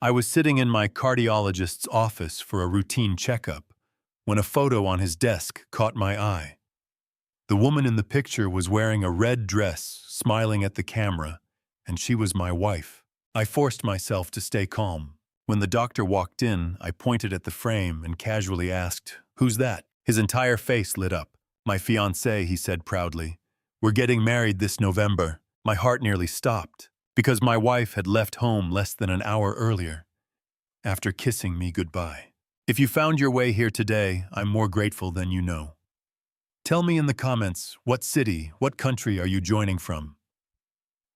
I was sitting in my cardiologist's office for a routine checkup when a photo on his desk caught my eye. The woman in the picture was wearing a red dress, smiling at the camera, and she was my wife. I forced myself to stay calm. When the doctor walked in, I pointed at the frame and casually asked, "Who's that?" His entire face lit up. "My fiancée," he said proudly. "We're getting married this November." My heart nearly stopped, because my wife had left home less than an hour earlier, after kissing me goodbye. If you found your way here today, I'm more grateful than you know. Tell me in the comments, what city, what country are you joining from?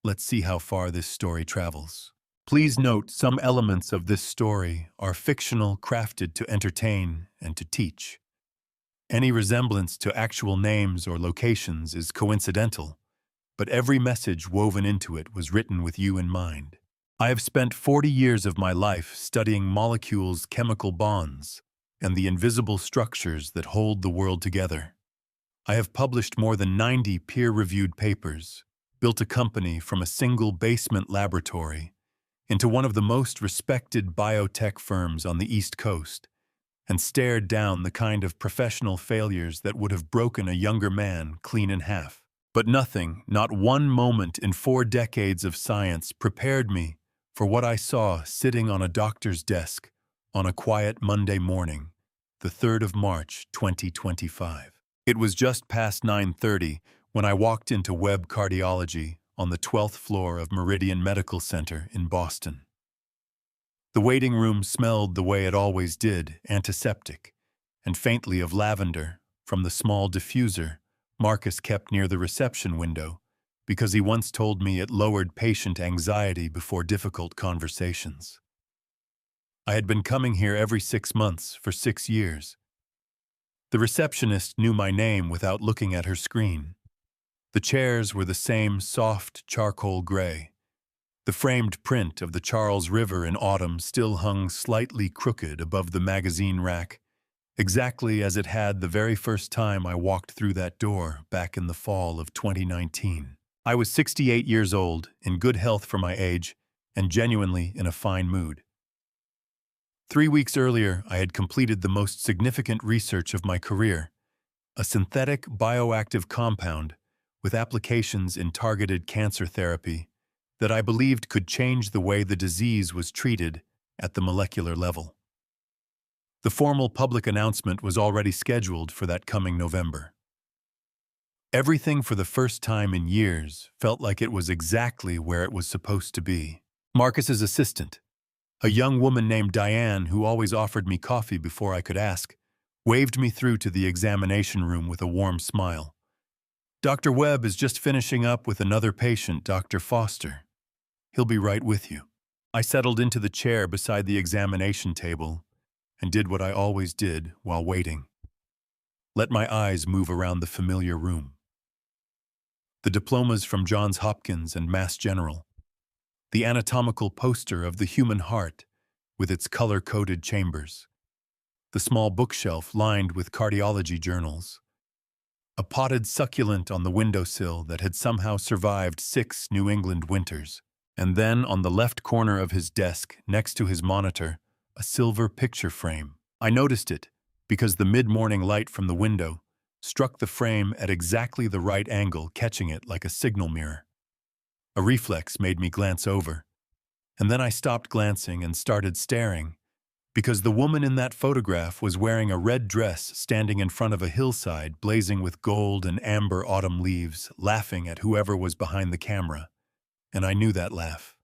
Let's see how far this story travels. Please note, some elements of this story are fictional, crafted to entertain and to teach. Any resemblance to actual names or locations is coincidental, but every message woven into it was written with you in mind. I have spent 40 years of my life studying molecules' chemical bonds and the invisible structures that hold the world together. I have published more than 90 peer-reviewed papers, built a company from a single basement laboratory into one of the most respected biotech firms on the East Coast, and stared down the kind of professional failures that would have broken a younger man clean in half. But nothing, not one moment in 4 decades of science, prepared me for what I saw sitting on a doctor's desk on a quiet Monday morning, the 3rd of March, 2025. It was just past 9:30 when I walked into Webb Cardiology on the 12th floor of Meridian Medical Center in Boston. The waiting room smelled the way it always did, antiseptic, and faintly of lavender from the small diffuser Marcus kept near the reception window, because he once told me it lowered patient anxiety before difficult conversations. I had been coming here every 6 months for 6 years. The receptionist knew my name without looking at her screen. The chairs were the same soft charcoal gray. The framed print of the Charles River in autumn still hung slightly crooked above the magazine rack, exactly as it had the very first time I walked through that door back in the fall of 2019. I was 68 years old, in good health for my age, and genuinely in a fine mood. 3 weeks earlier, I had completed the most significant research of my career, a synthetic bioactive compound with applications in targeted cancer therapy that I believed could change the way the disease was treated at the molecular level. The formal public announcement was already scheduled for that coming November. Everything for the first time in years felt like it was exactly where it was supposed to be. Marcus's assistant, a young woman named Diane who always offered me coffee before I could ask, waved me through to the examination room with a warm smile. "Dr. Webb is just finishing up with another patient, Dr. Foster. He'll be right with you." I settled into the chair beside the examination table and did what I always did while waiting. Let my eyes move around the familiar room. The diplomas from Johns Hopkins and Mass General, the anatomical poster of the human heart with its color-coded chambers, the small bookshelf lined with cardiology journals, a potted succulent on the windowsill that had somehow survived 6 New England winters, and then on the left corner of his desk, next to his monitor, a silver picture frame. I noticed it because the mid-morning light from the window struck the frame at exactly the right angle, catching it like a signal mirror. A reflex made me glance over, and then I stopped glancing and started staring, because the woman in that photograph was wearing a red dress standing in front of a hillside blazing with gold and amber autumn leaves, laughing at whoever was behind the camera, and I knew that laugh.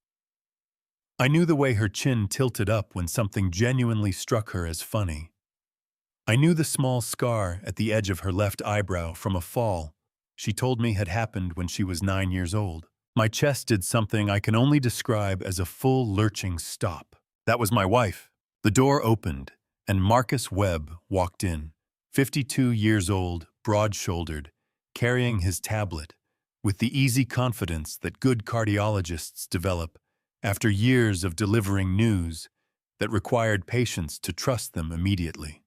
I knew the way her chin tilted up when something genuinely struck her as funny. I knew the small scar at the edge of her left eyebrow from a fall she told me had happened when she was 9 years old. My chest did something I can only describe as a full lurching stop. That was my wife. The door opened, and Marcus Webb walked in, 52 years old, broad-shouldered, carrying his tablet, with the easy confidence that good cardiologists develop after years of delivering news that required patients to trust them immediately.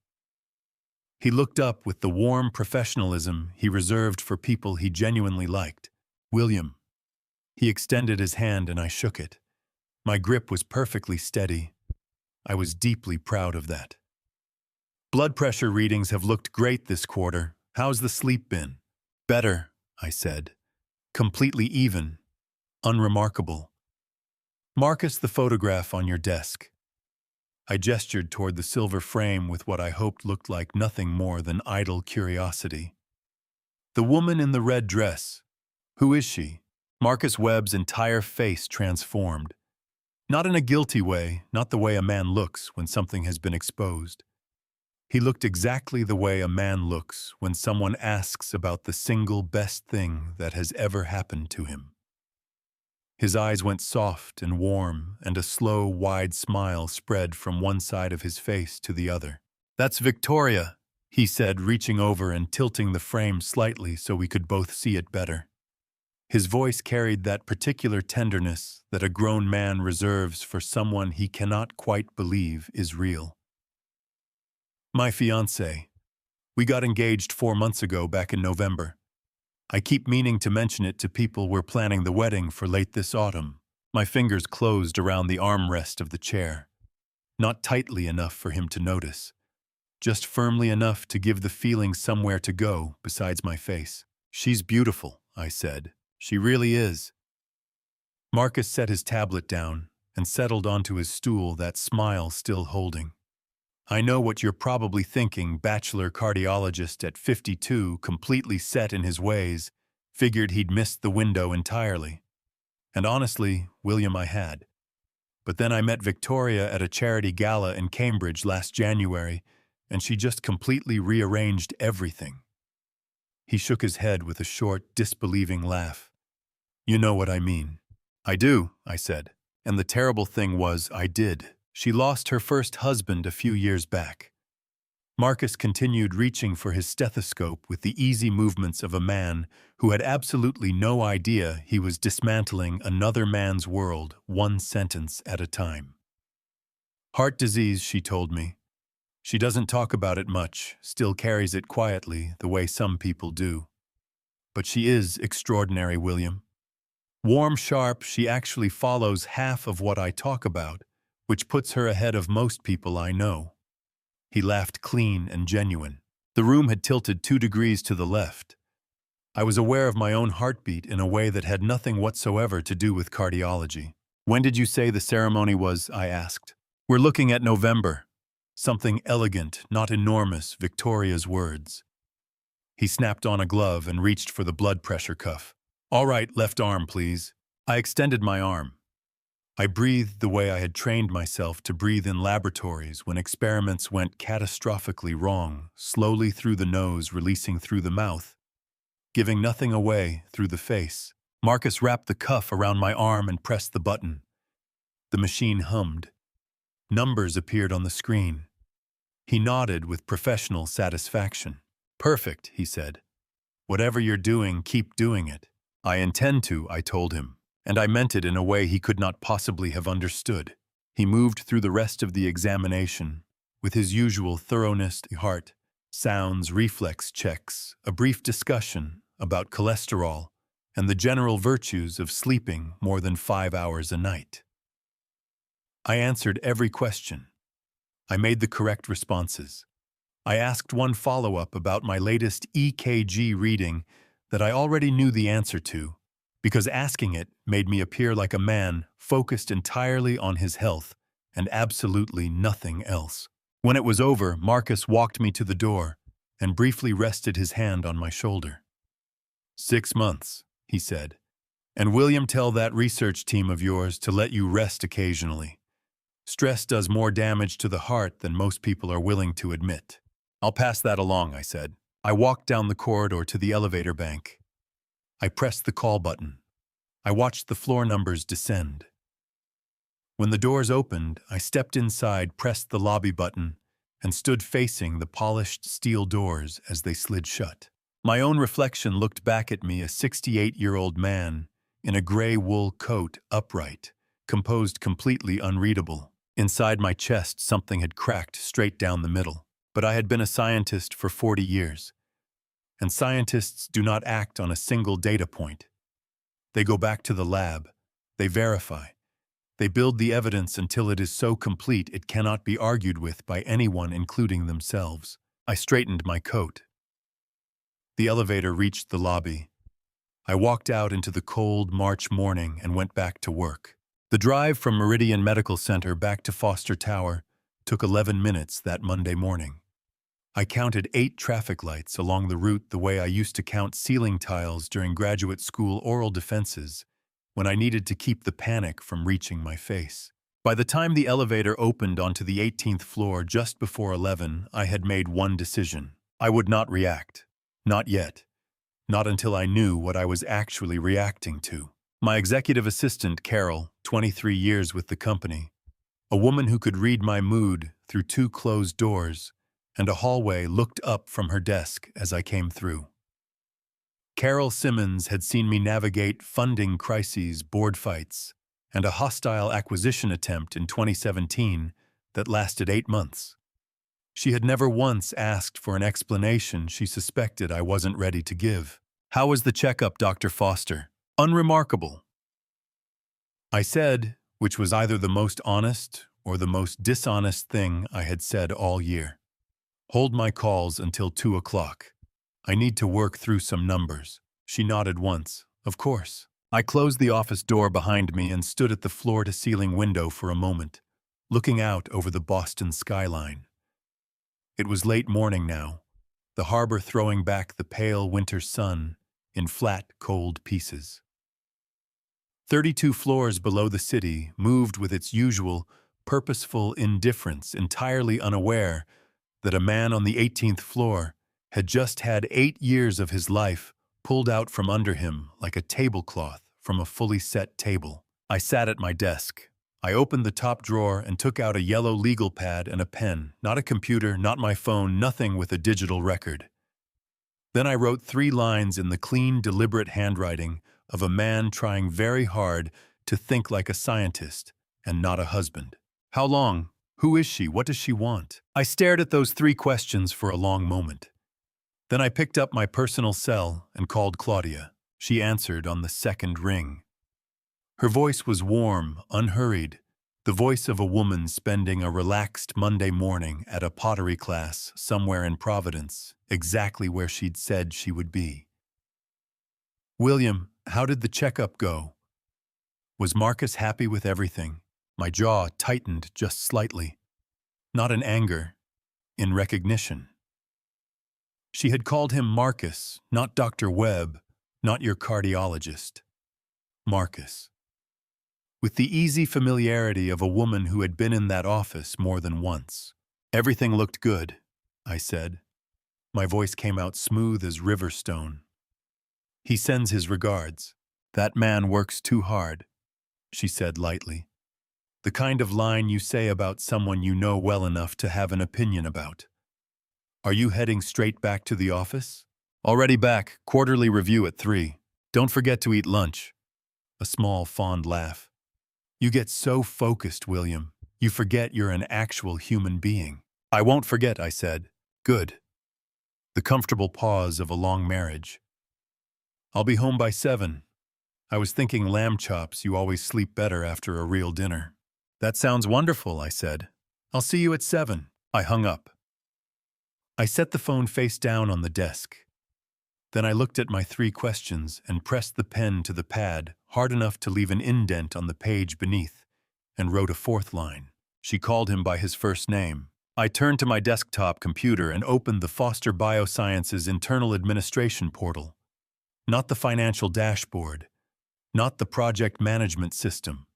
He looked up with the warm professionalism he reserved for people he genuinely liked. "William." He extended his hand and I shook it. My grip was perfectly steady, I was deeply proud of that. Blood pressure readings have looked great this quarter. How's the sleep been? Better, I said. Completely even. Unremarkable. Marcus, the photograph on your desk. I gestured toward the silver frame with what I hoped looked like nothing more than idle curiosity. The woman in the red dress. Who is she? Marcus Webb's entire face transformed. Not in a guilty way, not the way a man looks when something has been exposed. He looked exactly the way a man looks when someone asks about the single best thing that has ever happened to him. His eyes went soft and warm, and a slow, wide smile spread from one side of his face to the other. "That's Victoria," he said, reaching over and tilting the frame slightly so we could both see it better. His voice carried that particular tenderness that a grown man reserves for someone he cannot quite believe is real. "My fiancée. We got engaged 4 months ago back in November. I keep meaning to mention it to people we're planning the wedding for late this autumn." My fingers closed around the armrest of the chair. Not tightly enough for him to notice. Just firmly enough to give the feeling somewhere to go besides my face. "She's beautiful," I said. "She really is." Marcus set his tablet down and settled onto his stool, that smile still holding. "I know what you're probably thinking, bachelor cardiologist at 52, completely set in his ways, figured he'd missed the window entirely. And honestly, William, I had. But then I met Victoria at a charity gala in Cambridge last January, and she just completely rearranged everything." He shook his head with a short, disbelieving laugh. "You know what I mean." "I do," I said. "And the terrible thing was, I did. She lost her first husband a few years back." Marcus continued reaching for his stethoscope with the easy movements of a man who had absolutely no idea he was dismantling another man's world one sentence at a time. "Heart disease," she told me. "She doesn't talk about it much, still carries it quietly, the way some people do. But she is extraordinary, William. Warm, sharp, she actually follows half of what I talk about, which puts her ahead of most people I know." He laughed clean and genuine. The room had tilted 2 degrees to the left. I was aware of my own heartbeat in a way that had nothing whatsoever to do with cardiology. "When did you say the ceremony was?" I asked. "We're looking at November." Something elegant, not enormous, Victoria's words. He snapped on a glove and reached for the blood pressure cuff. "All right, left arm, please." I extended my arm. I breathed the way I had trained myself to breathe in laboratories when experiments went catastrophically wrong, slowly through the nose, releasing through the mouth, giving nothing away through the face. Marcus wrapped the cuff around my arm and pressed the button. The machine hummed. Numbers appeared on the screen. He nodded with professional satisfaction. "Perfect," he said. "Whatever you're doing, keep doing it." "I intend to," I told him, and I meant it in a way he could not possibly have understood. He moved through the rest of the examination, with his usual thoroughness, heart, sounds, reflex checks, a brief discussion about cholesterol, and the general virtues of sleeping more than 5 hours a night. I answered every question. I made the correct responses. I asked one follow-up about my latest EKG reading that I already knew the answer to, because asking it made me appear like a man focused entirely on his health and absolutely nothing else. When it was over, Marcus walked me to the door and briefly rested his hand on my shoulder. 6 months, he said. And William, tell that research team of yours to let you rest occasionally. Stress does more damage to the heart than most people are willing to admit. I'll pass that along, I said. I walked down the corridor to the elevator bank. I pressed the call button. I watched the floor numbers descend. When the doors opened, I stepped inside, pressed the lobby button, and stood facing the polished steel doors as they slid shut. My own reflection looked back at me, a 68-year-old man in a gray wool coat, upright, composed, completely unreadable. Inside my chest, something had cracked straight down the middle. But I had been a scientist for 40 years, and scientists do not act on a single data point. They go back to the lab, they verify, They build the evidence until it is so complete it cannot be argued with by anyone, including themselves. I straightened my coat. The elevator reached the lobby. I walked out into the cold March morning and went back to work. The drive from Meridian Medical Center back to Foster Tower took 11 minutes that Monday morning. I counted 8 traffic lights along the route the way I used to count ceiling tiles during graduate school oral defenses when I needed to keep the panic from reaching my face. By the time the elevator opened onto the 18th floor just before 11, I had made one decision. I would not react. Not yet. Not until I knew what I was actually reacting to. My executive assistant, Carol, 23 years with the company, a woman who could read my mood through 2 closed doors and a hallway, looked up from her desk as I came through. Carol Simmons had seen me navigate funding crises, board fights, and a hostile acquisition attempt in 2017 that lasted 8 months. She had never once asked for an explanation she suspected I wasn't ready to give. "How was the checkup, Dr. Foster?" "Unremarkable," I said, which was either the most honest or the most dishonest thing I had said all year. "Hold my calls until 2 o'clock. I need to work through some numbers." She nodded once. "Of course." I closed the office door behind me and stood at the floor-to-ceiling window for a moment, looking out over the Boston skyline. It was late morning now, the harbor throwing back the pale winter sun in flat, cold pieces. 32 floors below the city moved with its usual, purposeful indifference, entirely unaware that a man on the 18th floor had just had 8 years of his life pulled out from under him like a tablecloth from a fully set table. I sat at my desk. I opened the top drawer and took out a yellow legal pad and a pen, not a computer, not my phone, nothing with a digital record. Then I wrote 3 lines in the clean, deliberate handwriting of a man trying very hard to think like a scientist and not a husband. How long? Who is she? What does she want? I stared at those 3 questions for a long moment. Then I picked up my personal cell and called Claudia. She answered on the 2nd ring. Her voice was warm, unhurried, the voice of a woman spending a relaxed Monday morning at a pottery class somewhere in Providence, exactly where she'd said she would be. "William, how did the checkup go?" Was Marcus happy with everything? My jaw tightened just slightly. Not in anger, in recognition. She had called him Marcus, not Dr. Webb, not your cardiologist. Marcus. With the easy familiarity of a woman who had been in that office more than once. "Everything looked good," I said. My voice came out smooth as river stone. "He sends his regards. That man works too hard," she said lightly. The kind of line you say about someone you know well enough to have an opinion about. "Are you heading straight back to the office?" "Already back. Quarterly review at 3. Don't forget to eat lunch." A small, fond laugh. "You get so focused, William. You forget you're an actual human being." "I won't forget," I said. "Good." The comfortable pause of a long marriage. "I'll be home by 7. I was thinking lamb chops. You always sleep better after a real dinner." "That sounds wonderful," I said. "I'll see you at 7. I hung up. I set the phone face down on the desk. Then I looked at my 3 questions and pressed the pen to the pad hard enough to leave an indent on the page beneath, and wrote a 4th line. She called him by his first name. I turned to my desktop computer and opened the Foster Biosciences internal administration portal. Not the financial dashboard, not the project management system.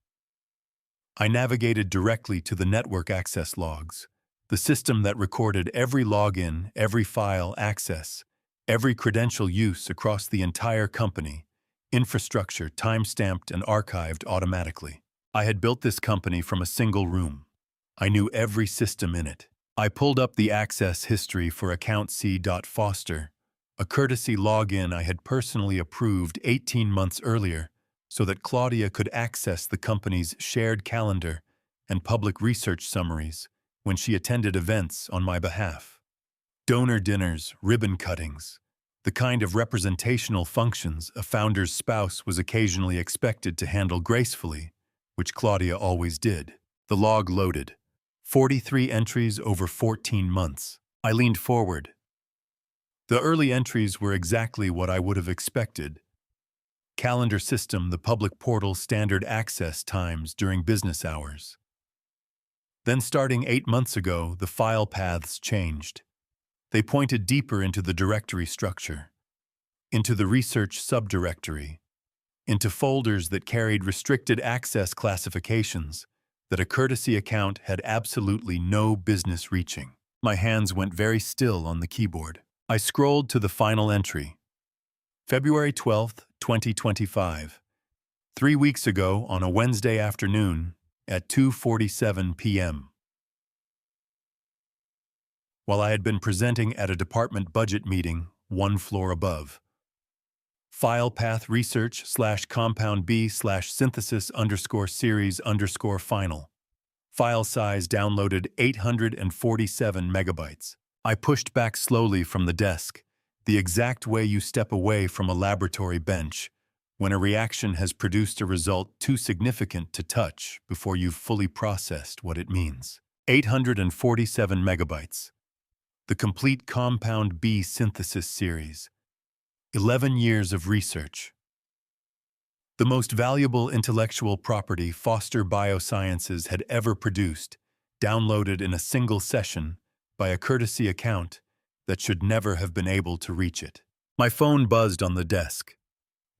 I navigated directly to the network access logs, the system that recorded every login, every file access, every credential use across the entire company, infrastructure time-stamped and archived automatically. I had built this company from a single room. I knew every system in it. I pulled up the access history for account C.Foster, a courtesy login I had personally approved 18 months earlier so that Claudia could access the company's shared calendar and public research summaries when she attended events on my behalf. Donor dinners, ribbon cuttings, the kind of representational functions a founder's spouse was occasionally expected to handle gracefully, which Claudia always did. The log loaded. 43 entries over 14 months. I leaned forward. The early entries were exactly what I would have expected. Calendar system, the public portal, standard access times during business hours. Then starting 8 months ago, the file paths changed. They pointed deeper into the directory structure, into the research subdirectory, into folders that carried restricted access classifications that a courtesy account had absolutely no business reaching. My hands went very still on the keyboard. I scrolled to the final entry. February 12th, 2025. 3 weeks ago on a Wednesday afternoon at 2:47 p.m. While I had been presenting at a department budget meeting 1 floor above. File path research / compound B / synthesis _ series _ final. File size downloaded 847 megabytes. I pushed back slowly from the desk, the exact way you step away from a laboratory bench when a reaction has produced a result too significant to touch before you've fully processed what it means. 847 megabytes. The complete compound B synthesis series. 11 years of research. The most valuable intellectual property Foster Biosciences had ever produced, downloaded in a single session by a courtesy account that should never have been able to reach it. My phone buzzed on the desk.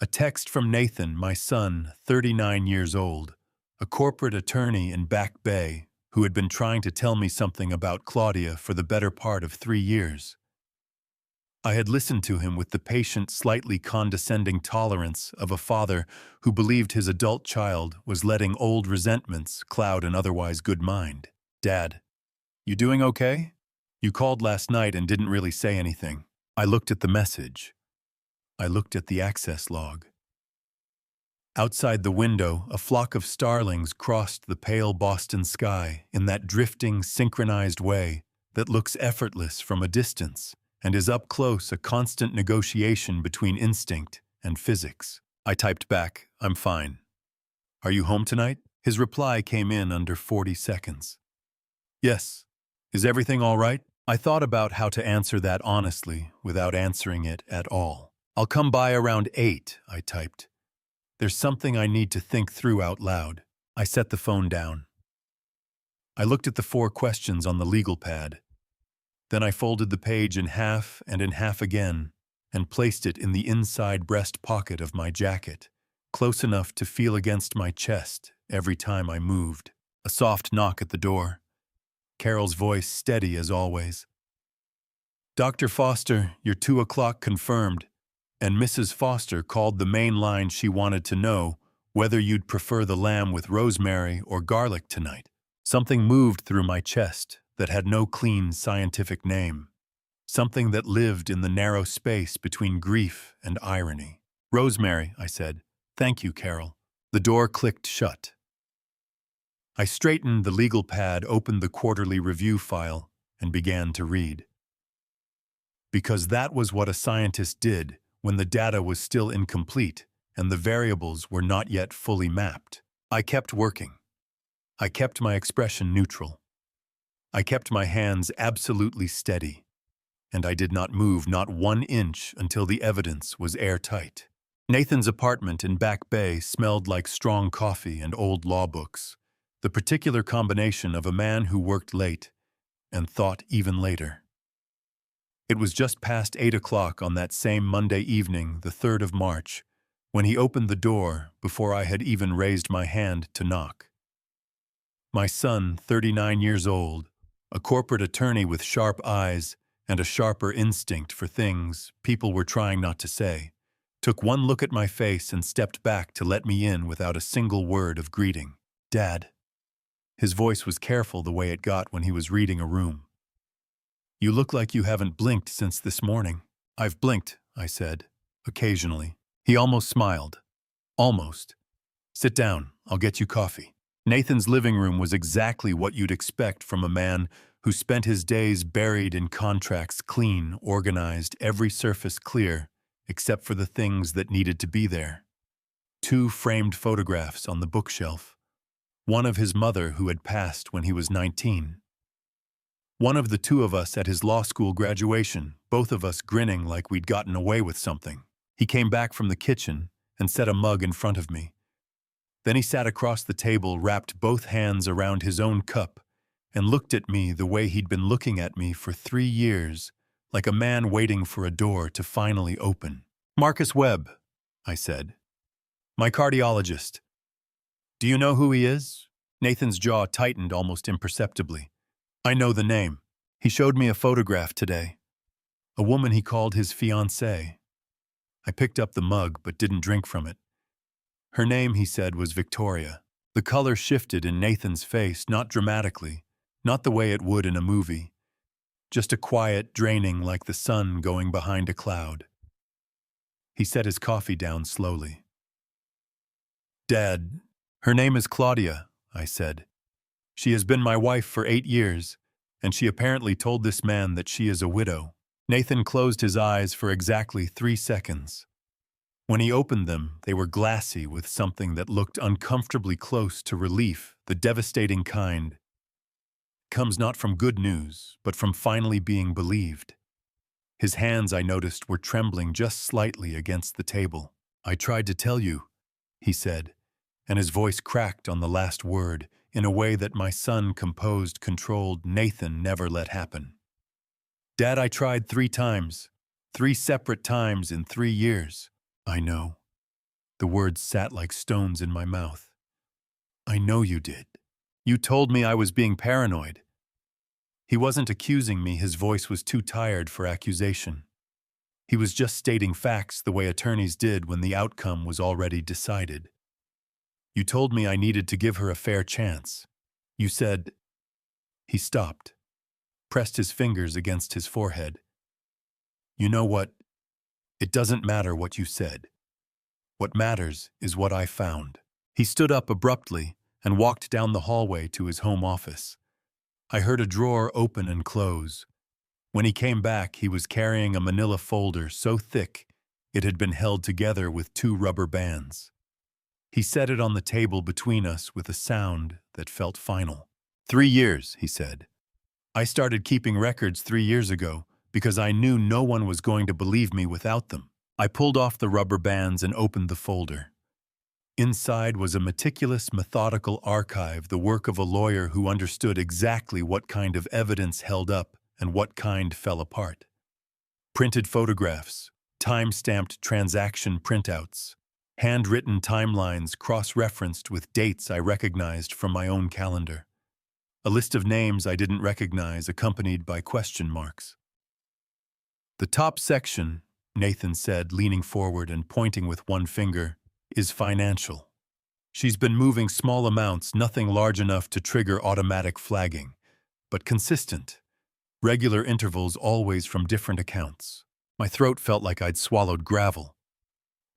A text from Nathan, my son, 39 years old, a corporate attorney in Back Bay, who had been trying to tell me something about Claudia for the better part of 3 years. I had listened to him with the patient, slightly condescending tolerance of a father who believed his adult child was letting old resentments cloud an otherwise good mind. "Dad, you doing okay? You called last night and didn't really say anything." I looked at the message. I looked at the access log. Outside the window, a flock of starlings crossed the pale Boston sky in that drifting, synchronized way that looks effortless from a distance and is up close a constant negotiation between instinct and physics. I typed back, "I'm fine. Are you home tonight?" His reply came in under 40 seconds. "Yes. Is everything all right?" I thought about how to answer that honestly without answering it at all. "I'll come by around 8, I typed. "There's something I need to think through out loud." I set the phone down. I looked at the 4 questions on the legal pad. Then I folded the page in half and in half again and placed it in the inside breast pocket of my jacket, close enough to feel against my chest every time I moved. A soft knock at the door. Carol's voice steady as always. "Dr. Foster, your 2 o'clock confirmed," and Mrs. Foster called the main line. She wanted to know whether you'd prefer the lamb with rosemary or garlic tonight. Something moved through my chest that had no clean scientific name. Something that lived in the narrow space between grief and irony. "Rosemary," I said. "Thank you, Carol." The door clicked shut. I straightened the legal pad, opened the quarterly review file, and began to read. Because that was what a scientist did when the data was still incomplete and the variables were not yet fully mapped. I kept working. I kept my expression neutral. I kept my hands absolutely steady, and I did not move not 1 inch until the evidence was airtight. Nathan's apartment in Back Bay smelled like strong coffee and old law books, the particular combination of a man who worked late and thought even later. It was just past 8 o'clock on that same Monday evening, the 3rd of March, when he opened the door before I had even raised my hand to knock. My son, 39 years old, a corporate attorney with sharp eyes and a sharper instinct for things people were trying not to say, took one look at my face and stepped back to let me in without a single word of greeting. "Dad." His voice was careful the way it got when he was reading a room. "You look like you haven't blinked since this morning." "I've blinked," I said, "occasionally." He almost smiled. "Almost. Sit down, I'll get you coffee." Nathan's living room was exactly what you'd expect from a man who spent his days buried in contracts, clean, organized, every surface clear, except for the things that needed to be there. 2 framed photographs on the bookshelf, one of his mother who had passed when he was 19. One of the two of us at his law school graduation, both of us grinning like we'd gotten away with something. He came back from the kitchen and set a mug in front of me. Then he sat across the table, wrapped both hands around his own cup, and looked at me the way he'd been looking at me for 3 years, like a man waiting for a door to finally open. "Marcus Webb," I said. "My cardiologist." "Do you know who he is?" Nathan's jaw tightened almost imperceptibly. "I know the name. He showed me a photograph today. A woman he called his fiancée." I picked up the mug but didn't drink from it. Her name, he said, was Victoria. The color shifted in Nathan's face, not dramatically, not the way it would in a movie. Just a quiet draining like the sun going behind a cloud. He set his coffee down slowly. "Dad, her name is Claudia," I said. "She has been my wife for 8 years, and she apparently told this man that she is a widow." Nathan closed his eyes for exactly 3 seconds. When he opened them, they were glassy with something that looked uncomfortably close to relief, the devastating kind. Comes not from good news, but from finally being believed. His hands, I noticed, were trembling just slightly against the table. "I tried to tell you," he said, and his voice cracked on the last word in a way that my son, composed, controlled Nathan never let happen. "Dad, I tried 3 times, 3 separate times in 3 years. I know." The words sat like stones in my mouth. "I know you did. You told me I was being paranoid." He wasn't accusing me, his voice was too tired for accusation. He was just stating facts the way attorneys did when the outcome was already decided. "You told me I needed to give her a fair chance. You said—" He stopped, pressed his fingers against his forehead. "You know what? It doesn't matter what you said. What matters is what I found." He stood up abruptly and walked down the hallway to his home office. I heard a drawer open and close. When he came back, he was carrying a manila folder so thick it had been held together with 2 rubber bands. He set it on the table between us with a sound that felt final. 3 years, he said. "I started keeping records 3 years ago because I knew no one was going to believe me without them." I pulled off the rubber bands and opened the folder. Inside was a meticulous, methodical archive, the work of a lawyer who understood exactly what kind of evidence held up and what kind fell apart. Printed photographs, time-stamped transaction printouts, handwritten timelines cross-referenced with dates I recognized from my own calendar. A list of names I didn't recognize accompanied by question marks. "The top section," Nathan said, leaning forward and pointing with one finger, "is financial. She's been moving small amounts, nothing large enough to trigger automatic flagging, but consistent, regular intervals always from different accounts." My throat felt like I'd swallowed gravel.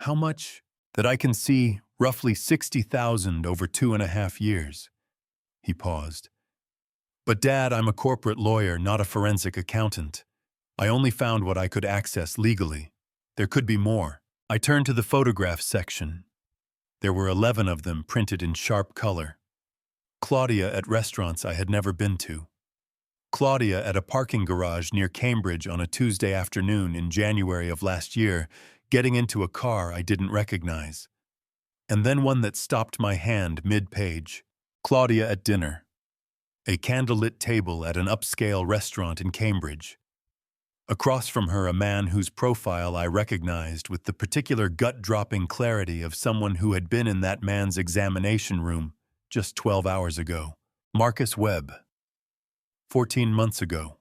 "How much?" "That I can see, roughly 60,000 over 2.5 years. He paused. "But Dad, I'm a corporate lawyer, not a forensic accountant. I only found what I could access legally. There could be more." I turned to the photograph section. There were 11 of them printed in sharp color. Claudia at restaurants I had never been to. Claudia at a parking garage near Cambridge on a Tuesday afternoon in January of last year, getting into a car I didn't recognize. And then one that stopped my hand mid-page. Claudia at dinner. A candlelit table at an upscale restaurant in Cambridge. Across from her, a man whose profile I recognized with the particular gut-dropping clarity of someone who had been in that man's examination room just 12 hours ago. Marcus Webb. 14 months ago.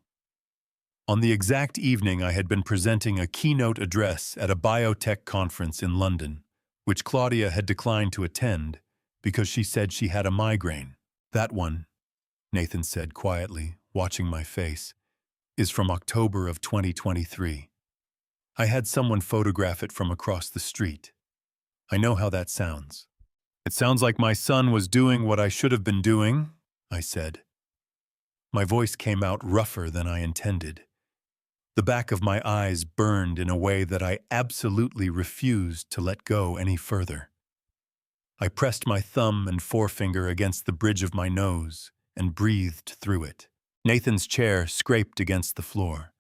On the exact evening I had been presenting a keynote address at a biotech conference in London, which Claudia had declined to attend because she said she had a migraine. "That one," Nathan said quietly, watching my face, "is from October of 2023. I had someone photograph it from across the street. I know how that sounds." "It sounds like my son was doing what I should have been doing," I said. My voice came out rougher than I intended. The back of my eyes burned in a way that I absolutely refused to let go any further. I pressed my thumb and forefinger against the bridge of my nose and breathed through it. Nathan's chair scraped against the floor.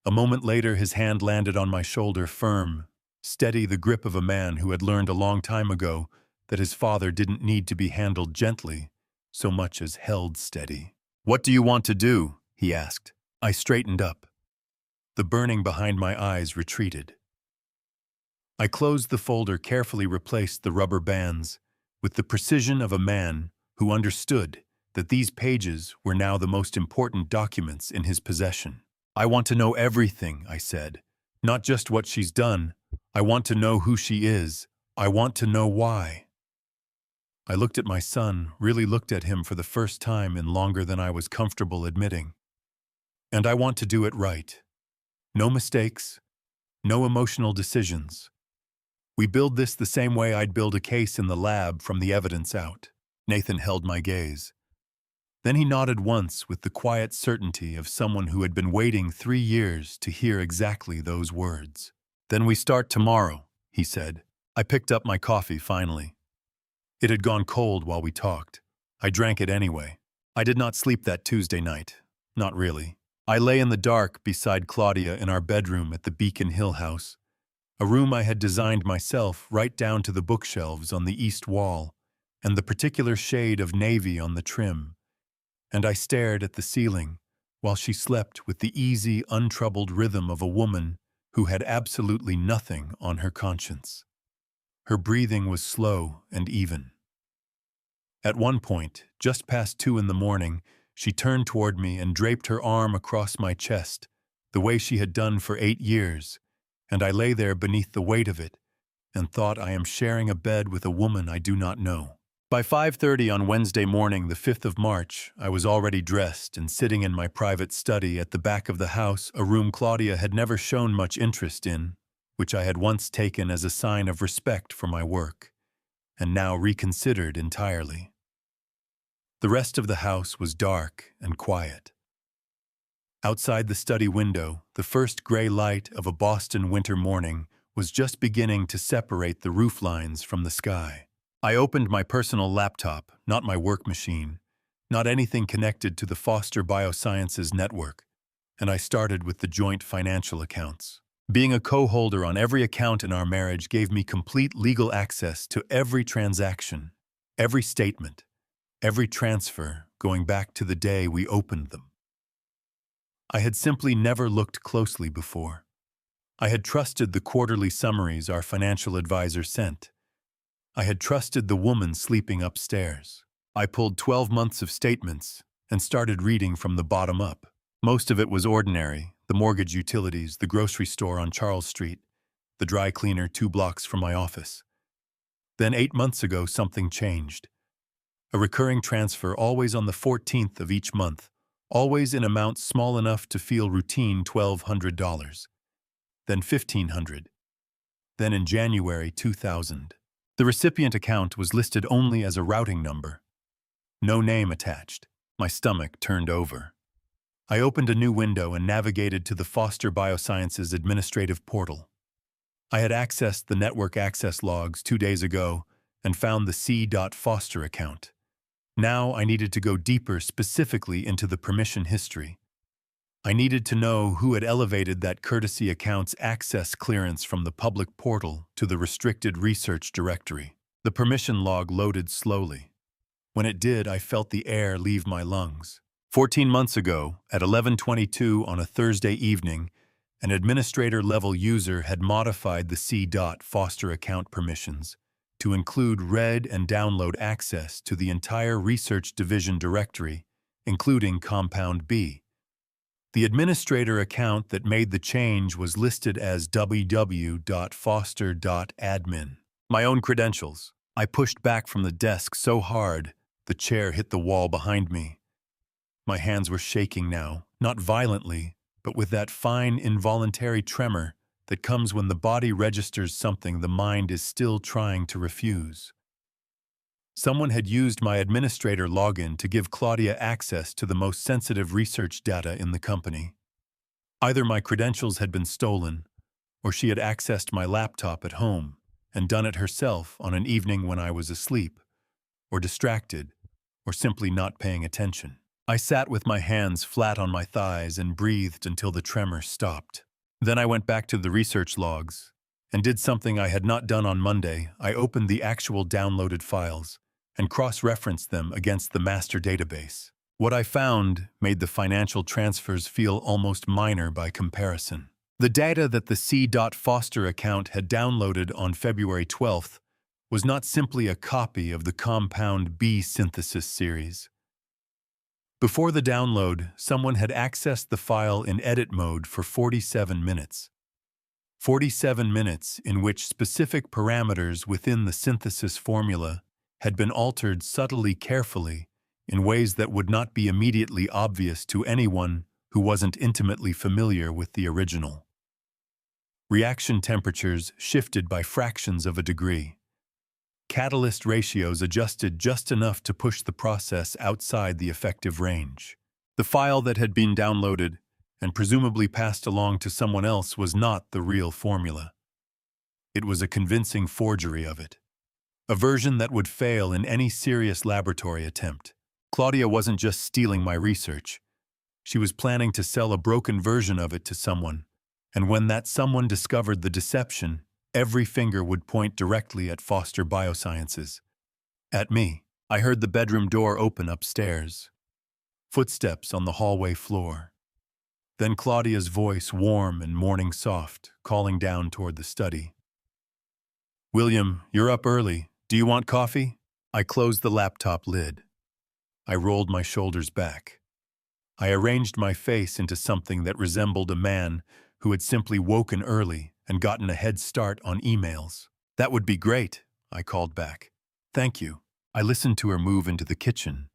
A moment later, his hand landed on my shoulder, firm, steady, the grip of a man who had learned a long time ago that his father didn't need to be handled gently so much as held steady. "What do you want to do?" he asked. I straightened up. The burning behind my eyes retreated. I closed the folder, carefully replaced the rubber bands, with the precision of a man who understood that these pages were now the most important documents in his possession. "I want to know everything," I said. "Not just what she's done. I want to know who she is. I want to know why." I looked at my son, really looked at him for the first time in longer than I was comfortable admitting. "And I want to do it right. No mistakes, no emotional decisions. We build this the same way I'd build a case in the lab from the evidence out." Nathan held my gaze. Then he nodded once with the quiet certainty of someone who had been waiting 3 years to hear exactly those words. "Then we start tomorrow," he said. I picked up my coffee finally. It had gone cold while we talked. I drank it anyway. I did not sleep that Tuesday night. Not really. I lay in the dark beside Claudia in our bedroom at the Beacon Hill house, a room I had designed myself right down to the bookshelves on the east wall and the particular shade of navy on the trim. And I stared at the ceiling while she slept with the easy, untroubled rhythm of a woman who had absolutely nothing on her conscience. Her breathing was slow and even. At one point, just past 2 in the morning, she turned toward me and draped her arm across my chest, the way she had done for 8 years, and I lay there beneath the weight of it and thought, I am sharing a bed with a woman I do not know. By 5:30 on Wednesday morning, the 5th of March, I was already dressed and sitting in my private study at the back of the house, a room Claudia had never shown much interest in, which I had once taken as a sign of respect for my work, and now reconsidered entirely. The rest of the house was dark and quiet. Outside the study window, the first gray light of a Boston winter morning was just beginning to separate the roof lines from the sky. I opened my personal laptop, not my work machine, not anything connected to the Foster Biosciences network, and I started with the joint financial accounts. Being a co-holder on every account in our marriage gave me complete legal access to every transaction, every statement, every transfer going back to the day we opened them. I had simply never looked closely before. I had trusted the quarterly summaries our financial advisor sent. I had trusted the woman sleeping upstairs. I pulled 12 months of statements and started reading from the bottom up. Most of it was ordinary: the mortgage, utilities, the grocery store on Charles Street, the dry cleaner 2 blocks from my office. Then 8 months ago, something changed. A recurring transfer, always on the 14th of each month, always in amounts small enough to feel routine, $1,200. Then $1,500. Then in January 2000. The recipient account was listed only as a routing number. No name attached. My stomach turned over. I opened a new window and navigated to the Foster Biosciences administrative portal. I had accessed the network access logs 2 days ago and found the C.Foster account. Now I needed to go deeper, specifically into the permission history. I needed to know who had elevated that courtesy account's access clearance from the public portal to the restricted research directory. The permission log loaded slowly. When it did, I felt the air leave my lungs. 14 months ago, at 11:22 on a Thursday evening, an administrator-level user had modified the C.Foster account permissions to include read and download access to the entire research division directory, including Compound B. The administrator account that made the change was listed as www.foster.admin. My own credentials. I pushed back from the desk so hard, the chair hit the wall behind me. My hands were shaking now, not violently, but with that fine, involuntary tremor that comes when the body registers something the mind is still trying to refuse. Someone had used my administrator login to give Claudia access to the most sensitive research data in the company. Either my credentials had been stolen, or she had accessed my laptop at home and done it herself on an evening when I was asleep, or distracted, or simply not paying attention. I sat with my hands flat on my thighs and breathed until the tremor stopped. Then I went back to the research logs and did something I had not done on Monday. I opened the actual downloaded files and cross-referenced them against the master database. What I found made the financial transfers feel almost minor by comparison. The data that the C. Foster account had downloaded on February 12th was not simply a copy of the compound B synthesis series. Before the download, someone had accessed the file in edit mode for 47 minutes. 47 minutes in which specific parameters within the synthesis formula had been altered subtly, carefully, in ways that would not be immediately obvious to anyone who wasn't intimately familiar with the original. Reaction temperatures shifted by fractions of a degree. Catalyst ratios adjusted just enough to push the process outside the effective range. The file that had been downloaded and presumably passed along to someone else was not the real formula. It was a convincing forgery of it. A version that would fail in any serious laboratory attempt. Claudia wasn't just stealing my research. She was planning to sell a broken version of it to someone, and when that someone discovered the deception, every finger would point directly at Foster Biosciences. At me. I heard the bedroom door open upstairs. Footsteps on the hallway floor. Then Claudia's voice, warm and morning soft, calling down toward the study. "William, you're up early. Do you want coffee?" I closed the laptop lid. I rolled my shoulders back. I arranged my face into something that resembled a man who had simply woken early and gotten a head start on emails. "That would be great," I called back. "Thank you." I listened to her move into the kitchen,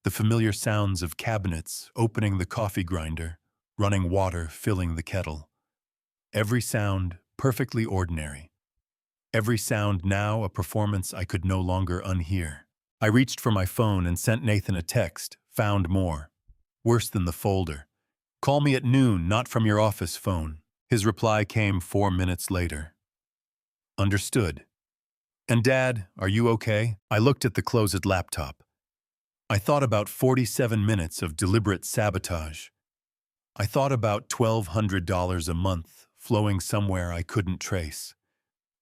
the familiar sounds of cabinets opening the coffee grinder, running water filling the kettle. Every sound perfectly ordinary. Every sound now a performance I could no longer unhear. I reached for my phone and sent Nathan a text, "Found more. Worse than the folder. Call me at noon, not from your office phone." His reply came 4 minutes later. "Understood. And Dad, are you okay?" I looked at the closed laptop. I thought about 47 minutes of deliberate sabotage. I thought about $1,200 a month flowing somewhere I couldn't trace.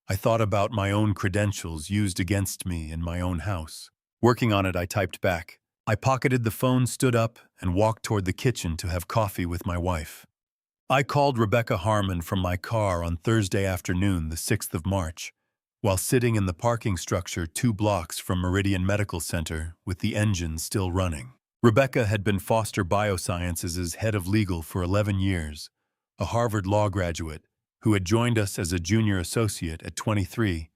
I thought about my own credentials used against me in my own house. Working on it, I typed back. I pocketed the phone, stood up, and walked toward the kitchen to have coffee with my wife. I called Rebecca Harmon from my car on Thursday afternoon, the 6th of March, while sitting in the parking structure 2 blocks from Meridian Medical Center with the engine still running. Rebecca had been Foster Biosciences' head of legal for 11 years, a Harvard law graduate who had joined us as a junior associate at 23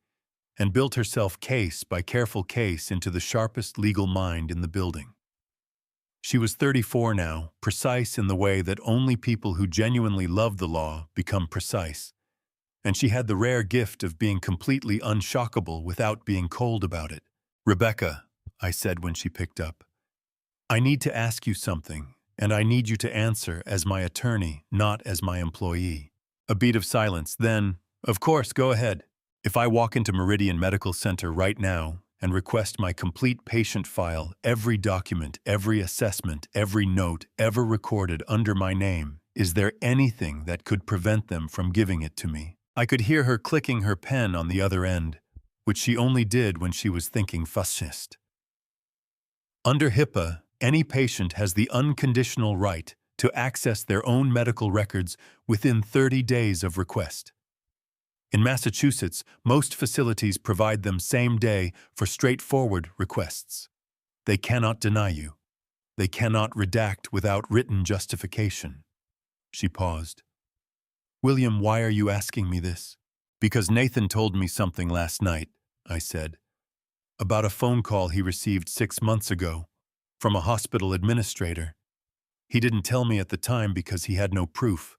and built herself case by careful case into the sharpest legal mind in the building. She was 34 now, precise in the way that only people who genuinely love the law become precise, and she had the rare gift of being completely unshockable without being cold about it. "Rebecca," I said when she picked up, "I need to ask you something, and I need you to answer as my attorney, not as my employee." A beat of silence, then, "Of course, go ahead." If I walk into Meridian Medical Center right now and request my complete patient file, every document, every assessment, every note ever recorded under my name, is there anything that could prevent them from giving it to me? I could hear her clicking her pen on the other end, which she only did when she was thinking fascist. Under HIPAA, any patient has the unconditional right to access their own medical records within 30 days of request. In Massachusetts, most facilities provide them same day for straightforward requests. They cannot deny you. They cannot redact without written justification. She paused. "William, why are you asking me this?" "Because Nathan told me something last night," I said, "about a phone call he received 6 months ago from a hospital administrator. He didn't tell me at the time because he had no proof."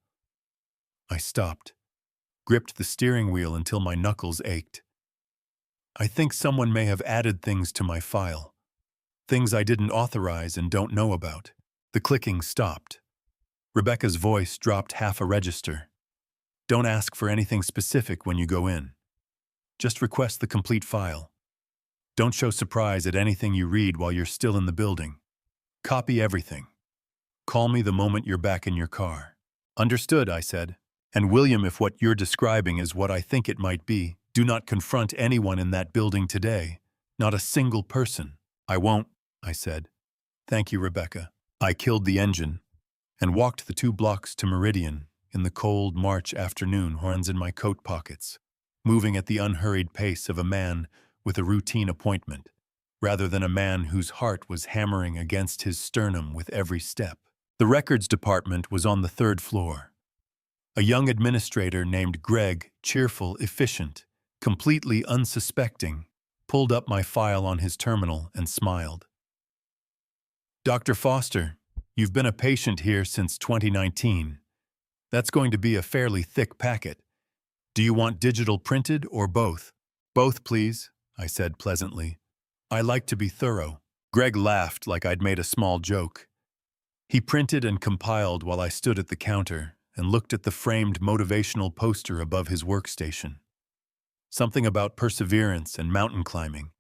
I stopped, gripped the steering wheel until my knuckles ached. "I think someone may have added things to my file. Things I didn't authorize and don't know about." The clicking stopped. Rebecca's voice dropped half a register. "Don't ask for anything specific when you go in. Just request the complete file. Don't show surprise at anything you read while you're still in the building. Copy everything. Call me the moment you're back in your car." "Understood," I said. "And William, if what you're describing is what I think it might be, do not confront anyone in that building today. Not a single person." "I won't," I said. "Thank you, Rebecca." I killed the engine and walked the 2 blocks to Meridian in the cold March afternoon, hands in my coat pockets, moving at the unhurried pace of a man with a routine appointment, rather than a man whose heart was hammering against his sternum with every step. The records department was on the 3rd floor. A young administrator named Greg, cheerful, efficient, completely unsuspecting, pulled up my file on his terminal and smiled. "Dr. Foster, you've been a patient here since 2019. That's going to be a fairly thick packet. Do you want digital printed or both?" "Both, please," I said pleasantly. "I like to be thorough." Greg laughed like I'd made a small joke. He printed and compiled while I stood at the counter and looked at the framed motivational poster above his workstation. Something about perseverance and mountain climbing,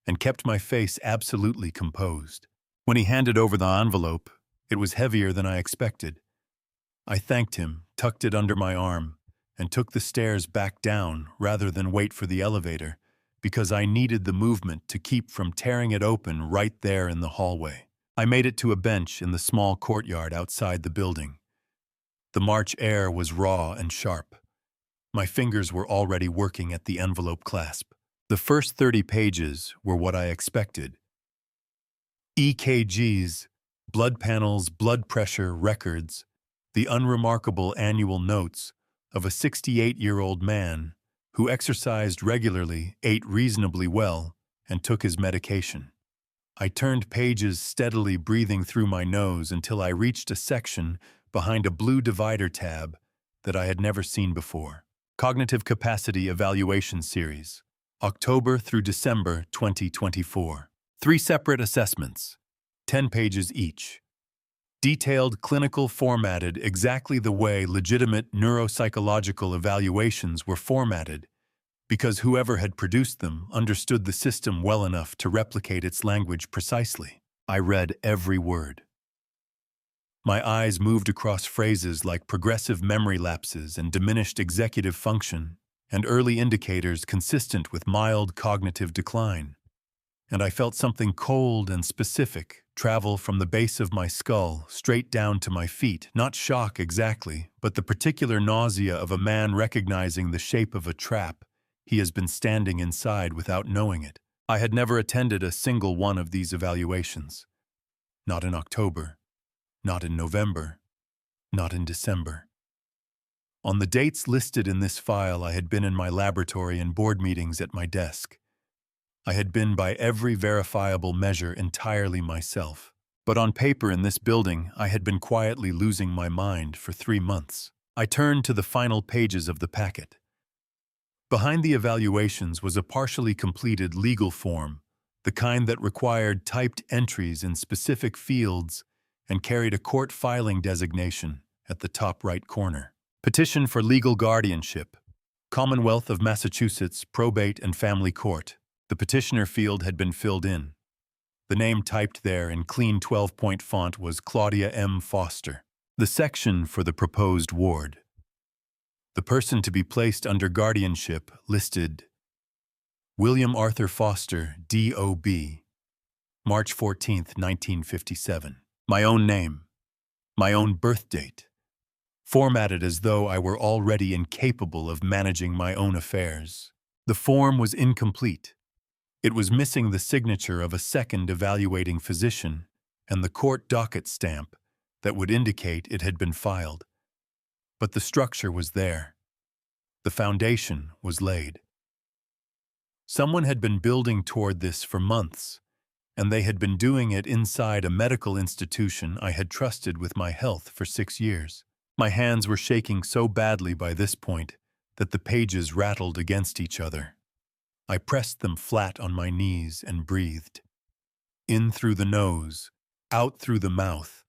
and kept my face absolutely composed. When he handed over the envelope, it was heavier than I expected. I thanked him, tucked it under my arm, and took the stairs back down rather than wait for the elevator, because I needed the movement to keep from tearing it open right there in the hallway. I made it to a bench in the small courtyard outside the building. The March air was raw and sharp. My fingers were already working at the envelope clasp. The first 30 pages were what I expected. EKGs, blood panels, blood pressure records, the unremarkable annual notes of a 68-year-old man who exercised regularly, ate reasonably well, and took his medication. I turned pages steadily, breathing through my nose until I reached a section behind a blue divider tab that I had never seen before. Cognitive Capacity Evaluation Series, October through December 2024. 3 separate assessments, 10 pages each. Detailed, clinical, formatted exactly the way legitimate neuropsychological evaluations were formatted, because whoever had produced them understood the system well enough to replicate its language precisely. I read every word. My eyes moved across phrases like progressive memory lapses and diminished executive function, and early indicators consistent with mild cognitive decline. And I felt something cold and specific travel from the base of my skull straight down to my feet, not shock exactly, but the particular nausea of a man recognizing the shape of a trap he has been standing inside without knowing it. I had never attended a single one of these evaluations. Not in October, not in November, not in December. On the dates listed in this file, I had been in my laboratory and board meetings at my desk. I had been by every verifiable measure entirely myself. But on paper in this building, I had been quietly losing my mind for 3 months. I turned to the final pages of the packet. Behind the evaluations was a partially completed legal form, the kind that required typed entries in specific fields and carried a court filing designation at the top right corner. Petition for legal guardianship, Commonwealth of Massachusetts Probate and Family Court. The petitioner field had been filled in. The name typed there in clean 12-point font was Claudia M. Foster. The section for the proposed ward. The person to be placed under guardianship listed William Arthur Foster, D.O.B., March 14, 1957. My own name, my own birth date, formatted as though I were already incapable of managing my own affairs. The form was incomplete. It was missing the signature of a second evaluating physician and the court docket stamp that would indicate it had been filed. But the structure was there. The foundation was laid. Someone had been building toward this for months, and they had been doing it inside a medical institution I had trusted with my health for 6 years. My hands were shaking so badly by this point that the pages rattled against each other. I pressed them flat on my knees and breathed. In through the nose, out through the mouth,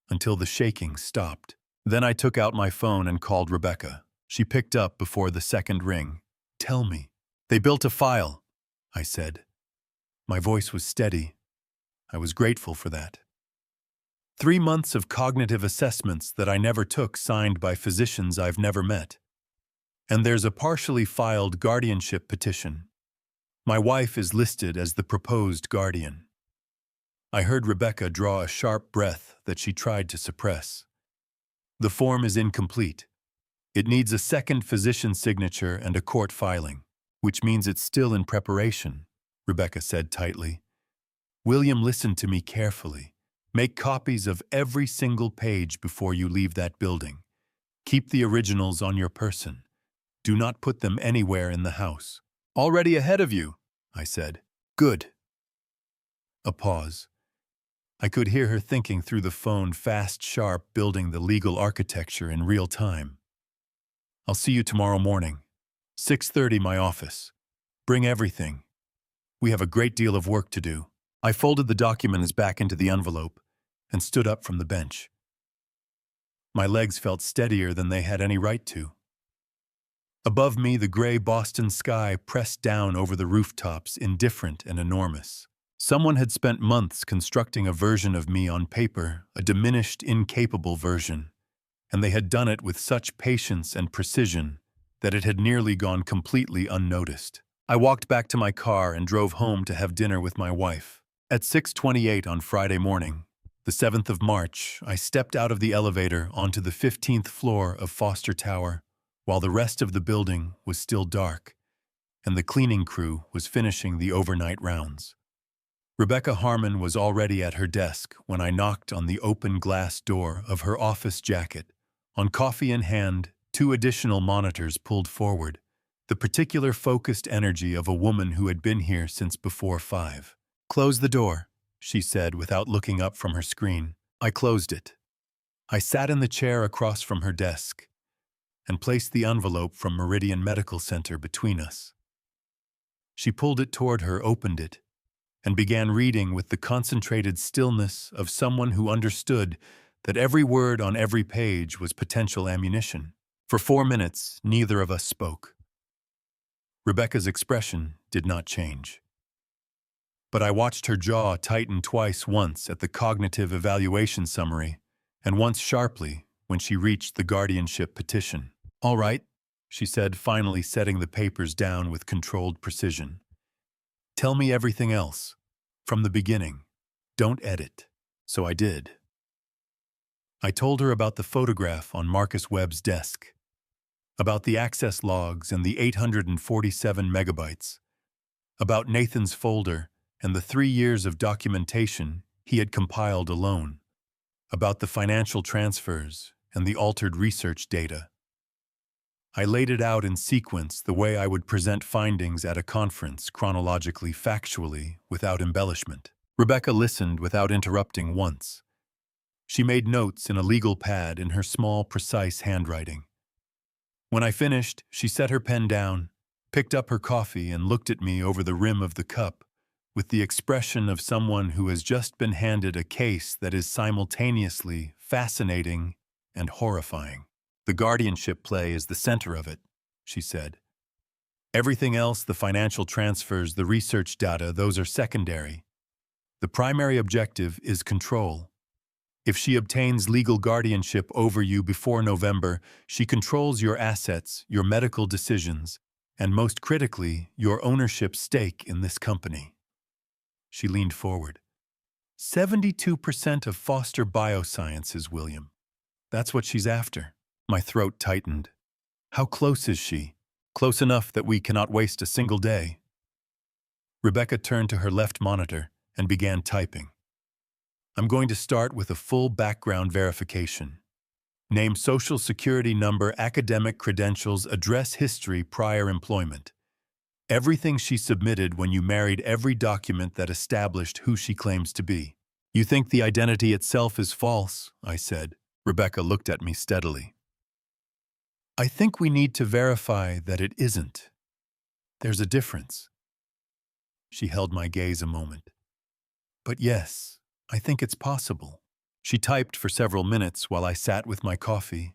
until the shaking stopped. Then I took out my phone and called Rebecca. She picked up before the second ring. "Tell me, They built a file, I said. My voice was steady. I was grateful for that. 3 months of cognitive assessments that I never took signed by physicians I've never met. And there's a partially filed guardianship petition. My wife is listed as the proposed guardian. I heard Rebecca draw a sharp breath that she tried to suppress. The form is incomplete. It needs a second physician's signature and a court filing, which means it's still in preparation, Rebecca said tightly. William listened to me carefully. Make copies of every single page before you leave that building. Keep the originals on your person. Do not put them anywhere in the house. Already ahead of you, I said. Good. A pause. I could hear her thinking through the phone, fast, sharp, building the legal architecture in real time. I'll see you tomorrow morning. 6:30, my office. Bring everything. We have a great deal of work to do. I folded the documents back into the envelope and stood up from the bench. My legs felt steadier than they had any right to. Above me, the gray Boston sky pressed down over the rooftops, indifferent and enormous. Someone had spent months constructing a version of me on paper, a diminished, incapable version, and they had done it with such patience and precision that it had nearly gone completely unnoticed. I walked back to my car and drove home to have dinner with my wife. At 6:28 on Friday morning, the 7th of March, I stepped out of the elevator onto the 15th floor of Foster Tower, while the rest of the building was still dark, and the cleaning crew was finishing the overnight rounds. Rebecca Harmon was already at her desk when I knocked on the open glass door of her office jacket. On coffee in hand, 2 additional monitors pulled forward, the particular focused energy of a woman who had been here since before 5. Close the door, she said without looking up from her screen. I closed it. I sat in the chair across from her desk and placed the envelope from Meridian Medical Center between us. She pulled it toward her, opened it, and began reading with the concentrated stillness of someone who understood that every word on every page was potential ammunition. For 4 minutes, neither of us spoke. Rebecca's expression did not change. But I watched her jaw tighten twice, once at the cognitive evaluation summary, and once sharply when she reached the guardianship petition. All right, she said, finally setting the papers down with controlled precision. Tell me everything else, from the beginning. Don't edit. So I did. I told her about the photograph on Marcus Webb's desk, about the access logs and the 847 megabytes, about Nathan's folder and the 3 years of documentation he had compiled alone, about the financial transfers and the altered research data. I laid it out in sequence the way I would present findings at a conference, chronologically, factually, without embellishment. Rebecca listened without interrupting once. She made notes in a legal pad in her small, precise handwriting. When I finished, she set her pen down, picked up her coffee, and looked at me over the rim of the cup with the expression of someone who has just been handed a case that is simultaneously fascinating and horrifying. The guardianship play is the center of it, she said. Everything else, the financial transfers, the research data, those are secondary. The primary objective is control. If she obtains legal guardianship over you before November, she controls your assets, your medical decisions, and most critically, your ownership stake in this company. She leaned forward. 72% of Foster Biosciences, William. That's what she's after. My throat tightened. How close is she? Close enough that we cannot waste a single day. Rebecca turned to her left monitor and began typing. I'm going to start with a full background verification. Name, social security number, academic credentials, address history, prior employment. Everything she submitted when you married, every document that established who she claims to be. You think the identity itself is false, I said. Rebecca looked at me steadily. I think we need to verify that it isn't. There's a difference. She held my gaze a moment. But yes, I think it's possible. She typed for several minutes while I sat with my coffee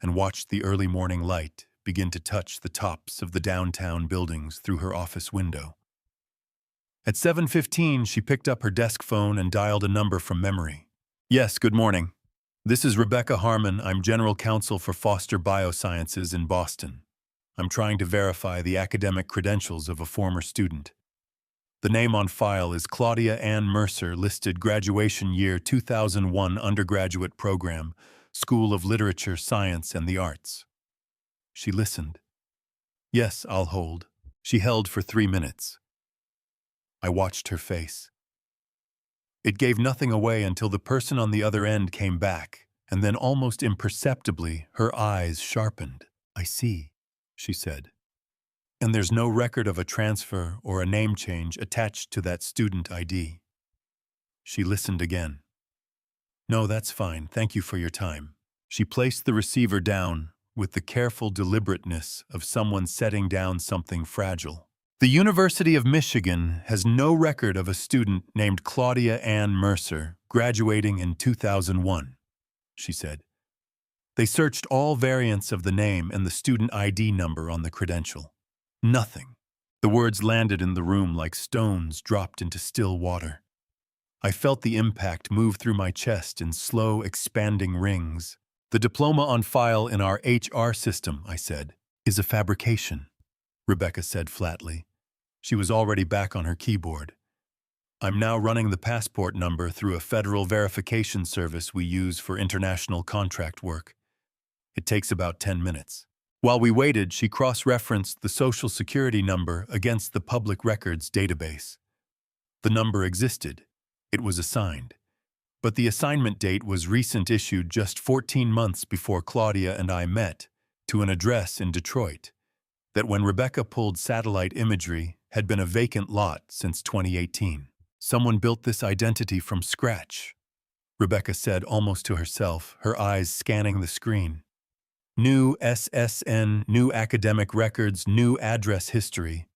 and watched the early morning light begin to touch the tops of the downtown buildings through her office window. At 7:15, she picked up her desk phone and dialed a number from memory. "Yes, good morning. This is Rebecca Harmon. I'm General Counsel for Foster Biosciences in Boston. I'm trying to verify the academic credentials of a former student. The name on file is Claudia Ann Mercer, listed graduation year 2001 undergraduate program, School of Literature, Science, and the Arts." She listened. "Yes, I'll hold." She held for 3 minutes. I watched her face. It gave nothing away until the person on the other end came back, and then almost imperceptibly, her eyes sharpened. "I see," she said. "And there's no record of a transfer or a name change attached to that student ID." She listened again. "No, that's fine. Thank you for your time." She placed the receiver down with the careful deliberateness of someone setting down something fragile. "The University of Michigan has no record of a student named Claudia Ann Mercer graduating in 2001, she said. "They searched all variants of the name and the student ID number on the credential. Nothing." The words landed in the room like stones dropped into still water. I felt the impact move through my chest in slow, expanding rings. "The diploma on file in our HR system," I said, "is a fabrication," Rebecca said flatly. She was already back on her keyboard. "I'm now running the passport number through a federal verification service we use for international contract work. It takes about 10 minutes. While we waited, she cross-referenced the Social Security number against the public records database. The number existed. It was assigned. But the assignment date was recent, issued just 14 months before Claudia and I met, to an address in Detroit, that when Rebecca pulled satellite imagery had been a vacant lot since 2018. "Someone built this identity from scratch," Rebecca said almost to herself, her eyes scanning the screen. "New SSN, new academic records, new address history.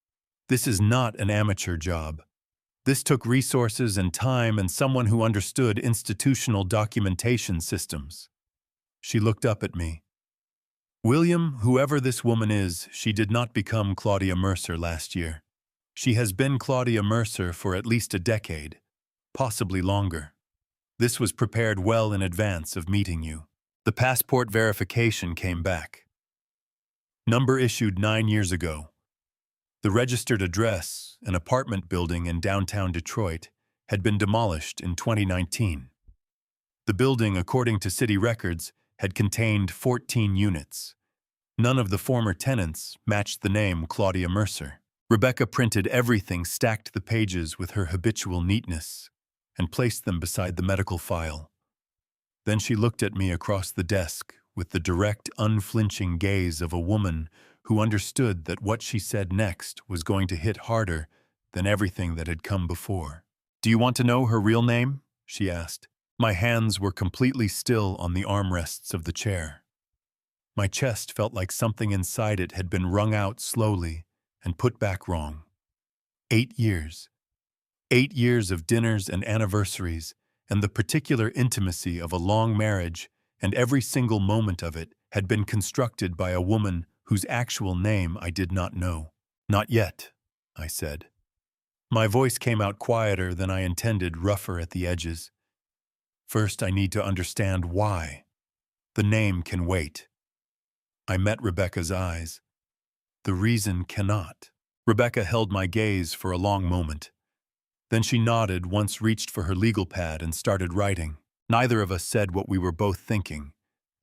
This is not an amateur job. This took resources and time and someone who understood institutional documentation systems." She looked up at me. "William, whoever this woman is, she did not become Claudia Mercer last year. She has been Claudia Mercer for at least a decade, possibly longer. This was prepared well in advance of meeting you." The passport verification came back. "Number issued 9 years ago. The registered address, an apartment building in downtown Detroit, had been demolished in 2019. The building, according to city records, had contained 14 units. None of the former tenants matched the name Claudia Mercer." Rebecca printed everything, stacked the pages with her habitual neatness, and placed them beside the medical file. Then she looked at me across the desk with the direct, unflinching gaze of a woman who understood that what she said next was going to hit harder than everything that had come before. "Do you want to know her real name?" she asked. My hands were completely still on the armrests of the chair. My chest felt like something inside it had been wrung out slowly and put back wrong. 8 years. 8 years of dinners and anniversaries, and the particular intimacy of a long marriage, and every single moment of it had been constructed by a woman whose actual name I did not know. "Not yet," I said. My voice came out quieter than I intended, rougher at the edges. "First, I need to understand why. The name can wait." I met Rebecca's eyes. "The reason cannot." Rebecca held my gaze for a long moment. Then she nodded, once reached for her legal pad and started writing. Neither of us said what we were both thinking,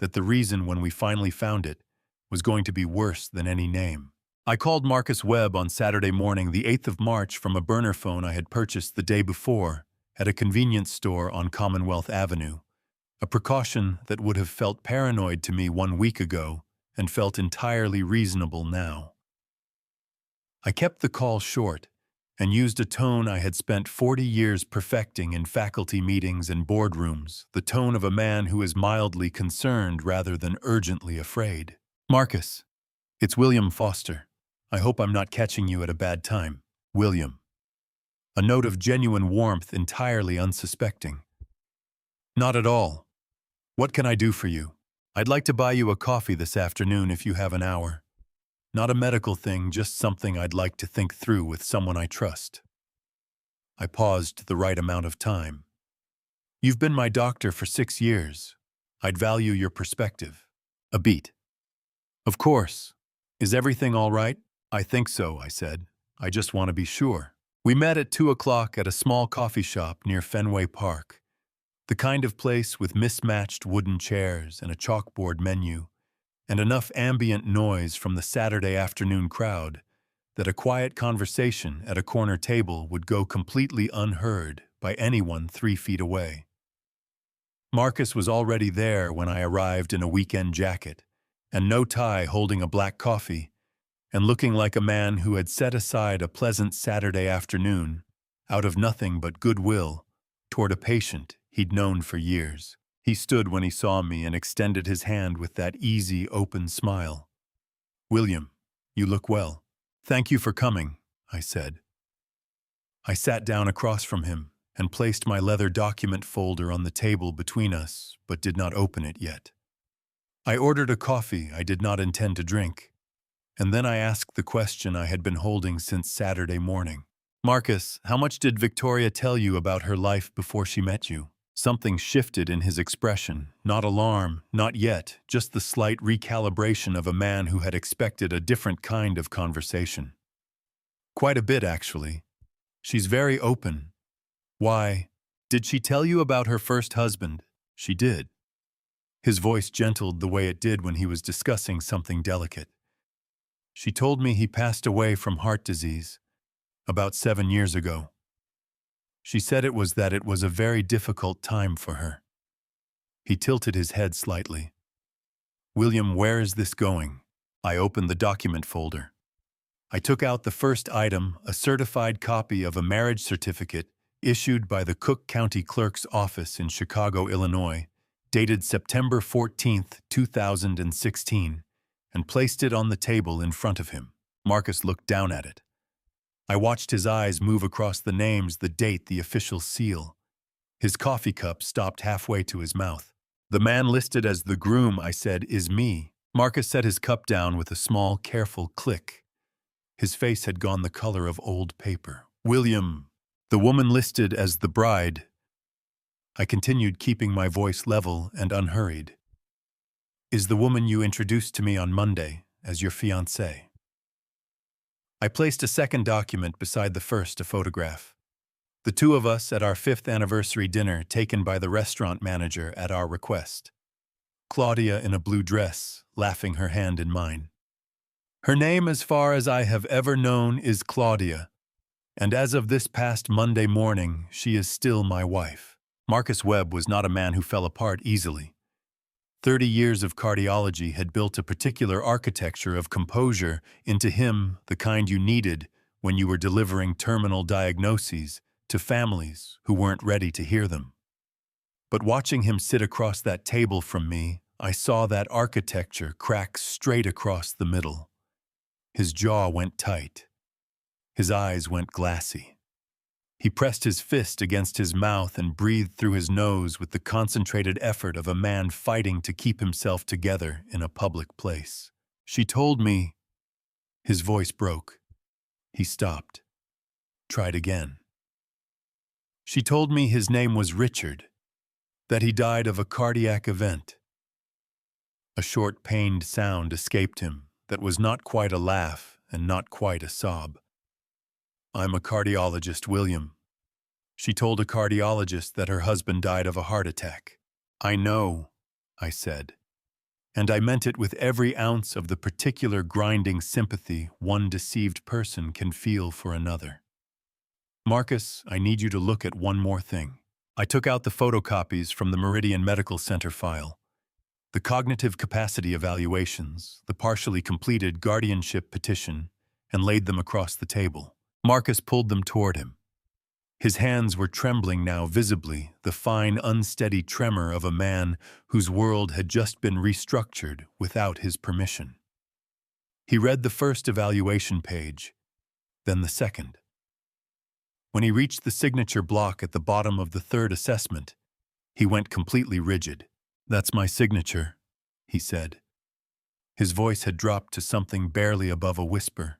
that the reason, when we finally found it, was going to be worse than any name. I called Marcus Webb on Saturday morning, the 8th of March, from a burner phone I had purchased the day before at a convenience store on Commonwealth Avenue, a precaution that would have felt paranoid to me 1 week ago and felt entirely reasonable now. I kept the call short and used a tone I had spent 40 years perfecting in faculty meetings and boardrooms, the tone of a man who is mildly concerned rather than urgently afraid. "Marcus, it's William Foster. I hope I'm not catching you at a bad time. William." A note of genuine warmth, entirely unsuspecting. "Not at all. What can I do for you? I'd like to buy you a coffee this afternoon if you have an hour." Not a medical thing, just something I'd like to think through with someone I trust. I paused the right amount of time. You've been my doctor for 6 years. I'd value your perspective. A beat. Of course. Is everything all right? I think so, I said. I just want to be sure. We met at 2 o'clock at a small coffee shop near Fenway Park. The kind of place with mismatched wooden chairs and a chalkboard menu, and enough ambient noise from the Saturday afternoon crowd that a quiet conversation at a corner table would go completely unheard by anyone 3 feet away. Marcus was already there when I arrived in a weekend jacket and no tie, holding a black coffee, and looking like a man who had set aside a pleasant Saturday afternoon, out of nothing but goodwill, toward a patient he'd known for years. He stood when he saw me and extended his hand with that easy, open smile. "William, you look well." "Thank you for coming," I said. I sat down across from him and placed my leather document folder on the table between us, but did not open it yet. I ordered a coffee I did not intend to drink, and then I asked the question I had been holding since Saturday morning. "Marcus, how much did Victoria tell you about her life before she met you?" Something shifted in his expression, not alarm, not yet, just the slight recalibration of a man who had expected a different kind of conversation. "Quite a bit, actually. She's very open." "Why? Did she tell you about her first husband?" "She did." His voice gentled the way it did when he was discussing something delicate. "She told me he passed away from heart disease about 7 years ago. She said it was a very difficult time for her." He tilted his head slightly. "William, where is this going?" I opened the document folder. I took out the first item, a certified copy of a marriage certificate issued by the Cook County Clerk's Office in Chicago, Illinois, dated September 14th, 2016, and placed it on the table in front of him. Marcus looked down at it. I watched his eyes move across the names, the date, the official seal. His coffee cup stopped halfway to his mouth. "The man listed as the groom," I said, "is me." Marcus set his cup down with a small, careful click. His face had gone the color of old paper. "William, the woman listed as the bride." I continued, keeping my voice level and unhurried. "Is the woman you introduced to me on Monday as your fiancée." I placed a second document beside the first, a photograph. The two of us at our 5th anniversary dinner taken by the restaurant manager at our request. Claudia in a blue dress, laughing, her hand in mine. Her name, as far as I have ever known, is Claudia, and as of this past Monday morning, she is still my wife. Marcus Webb was not a man who fell apart easily. 30 years of cardiology had built a particular architecture of composure into him, the kind you needed when you were delivering terminal diagnoses to families who weren't ready to hear them. But watching him sit across that table from me, I saw that architecture crack straight across the middle. His jaw went tight. His eyes went glassy. He pressed his fist against his mouth and breathed through his nose with the concentrated effort of a man fighting to keep himself together in a public place. "She told me..." His voice broke. He stopped. Tried again. "She told me his name was Richard, that he died of a cardiac event." A short, pained sound escaped him that was not quite a laugh and not quite a sob. "I'm a cardiologist, William. She told a cardiologist that her husband died of a heart attack." "I know," I said, and I meant it with every ounce of the particular grinding sympathy one deceived person can feel for another. "Marcus, I need you to look at one more thing." I took out the photocopies from the Meridian Medical Center file, the cognitive capacity evaluations, the partially completed guardianship petition, and laid them across the table. Marcus pulled them toward him. His hands were trembling now visibly, the fine, unsteady tremor of a man whose world had just been restructured without his permission. He read the first evaluation page, then the second. When he reached the signature block at the bottom of the third assessment, he went completely rigid. "That's my signature," he said. His voice had dropped to something barely above a whisper.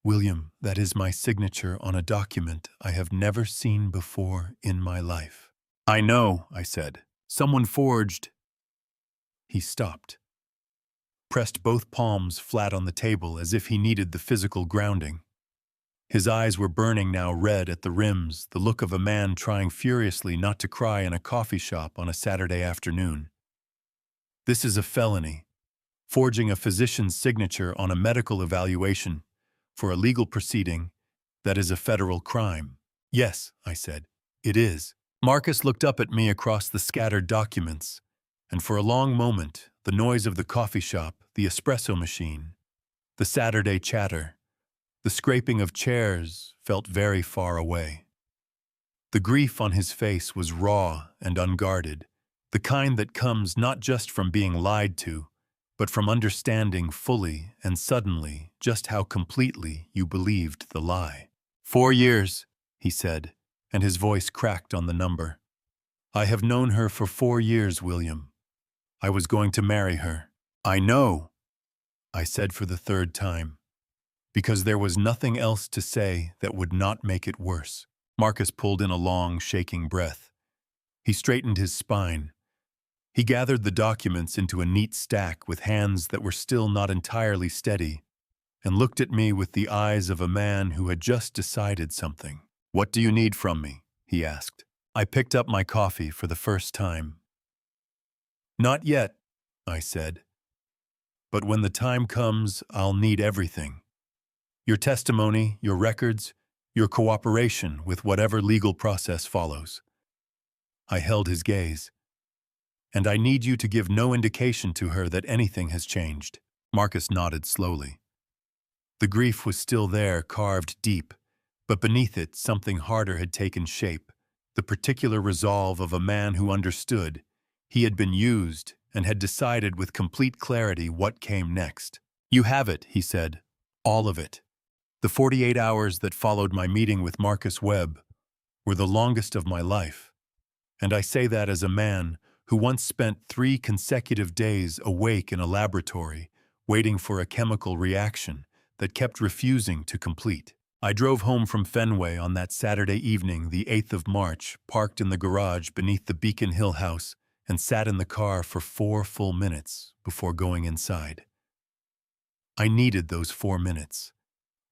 "William, that is my signature on a document I have never seen before in my life." "I know," I said. "Someone forged." He stopped, pressed both palms flat on the table as if he needed the physical grounding. His eyes were burning now, red at the rims, the look of a man trying furiously not to cry in a coffee shop on a Saturday afternoon. "This is a felony. Forging a physician's signature on a medical evaluation for a legal proceeding, that is a federal crime." "Yes," I said, "it is." Marcus looked up at me across the scattered documents, and for a long moment, the noise of the coffee shop, the espresso machine, the Saturday chatter, the scraping of chairs felt very far away. The grief on his face was raw and unguarded, the kind that comes not just from being lied to, but from understanding fully and suddenly just how completely you believed the lie. "4 years," he said, and his voice cracked on the number. "I have known her for 4 years, William. I was going to marry her." "I know," I said for the third time, because there was nothing else to say that would not make it worse. Marcus pulled in a long, shaking breath. He straightened his spine. He gathered the documents into a neat stack with hands that were still not entirely steady, and looked at me with the eyes of a man who had just decided something. "What do you need from me?" he asked. I picked up my coffee for the first time. "Not yet," I said. "But when the time comes, I'll need everything. Your testimony, your records, your cooperation with whatever legal process follows." I held his gaze. "And I need you to give no indication to her that anything has changed." Marcus nodded slowly. The grief was still there, carved deep, but beneath it something harder had taken shape, the particular resolve of a man who understood. He had been used and had decided with complete clarity what came next. "You have it," he said. "All of it." The 48 hours that followed my meeting with Marcus Webb were the longest of my life, and I say that as a man who once spent 3 consecutive days awake in a laboratory, waiting for a chemical reaction that kept refusing to complete. I drove home from Fenway on that Saturday evening, the 8th of March, parked in the garage beneath the Beacon Hill house, and sat in the car for 4 full minutes before going inside. I needed those 4 minutes.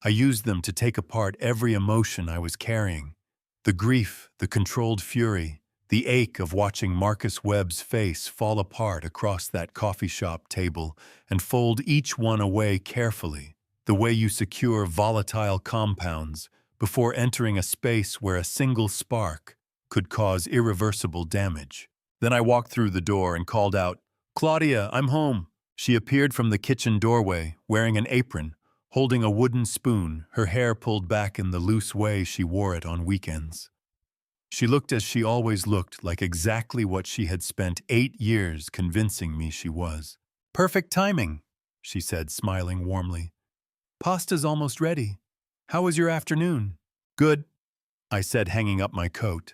I used them to take apart every emotion I was carrying. The grief, the controlled fury, the ache of watching Marcus Webb's face fall apart across that coffee shop table and fold each one away carefully, the way you secure volatile compounds before entering a space where a single spark could cause irreversible damage. Then I walked through the door and called out, "Claudia, I'm home." She appeared from the kitchen doorway, wearing an apron, holding a wooden spoon, her hair pulled back in the loose way she wore it on weekends. She looked as she always looked, like exactly what she had spent 8 years convincing me she was. "Perfect timing," she said, smiling warmly. "Pasta's almost ready. How was your afternoon?" "Good," I said, hanging up my coat.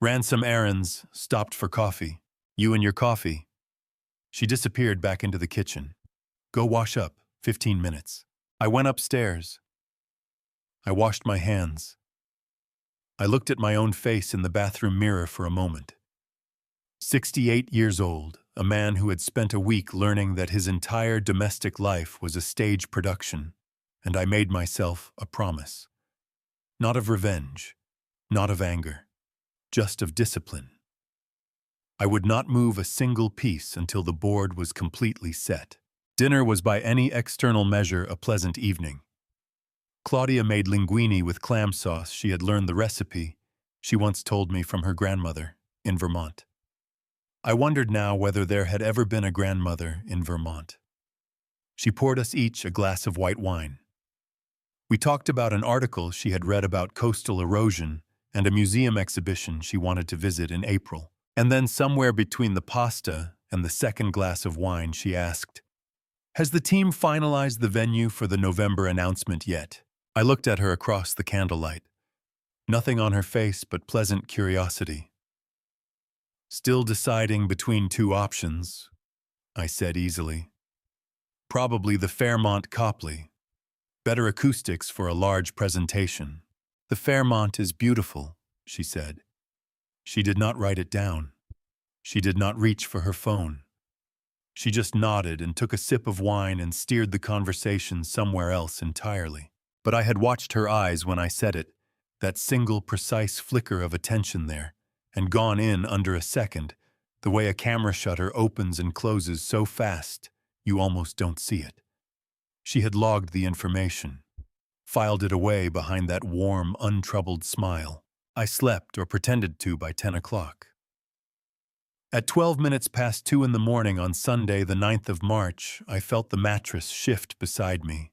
"Ran some errands, stopped for coffee. You and your coffee." She disappeared back into the kitchen. "Go wash up, 15 minutes. I went upstairs. I washed my hands. I looked at my own face in the bathroom mirror for a moment. 68 years old, a man who had spent a week learning that his entire domestic life was a stage production, and I made myself a promise. Not of revenge, not of anger, just of discipline. I would not move a single piece until the board was completely set. Dinner was by any external measure a pleasant evening. Claudia made linguine with clam sauce. She had learned the recipe, she once told me, from her grandmother in Vermont. I wondered now whether there had ever been a grandmother in Vermont. She poured us each a glass of white wine. We talked about an article she had read about coastal erosion and a museum exhibition she wanted to visit in April. And then somewhere between the pasta and the second glass of wine, she asked, "Has the team finalized the venue for the November announcement yet?" I looked at her across the candlelight. Nothing on her face but pleasant curiosity. "Still deciding between 2 options," I said easily. Probably the Fairmont Copley. Better acoustics for a large presentation. The Fairmont is beautiful, she said. She did not write it down. She did not reach for her phone. She just nodded and took a sip of wine and steered the conversation somewhere else entirely. But I had watched her eyes when I said it, that single precise flicker of attention there, and gone in under a second, the way a camera shutter opens and closes so fast you almost don't see it. She had logged the information, filed it away behind that warm, untroubled smile. I slept or pretended to by 10 o'clock. At 12 minutes past 2 in the morning on Sunday, the 9th of March, I felt the mattress shift beside me.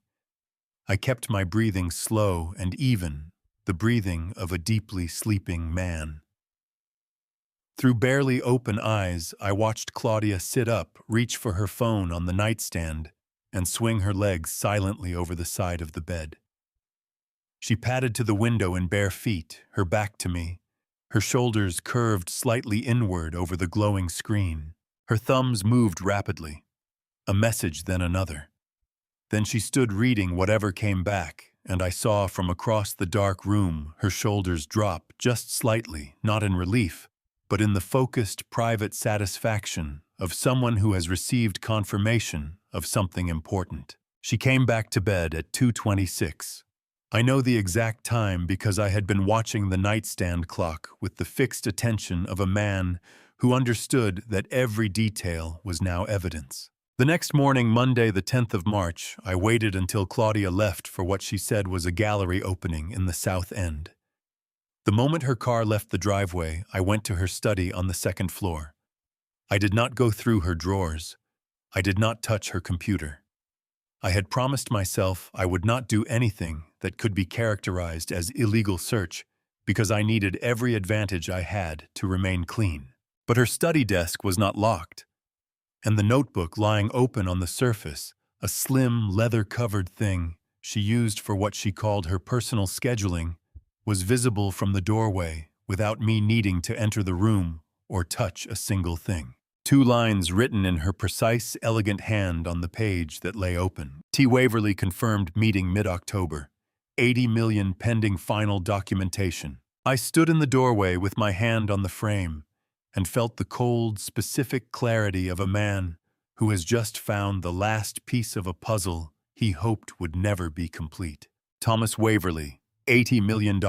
I kept my breathing slow and even, the breathing of a deeply sleeping man. Through barely open eyes, I watched Claudia sit up, reach for her phone on the nightstand, and swing her legs silently over the side of the bed. She padded to the window in bare feet, her back to me, her shoulders curved slightly inward over the glowing screen. Her thumbs moved rapidly, a message then another. Then she stood reading whatever came back, and I saw from across the dark room her shoulders drop just slightly, not in relief, but in the focused, private satisfaction of someone who has received confirmation of something important. She came back to bed at 2:26. I know the exact time because I had been watching the nightstand clock with the fixed attention of a man who understood that every detail was now evidence. The next morning, Monday, the 10th of March, I waited until Claudia left for what she said was a gallery opening in the South End. The moment her car left the driveway, I went to her study on the second floor. I did not go through her drawers. I did not touch her computer. I had promised myself I would not do anything that could be characterized as illegal search because I needed every advantage I had to remain clean. But her study desk was not locked, and the notebook lying open on the surface, a slim, leather-covered thing she used for what she called her personal scheduling, was visible from the doorway without me needing to enter the room or touch a single thing. 2 lines written in her precise, elegant hand on the page that lay open. T. Waverly confirmed meeting mid-October. 80 million pending final documentation. I stood in the doorway with my hand on the frame and felt the cold, specific clarity of a man who has just found the last piece of a puzzle he hoped would never be complete. Thomas Waverly, $80 million,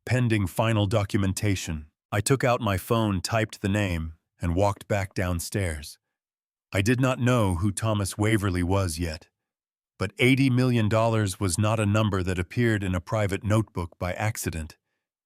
pending final documentation. I took out my phone, typed the name, and walked back downstairs. I did not know who Thomas Waverly was yet, but $80 million was not a number that appeared in a private notebook by accident,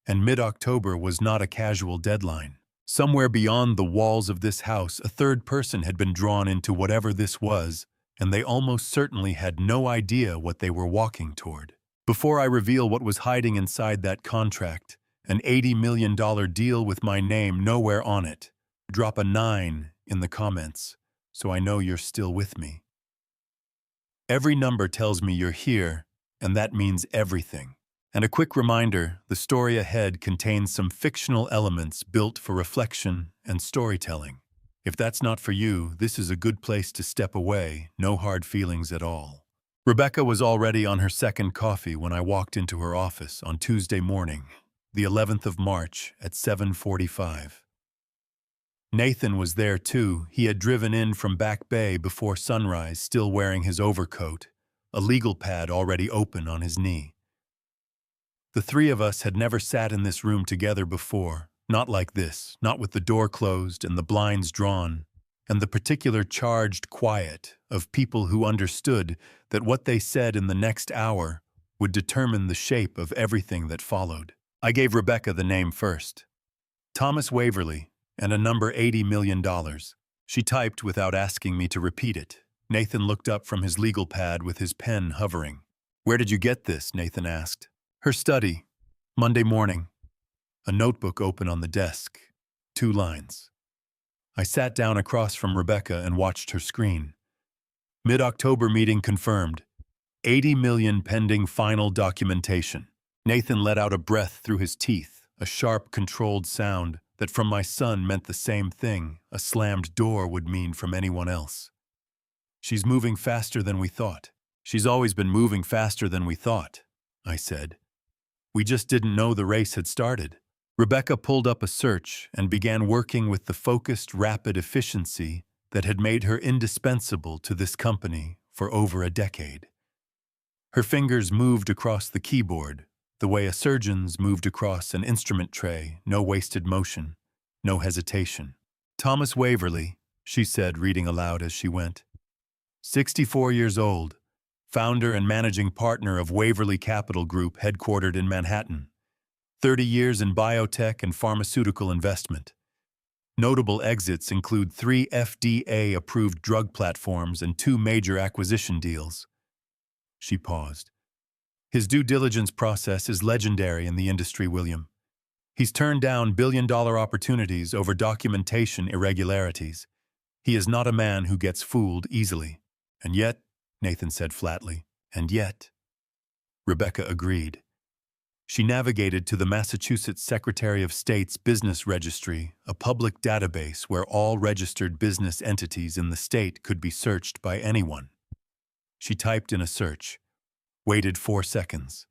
and mid-October was not a casual deadline. Somewhere beyond the walls of this house, a third person had been drawn into whatever this was, and they almost certainly had no idea what they were walking toward. Before I reveal what was hiding inside that contract, an $80 million deal with my name nowhere on it, drop a 9 in the comments, so I know you're still with me. Every number tells me you're here, and that means everything. And a quick reminder, the story ahead contains some fictional elements built for reflection and storytelling. If that's not for you, this is a good place to step away, no hard feelings at all. Rebecca was already on her second coffee when I walked into her office on Tuesday morning, the 11th of March at 7:45. Nathan was there too. He had driven in from Back Bay before sunrise, still wearing his overcoat, a legal pad already open on his knee. The 3 of us had never sat in this room together before, not like this, not with the door closed and the blinds drawn, and the particular charged quiet of people who understood that what they said in the next hour would determine the shape of everything that followed. I gave Rebecca the name first. Thomas Waverly, and a number $80 million. She typed without asking me to repeat it. Nathan looked up from his legal pad with his pen hovering. "Where did you get this?" Nathan asked. "Her study. Monday morning." A notebook open on the desk. 2 lines. I sat down across from Rebecca and watched her screen. Mid-October meeting confirmed. 80 million pending final documentation. Nathan let out a breath through his teeth, a sharp, controlled sound that from my son meant the same thing a slammed door would mean from anyone else. She's moving faster than we thought. She's always been moving faster than we thought, I said. We just didn't know the race had started. Rebecca pulled up a search and began working with the focused, rapid efficiency that had made her indispensable to this company for over a decade. Her fingers moved across the keyboard, the way a surgeon's moved across an instrument tray, no wasted motion, no hesitation. Thomas Waverley, she said, reading aloud as she went. 64 years old, founder and managing partner of Waverley Capital Group headquartered in Manhattan. 30 years in biotech and pharmaceutical investment. Notable exits include 3 FDA-approved drug platforms and 2 major acquisition deals. She paused. His due diligence process is legendary in the industry, William. He's turned down billion-dollar opportunities over documentation irregularities. He is not a man who gets fooled easily. And yet, Nathan said flatly, and yet. Rebecca agreed. She navigated to the Massachusetts Secretary of State's Business Registry, a public database where all registered business entities in the state could be searched by anyone. She typed in a search, waited 4 seconds.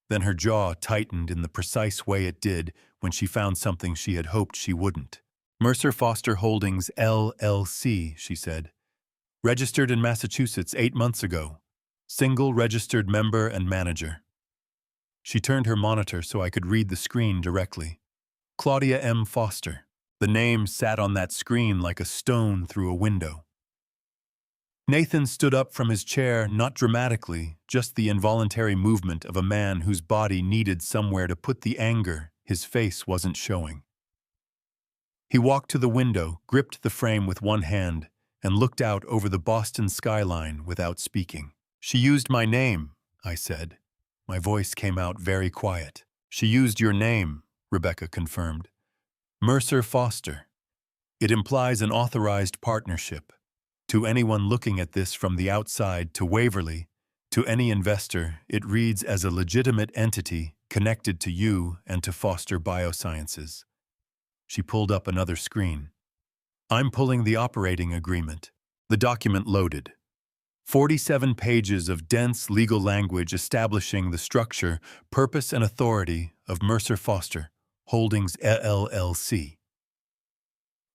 Then her jaw tightened in the precise way it did when she found something she had hoped she wouldn't. Mercer Foster Holdings, LLC, she said. Registered in Massachusetts 8 months ago. Single registered member and manager. She turned her monitor so I could read the screen directly. Claudia M. Foster. The name sat on that screen like a stone through a window. Nathan stood up from his chair, not dramatically, just the involuntary movement of a man whose body needed somewhere to put the anger his face wasn't showing. He walked to the window, gripped the frame with one hand, and looked out over the Boston skyline without speaking. She used my name, I said. My voice came out very quiet. She used your name, Rebecca confirmed. Mercer Foster. It implies an authorized partnership. To anyone looking at this from the outside, to Waverley, to any investor, it reads as a legitimate entity connected to you and to Foster Biosciences. She pulled up another screen. I'm pulling the operating agreement. The document loaded. 47 pages of dense legal language establishing the structure, purpose, and authority of Mercer Foster Holdings LLC.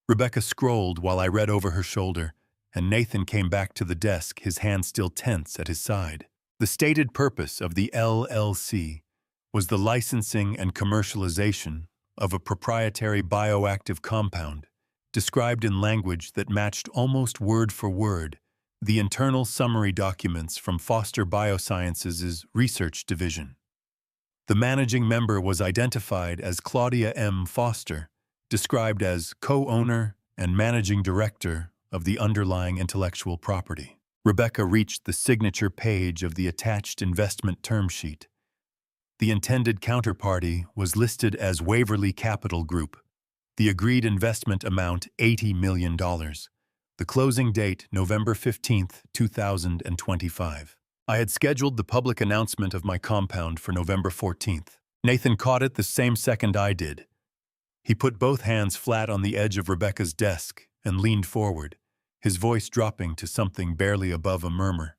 Rebecca scrolled while I read over her shoulder, and Nathan came back to the desk, his hand still tense at his side. The stated purpose of the LLC was the licensing and commercialization of a proprietary bioactive compound, described in language that matched almost word for word the internal summary documents from Foster Biosciences' research division. The managing member was identified as Claudia M. Foster, described as co-owner and managing director of the underlying intellectual property. Rebecca reached the signature page of the attached investment term sheet. The intended counterparty was listed as Waverley Capital Group. The agreed investment amount, $80 million. The closing date, November 15, 2025. I had scheduled the public announcement of my compound for November 14th. Nathan caught it the same second I did. He put both hands flat on the edge of Rebecca's desk and leaned forward, his voice dropping to something barely above a murmur.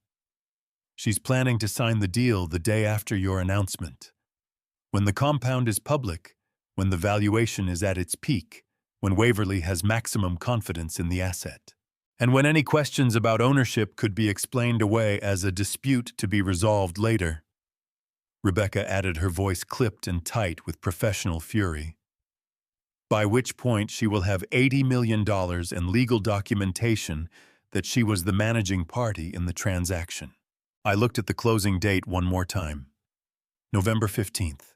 She's planning to sign the deal the day after your announcement. When the compound is public, when the valuation is at its peak, when Waverley has maximum confidence in the asset. And when any questions about ownership could be explained away as a dispute to be resolved later. Rebecca added, her voice clipped and tight with professional fury. By which point she will have $80 million in legal documentation that she was the managing party in the transaction. I looked at the closing date one more time. November 15th.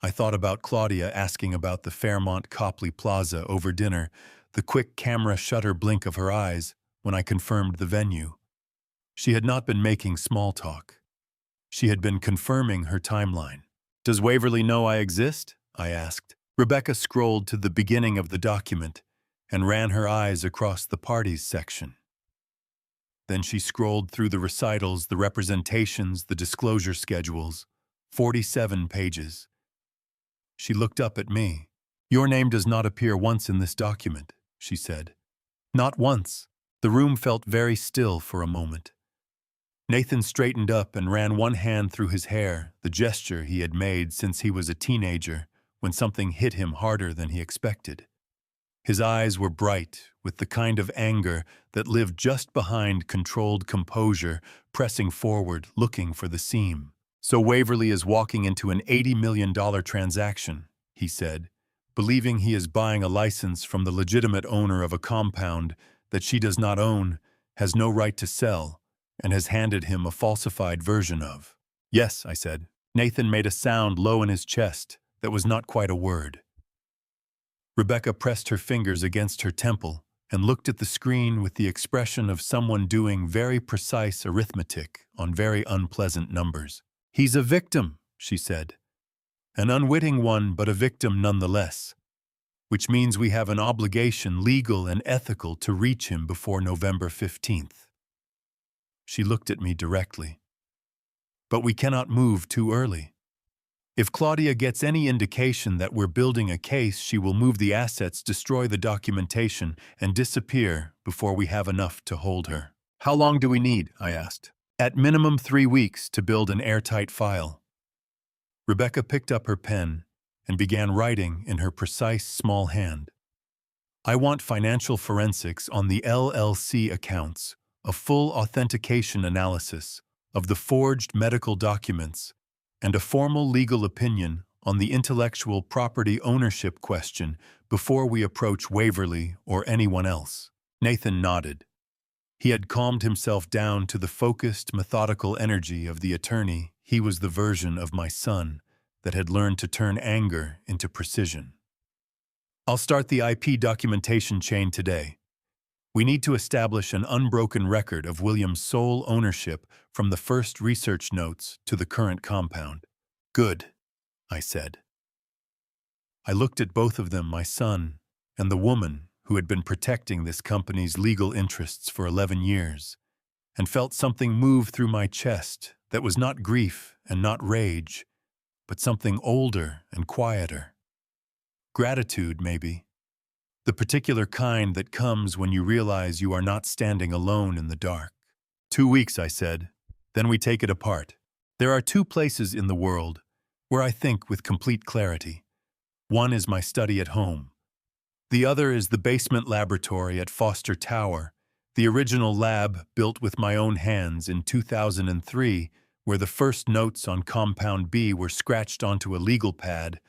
I thought about Claudia asking about the Fairmont Copley Plaza over dinner, the quick camera shutter blink of her eyes when I confirmed the venue. She had not been making small talk. She had been confirming her timeline. Does Waverley know I exist? I asked. Rebecca scrolled to the beginning of the document and ran her eyes across the parties section. Then she scrolled through the recitals, the representations, the disclosure schedules, 47 pages. She looked up at me. Your name does not appear once in this document, she said. Not once. The room felt very still for a moment. Nathan straightened up and ran one hand through his hair, the gesture he had made since he was a teenager when something hit him harder than he expected. His eyes were bright, with the kind of anger that lived just behind controlled composure, pressing forward, looking for the seam. "So Waverly is walking into an $80 million transaction," he said, "believing he is buying a license from the legitimate owner of a compound that she does not own, has no right to sell, and has handed him a falsified version of." "Yes," I said. Nathan made a sound low in his chest that was not quite a word. Rebecca pressed her fingers against her temple and looked at the screen with the expression of someone doing very precise arithmetic on very unpleasant numbers. "He's a victim," she said. "An unwitting one, but a victim nonetheless. Which means we have an obligation, legal and ethical, to reach him before November 15th. She looked at me directly. "But we cannot move too early. If Claudia gets any indication that we're building a case, she will move the assets, destroy the documentation, and disappear before we have enough to hold her." "How long do we need?" I asked. "At minimum 3 weeks to build an airtight file." Rebecca picked up her pen and began writing in her precise small hand. "I want financial forensics on the LLC accounts, a full authentication analysis of the forged medical documents, and a formal legal opinion on the intellectual property ownership question before we approach Waverly or anyone else." Nathan nodded. He had calmed himself down to the focused, methodical energy of the attorney. He was the version of my son that had learned to turn anger into precision. "I'll start the IP documentation chain today. We need to establish an unbroken record of William's sole ownership from the first research notes to the current compound." "Good," I said. I looked at both of them, my son and the woman who had been protecting this company's legal interests for 11 years, and felt something move through my chest that was not grief and not rage, but something older and quieter. Gratitude, maybe. The particular kind that comes when you realize you are not standing alone in the dark. 2 weeks, I said. Then we take it apart. There are 2 places in the world where I think with complete clarity. One is my study at home. The other is the basement laboratory at Foster Tower, the original lab built with my own hands in 2003, where the first notes on Compound B were scratched onto a legal pad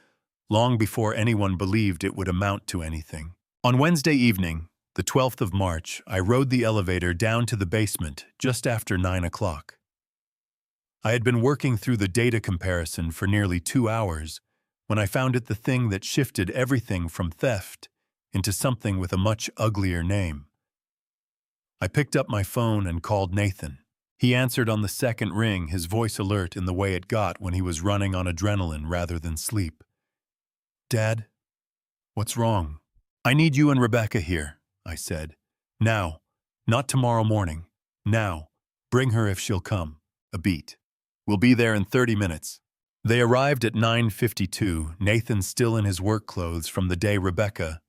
long before anyone believed it would amount to anything. On Wednesday evening, the 12th of March, I rode the elevator down to the basement just after 9 o'clock. I had been working through the data comparison for nearly 2 hours when I found it the thing that shifted everything from theft into something with a much uglier name. I picked up my phone and called Nathan. He answered on the second ring, his voice alert in the way it got when he was running on adrenaline rather than sleep. "Dad, what's wrong?" "I need you and Rebecca here," I said. "Now. Not tomorrow morning. Now. Bring her if she'll come. A beat. We'll be there in 30 minutes. They arrived at 9:52, Nathan still in his work clothes from the day, Rebecca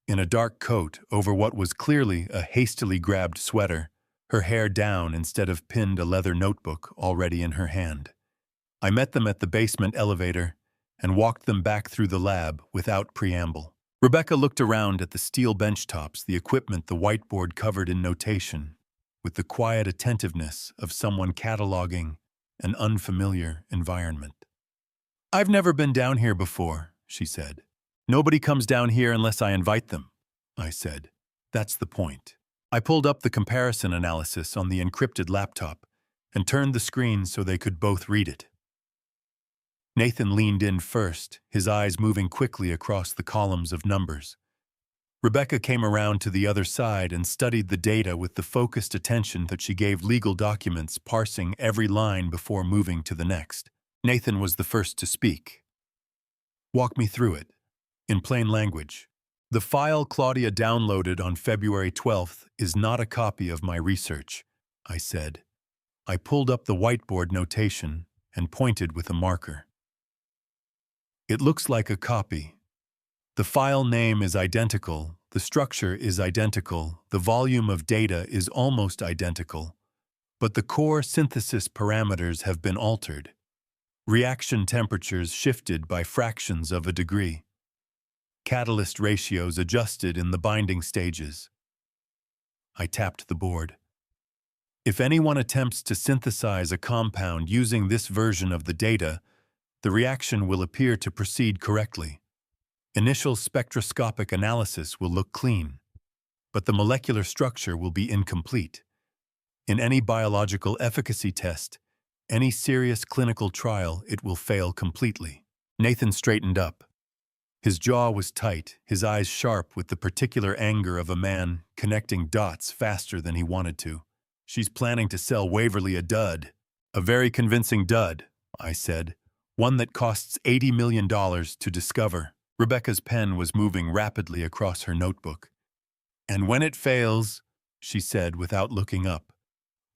in a dark coat over what was clearly a hastily grabbed sweater, her hair down instead of pinned, a leather notebook already in her hand. I met them at the basement elevator and walked them back through the lab without preamble. Rebecca looked around at the steel benchtops, the equipment, the whiteboard covered in notation, with the quiet attentiveness of someone cataloging an unfamiliar environment. "I've never been down here before," she said. "Nobody comes down here unless I invite them," I said. "That's the point." I pulled up the comparison analysis on the encrypted laptop and turned the screen so they could both read it. Nathan leaned in first, his eyes moving quickly across the columns of numbers. Rebecca came around to the other side and studied the data with the focused attention that she gave legal documents, parsing every line before moving to the next. Nathan was the first to speak. "Walk me through it. In plain language. The file Claudia downloaded on February 12th is not a copy of my research," I said. I pulled up the whiteboard notation and pointed with a marker. "It looks like a copy. The file name is identical, The structure is identical, the volume of data is almost identical, but the core synthesis parameters have been altered. Reaction temperatures shifted by fractions of a degree. Catalyst ratios adjusted in the binding stages. I tapped the board. If anyone attempts to synthesize a compound using this version of the data, the reaction will appear to proceed correctly. Initial spectroscopic analysis will look clean, but the molecular structure will be incomplete. In any biological efficacy test, any serious clinical trial, it will fail completely. Nathan straightened up. His jaw was tight, his eyes sharp with the particular anger of a man connecting dots faster than he wanted to. She's planning to sell Waverly a dud. A very convincing dud, I said. One that costs $80 million to discover. Rebecca's pen was moving rapidly across her notebook. And when it fails, she said without looking up,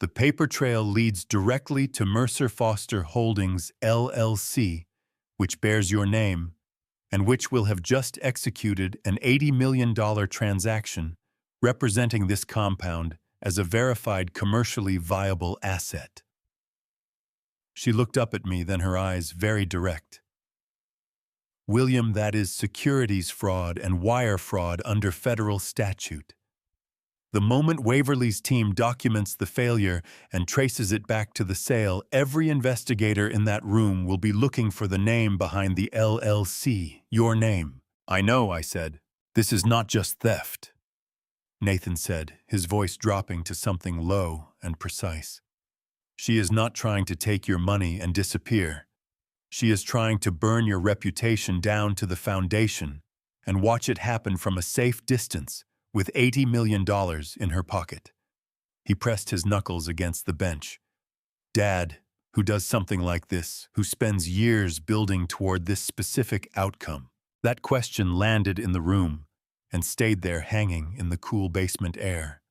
the paper trail leads directly to Mercer Foster Holdings, LLC, which bears your name, and which will have just executed an $80 million transaction representing this compound as a verified commercially viable asset. She looked up at me, then her eyes very direct. William, that is securities fraud and wire fraud under federal statute. The moment Waverly's team documents the failure and traces it back to the sale, every investigator in that room will be looking for the name behind the LLC, your name. I know, I said. This is not just theft. Nathan said, his voice dropping to something low and precise. She is not trying to take your money and disappear. She is trying to burn your reputation down to the foundation and watch it happen from a safe distance with $80 million in her pocket. He pressed his knuckles against the bench. Dad, who does something like this, who spends years building toward this specific outcome. That question landed in the room and stayed there hanging in the cool basement air.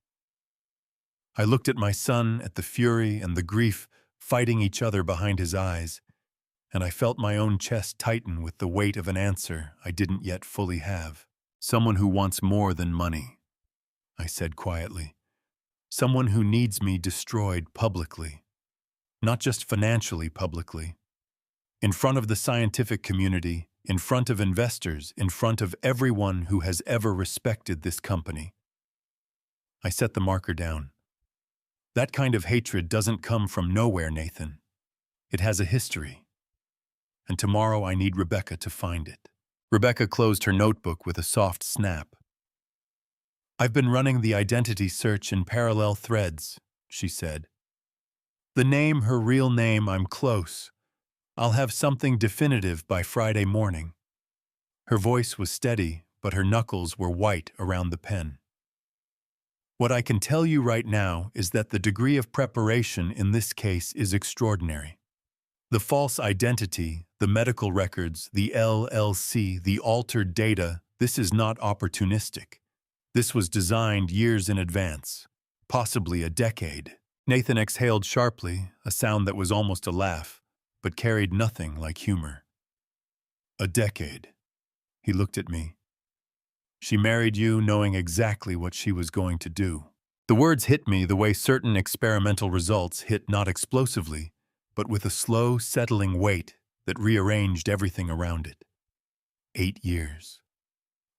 I looked at my son, at the fury and the grief fighting each other behind his eyes, and I felt my own chest tighten with the weight of an answer I didn't yet fully have. Someone who wants more than money, I said quietly. Someone who needs me destroyed publicly, not just financially publicly. In front of the scientific community, in front of investors, in front of everyone who has ever respected this company. I set the marker down. That kind of hatred doesn't come from nowhere, Nathan. It has a history. And tomorrow I need Rebecca to find it. Rebecca closed her notebook with a soft snap. I've been running the identity search in parallel threads, she said. The name, her real name, I'm close. I'll have something definitive by Friday morning. Her voice was steady, but her knuckles were white around the pen. What I can tell you right now is that the degree of preparation in this case is extraordinary. The false identity, the medical records, the LLC, the altered data, this is not opportunistic. This was designed years in advance, possibly a decade. Nathan exhaled sharply, a sound that was almost a laugh, but carried nothing like humor. A decade. He looked at me. She married you knowing exactly what she was going to do. The words hit me the way certain experimental results hit, not explosively, but with a slow, settling weight that rearranged everything around it. 8 years.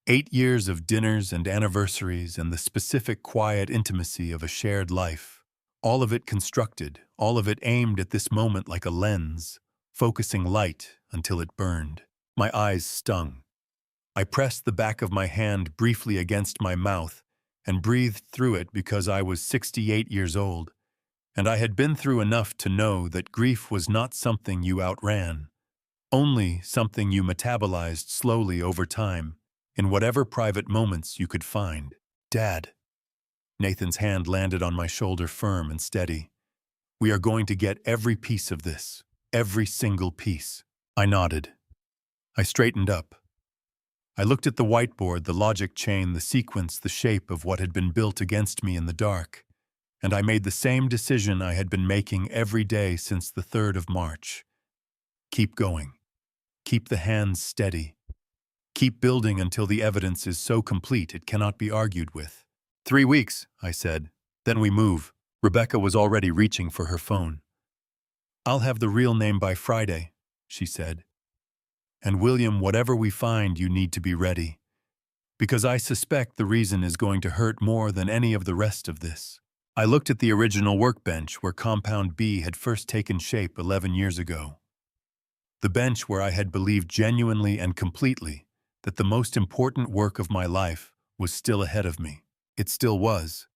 8 years of dinners and anniversaries and the specific quiet intimacy of a shared life. All of it constructed, all of it aimed at this moment like a lens, focusing light until it burned. My eyes stung. I pressed the back of my hand briefly against my mouth and breathed through it because I was 68 years old, and I had been through enough to know that grief was not something you outran, only something you metabolized slowly over time, in whatever private moments you could find. Dad. Nathan's hand landed on my shoulder firm and steady. We are going to get every piece of this, every single piece. I nodded. I straightened up. I looked at the whiteboard, the logic chain, the sequence, the shape of what had been built against me in the dark, and I made the same decision I had been making every day since the 3rd of March. Keep going. Keep the hands steady. Keep building until the evidence is so complete it cannot be argued with. 3 weeks, I said. Then we move. Rebecca was already reaching for her phone. I'll have the real name by Friday, she said. And William, whatever we find, you need to be ready. Because I suspect the reason is going to hurt more than any of the rest of this. I looked at the original workbench where Compound B had first taken shape 11 years ago. The bench where I had believed genuinely and completely that the most important work of my life was still ahead of me. It still was,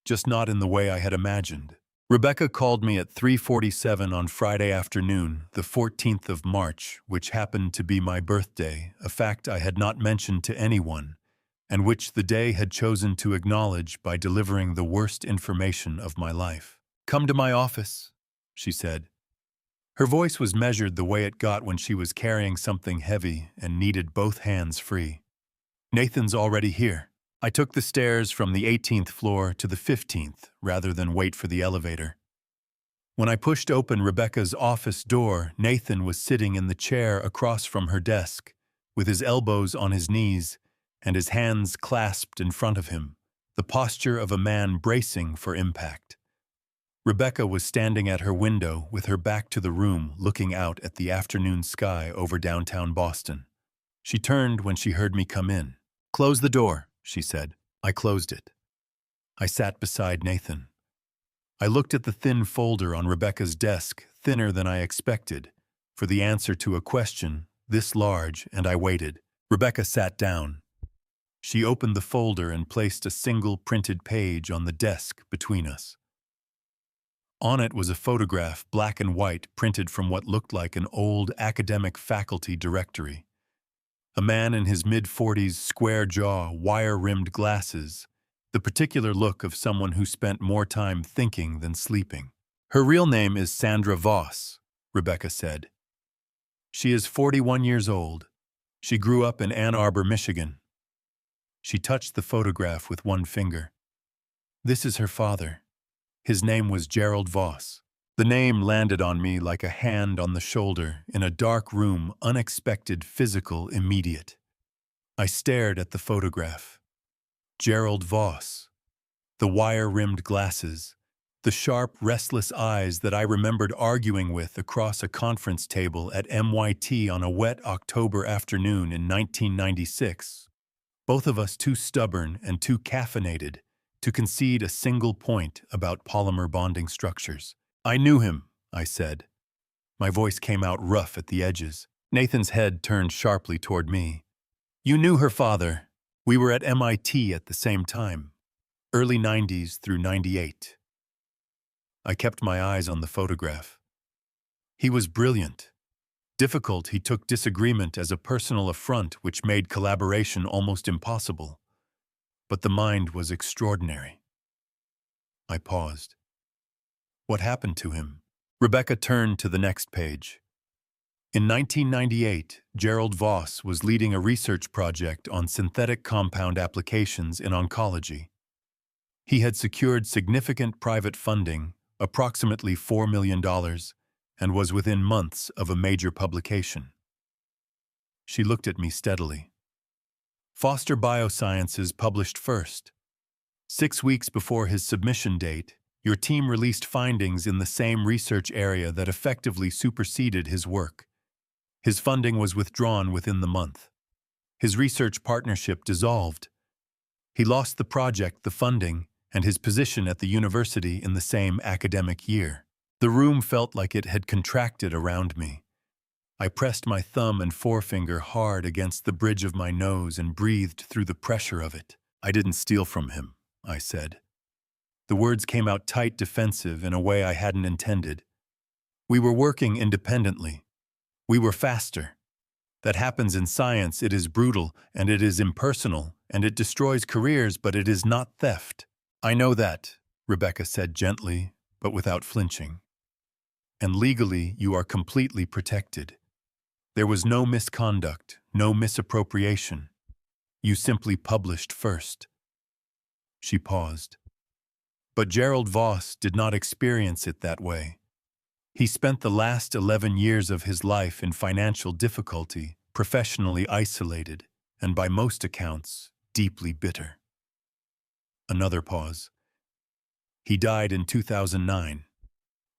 just not in the way I had imagined. Rebecca called me at 3:47 on Friday afternoon, the 14th of March, which happened to be my birthday, a fact I had not mentioned to anyone, and which the day had chosen to acknowledge by delivering the worst information of my life. "Come to my office," she said. Her voice was measured the way it got when she was carrying something heavy and needed both hands free. "Nathan's already here." I took the stairs from the 18th floor to the 15th rather than wait for the elevator. When I pushed open Rebecca's office door, Nathan was sitting in the chair across from her desk, with his elbows on his knees and his hands clasped in front of him, the posture of a man bracing for impact. Rebecca was standing at her window with her back to the room, looking out at the afternoon sky over downtown Boston. She turned when she heard me come in. "Close the door," she said. I closed it. I sat beside Nathan. I looked at the thin folder on Rebecca's desk, thinner than I expected, for the answer to a question this large, and I waited. Rebecca sat down. She opened the folder and placed a single printed page on the desk between us. On it was a photograph, black and white, printed from what looked like an old academic faculty directory. A man in his mid-40s, square jaw, wire-rimmed glasses, the particular look of someone who spent more time thinking than sleeping. "Her real name is Sandra Voss," Rebecca said. "She is 41 years old. She grew up in Ann Arbor, Michigan." She touched the photograph with one finger. "This is her father. His name was Gerald Voss." The name landed on me like a hand on the shoulder in a dark room, unexpected, physical, immediate. I stared at the photograph. Gerald Voss. The wire-rimmed glasses. The sharp, restless eyes that I remembered arguing with across a conference table at MIT on a wet October afternoon in 1996. Both of us too stubborn and too caffeinated to concede a single point about polymer bonding structures. "I knew him," I said. My voice came out rough at the edges. Nathan's head turned sharply toward me. "You knew her father. We were at MIT at the same time. Early 90s through 98. I kept my eyes on the photograph. He was brilliant. Difficult, he took disagreement as a personal affront which made collaboration almost impossible. But the mind was extraordinary. I paused. What happened to him? Rebecca turned to the next page. In 1998, Gerald Voss was leading a research project on synthetic compound applications in oncology. He had secured significant private funding, approximately $4 million, and was within months of a major publication. She looked at me steadily. Foster Biosciences published first. 6 weeks before his submission date, your team released findings in the same research area that effectively superseded his work. His funding was withdrawn within the month. His research partnership dissolved. He lost the project, the funding, and his position at the university in the same academic year. The room felt like it had contracted around me. I pressed my thumb and forefinger hard against the bridge of my nose and breathed through the pressure of it. "I didn't steal from him," I said. The words came out tight, defensive, in a way I hadn't intended. We were working independently. We were faster. That happens in science. It is brutal, and it is impersonal, and it destroys careers, but it is not theft. "I know that," Rebecca said gently, but without flinching. "And legally, you are completely protected. There was no misconduct, no misappropriation. You simply published first." She paused. But Gerald Voss did not experience it that way. He spent the last 11 years of his life in financial difficulty, professionally isolated. and by most accounts, deeply bitter. Another pause. He died in 2009.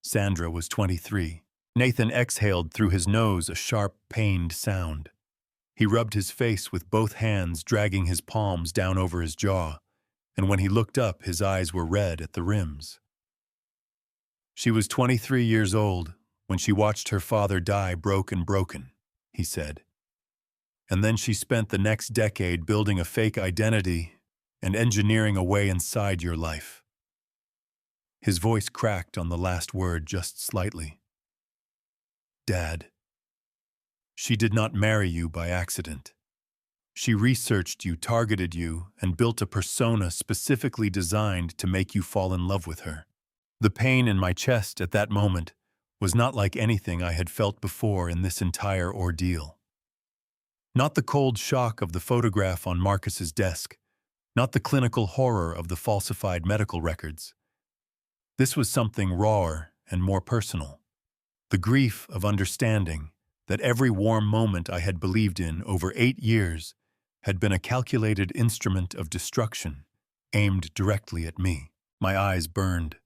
Sandra was 23. Nathan exhaled through his nose a sharp, pained sound. He rubbed his face with both hands, dragging his palms down over his jaw, and when he looked up, his eyes were red at the rims. She was 23 years old when she watched her father die broken, he said. And then she spent the next decade building a fake identity and engineering a way inside your life. His voice cracked on the last word just slightly. Dad, she did not marry you by accident. She researched you, targeted you, and built a persona specifically designed to make you fall in love with her. The pain in my chest at that moment was not like anything I had felt before in this entire ordeal. Not the cold shock of the photograph on Marcus's desk, not the clinical horror of the falsified medical records. This was something rawer and more personal. The grief of understanding that every warm moment I had believed in over 8 years had been a calculated instrument of destruction aimed directly at me. My eyes burned.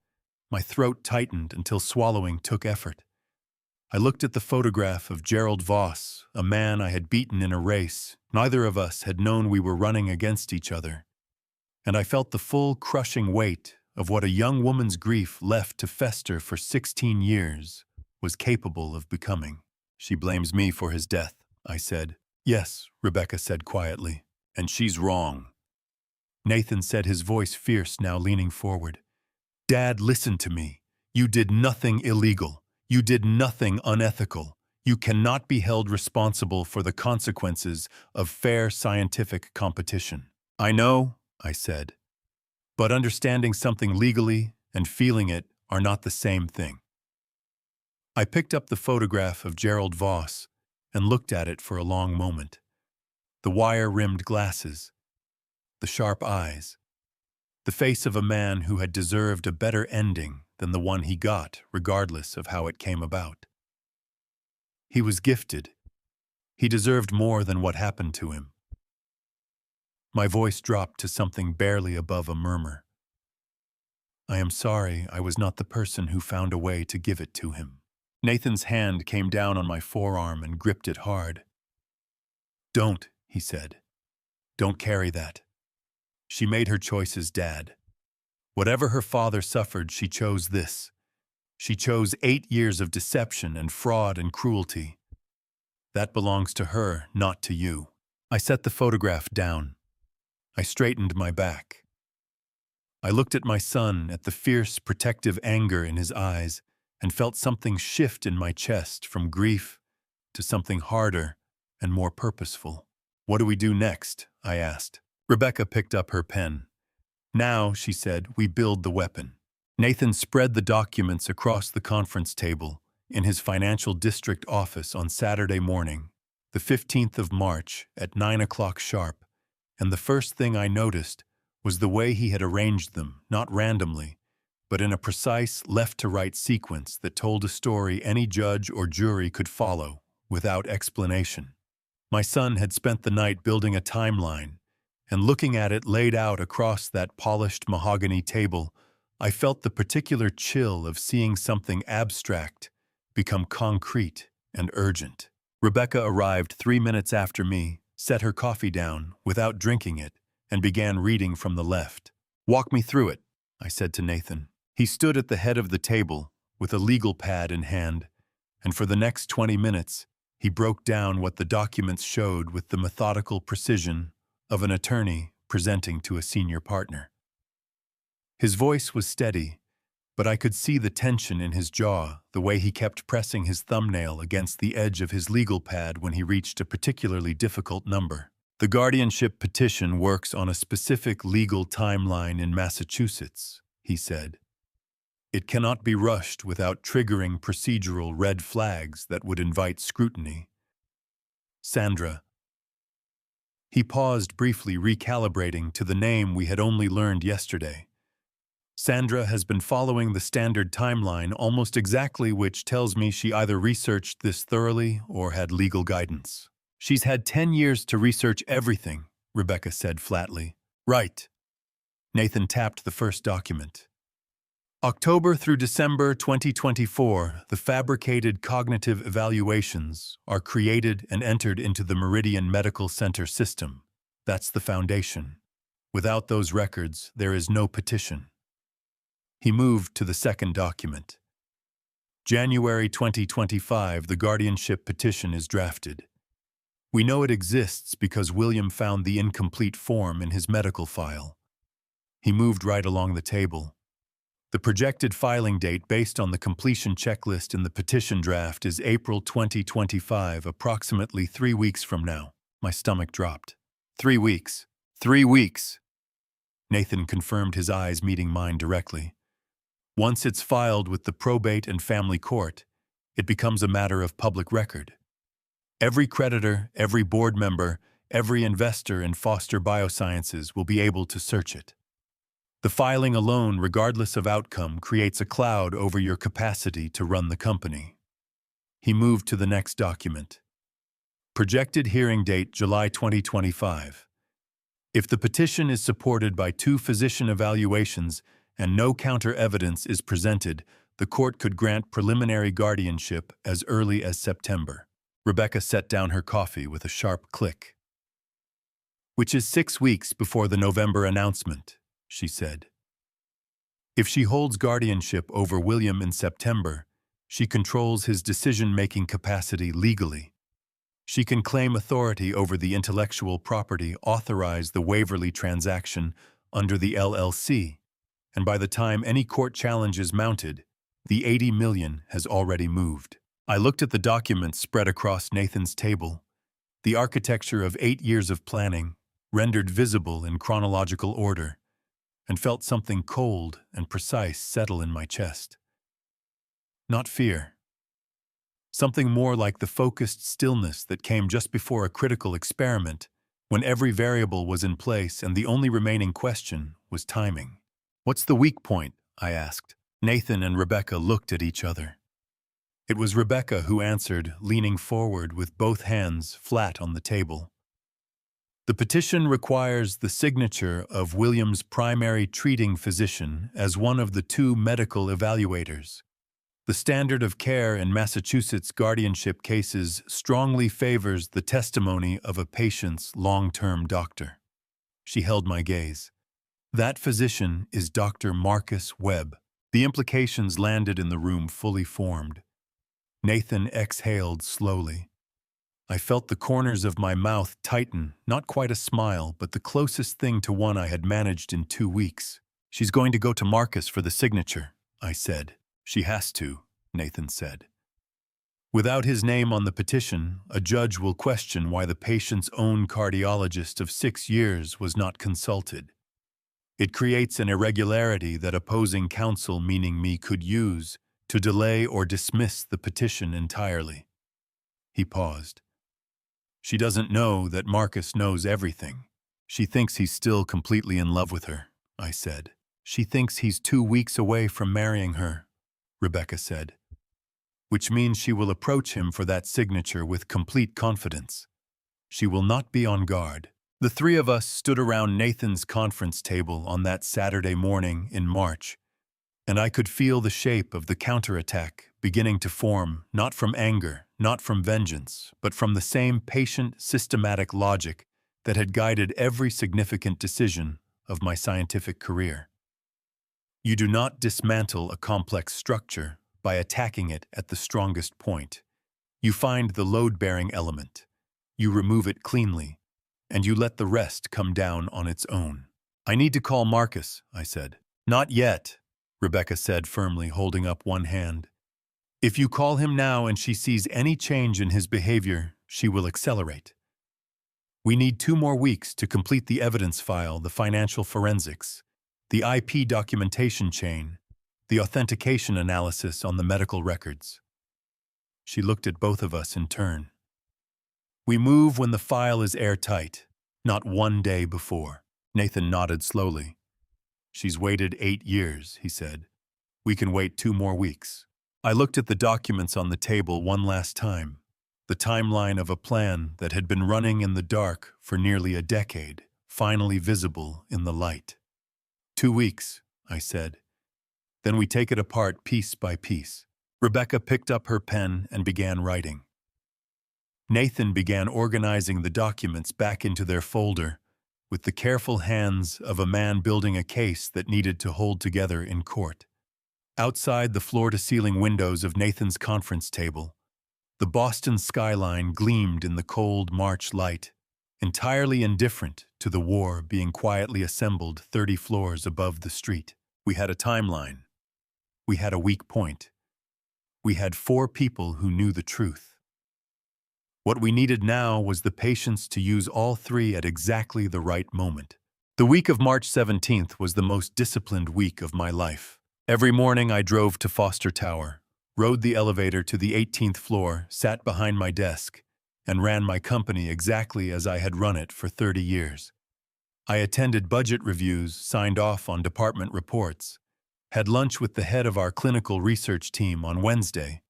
My throat tightened until swallowing took effort. I looked at the photograph of Gerald Voss, a man I had beaten in a race. Neither of us had known we were running against each other. And I felt the full, crushing weight of what a young woman's grief left to fester for 16 years was capable of becoming. She blames me for his death, I said. Yes, Rebecca said quietly. And she's wrong. Nathan said, his voice fierce, now leaning forward. Dad, listen to me. You did nothing illegal. You did nothing unethical. You cannot be held responsible for the consequences of fair scientific competition. I know, I said. But understanding something legally and feeling it are not the same thing. I picked up the photograph of Gerald Voss and looked at it for a long moment. The wire-rimmed glasses, the sharp eyes, the face of a man who had deserved a better ending than the one he got, regardless of how it came about. He was gifted. He deserved more than what happened to him. My voice dropped to something barely above a murmur. I am sorry I was not the person who found a way to give it to him. Nathan's hand came down on my forearm and gripped it hard. Don't, he said. Don't carry that. She made her choices, Dad. Whatever her father suffered, she chose this. She chose 8 years of deception and fraud and cruelty. That belongs to her, not to you. I set the photograph down. I straightened my back. I looked at my son, at the fierce, protective anger in his eyes, and felt something shift in my chest from grief to something harder and more purposeful. What do we do next? I asked. Rebecca picked up her pen. Now, she said, we build the weapon. Nathan spread the documents across the conference table in his financial district office on Saturday morning, the 15th of March at 9 o'clock sharp, and the first thing I noticed was the way he had arranged them, not randomly, but in a precise left-to-right sequence that told a story any judge or jury could follow without explanation. My son had spent the night building a timeline, and looking at it laid out across that polished mahogany table, I felt the particular chill of seeing something abstract become concrete and urgent. Rebecca arrived 3 minutes after me, set her coffee down without drinking it, and began reading from the left. Walk me through it, I said to Nathan. He stood at the head of the table with a legal pad in hand, and for the next 20 minutes, he broke down what the documents showed with the methodical precision of an attorney presenting to a senior partner. His voice was steady, but I could see the tension in his jaw, the way he kept pressing his thumbnail against the edge of his legal pad when he reached a particularly difficult number. The guardianship petition works on a specific legal timeline in Massachusetts, he said. It cannot be rushed without triggering procedural red flags that would invite scrutiny. Sandra. He paused briefly, recalibrating to the name we had only learned yesterday. Sandra has been following the standard timeline almost exactly, which tells me she either researched this thoroughly or had legal guidance. She's had 10 years to research everything, Rebecca said flatly. Right. Nathan tapped the first document. October through December 2024, the fabricated cognitive evaluations are created and entered into the Meridian Medical Center system. That's the foundation. Without those records, there is no petition. He moved to the second document. January 2025, the guardianship petition is drafted. We know it exists because William found the incomplete form in his medical file. He moved right along the table. The projected filing date based on the completion checklist in the petition draft is April 2025, approximately 3 weeks from now. My stomach dropped. 3 weeks. 3 weeks. Nathan confirmed, his eyes meeting mine directly. Once it's filed with the probate and family court, it becomes a matter of public record. Every creditor, every board member, every investor in Foster Biosciences will be able to search it. The filing alone, regardless of outcome, creates a cloud over your capacity to run the company. He moved to the next document. Projected hearing date, July 2025. If the petition is supported by 2 physician evaluations and no counter-evidence is presented, the court could grant preliminary guardianship as early as September. Rebecca set down her coffee with a sharp click. Which is 6 weeks before the November announcement, she said. If she holds guardianship over William in September, she controls his decision-making capacity legally. She can claim authority over the intellectual property, authorize the Waverly transaction under the LLC, and by the time any court challenge is mounted, the $80 million has already moved. I looked at the documents spread across Nathan's table, the architecture of 8 years of planning, rendered visible in chronological order, and felt something cold and precise settle in my chest. Not fear. Something more like the focused stillness that came just before a critical experiment, when every variable was in place and the only remaining question was timing. What's the weak point? I asked. Nathan and Rebecca looked at each other. It was Rebecca who answered, leaning forward with both hands flat on the table. The petition requires the signature of William's primary treating physician as one of the 2 medical evaluators. The standard of care in Massachusetts guardianship cases strongly favors the testimony of a patient's long-term doctor. She held my gaze. That physician is Dr. Marcus Webb. The implications landed in the room fully formed. Nathan exhaled slowly. I felt the corners of my mouth tighten, not quite a smile, but the closest thing to one I had managed in 2 weeks. She's going to go to Marcus for the signature, I said. She has to, Nathan said. Without his name on the petition, a judge will question why the patient's own cardiologist of 6 years was not consulted. It creates an irregularity that opposing counsel, meaning me, could use to delay or dismiss the petition entirely. He paused. She doesn't know that Marcus knows everything. She thinks he's still completely in love with her, I said. She thinks he's 2 weeks away from marrying her, Rebecca said. Which means she will approach him for that signature with complete confidence. She will not be on guard. The 3 of us stood around Nathan's conference table on that Saturday morning in March, and I could feel the shape of the counterattack beginning to form, not from anger, not from vengeance, but from the same patient, systematic logic that had guided every significant decision of my scientific career. You do not dismantle a complex structure by attacking it at the strongest point. You find the load-bearing element, you remove it cleanly, and you let the rest come down on its own. I need to call Marcus, I said. Not yet, Rebecca said firmly, holding up one hand. If you call him now and she sees any change in his behavior, she will accelerate. We need 2 more weeks to complete the evidence file, the financial forensics, the IP documentation chain, the authentication analysis on the medical records. She looked at both of us in turn. We move when the file is airtight, not 1 day before. Nathan nodded slowly. She's waited 8 years, he said. We can wait 2 more weeks. I looked at the documents on the table one last time. the timeline of a plan that had been running in the dark for nearly a decade, finally visible in the light. 2 weeks, I said. Then we take it apart piece by piece. Rebecca picked up her pen and began writing. Nathan began organizing the documents back into their folder, with the careful hands of a man building a case that needed to hold together in court. Outside the floor-to-ceiling windows of Nathan's conference table, the Boston skyline gleamed in the cold March light, entirely indifferent to the war being quietly assembled 30 floors above the street. We had a timeline. We had a weak point. We had 4 people who knew the truth. What we needed now was the patience to use all 3 at exactly the right moment. The week of March 17th was the most disciplined week of my life. Every morning I drove to Foster Tower, rode the elevator to the 18th floor, sat behind my desk, and ran my company exactly as I had run it for 30 years. I attended budget reviews, signed off on department reports, had lunch with the head of our clinical research team on Wednesday,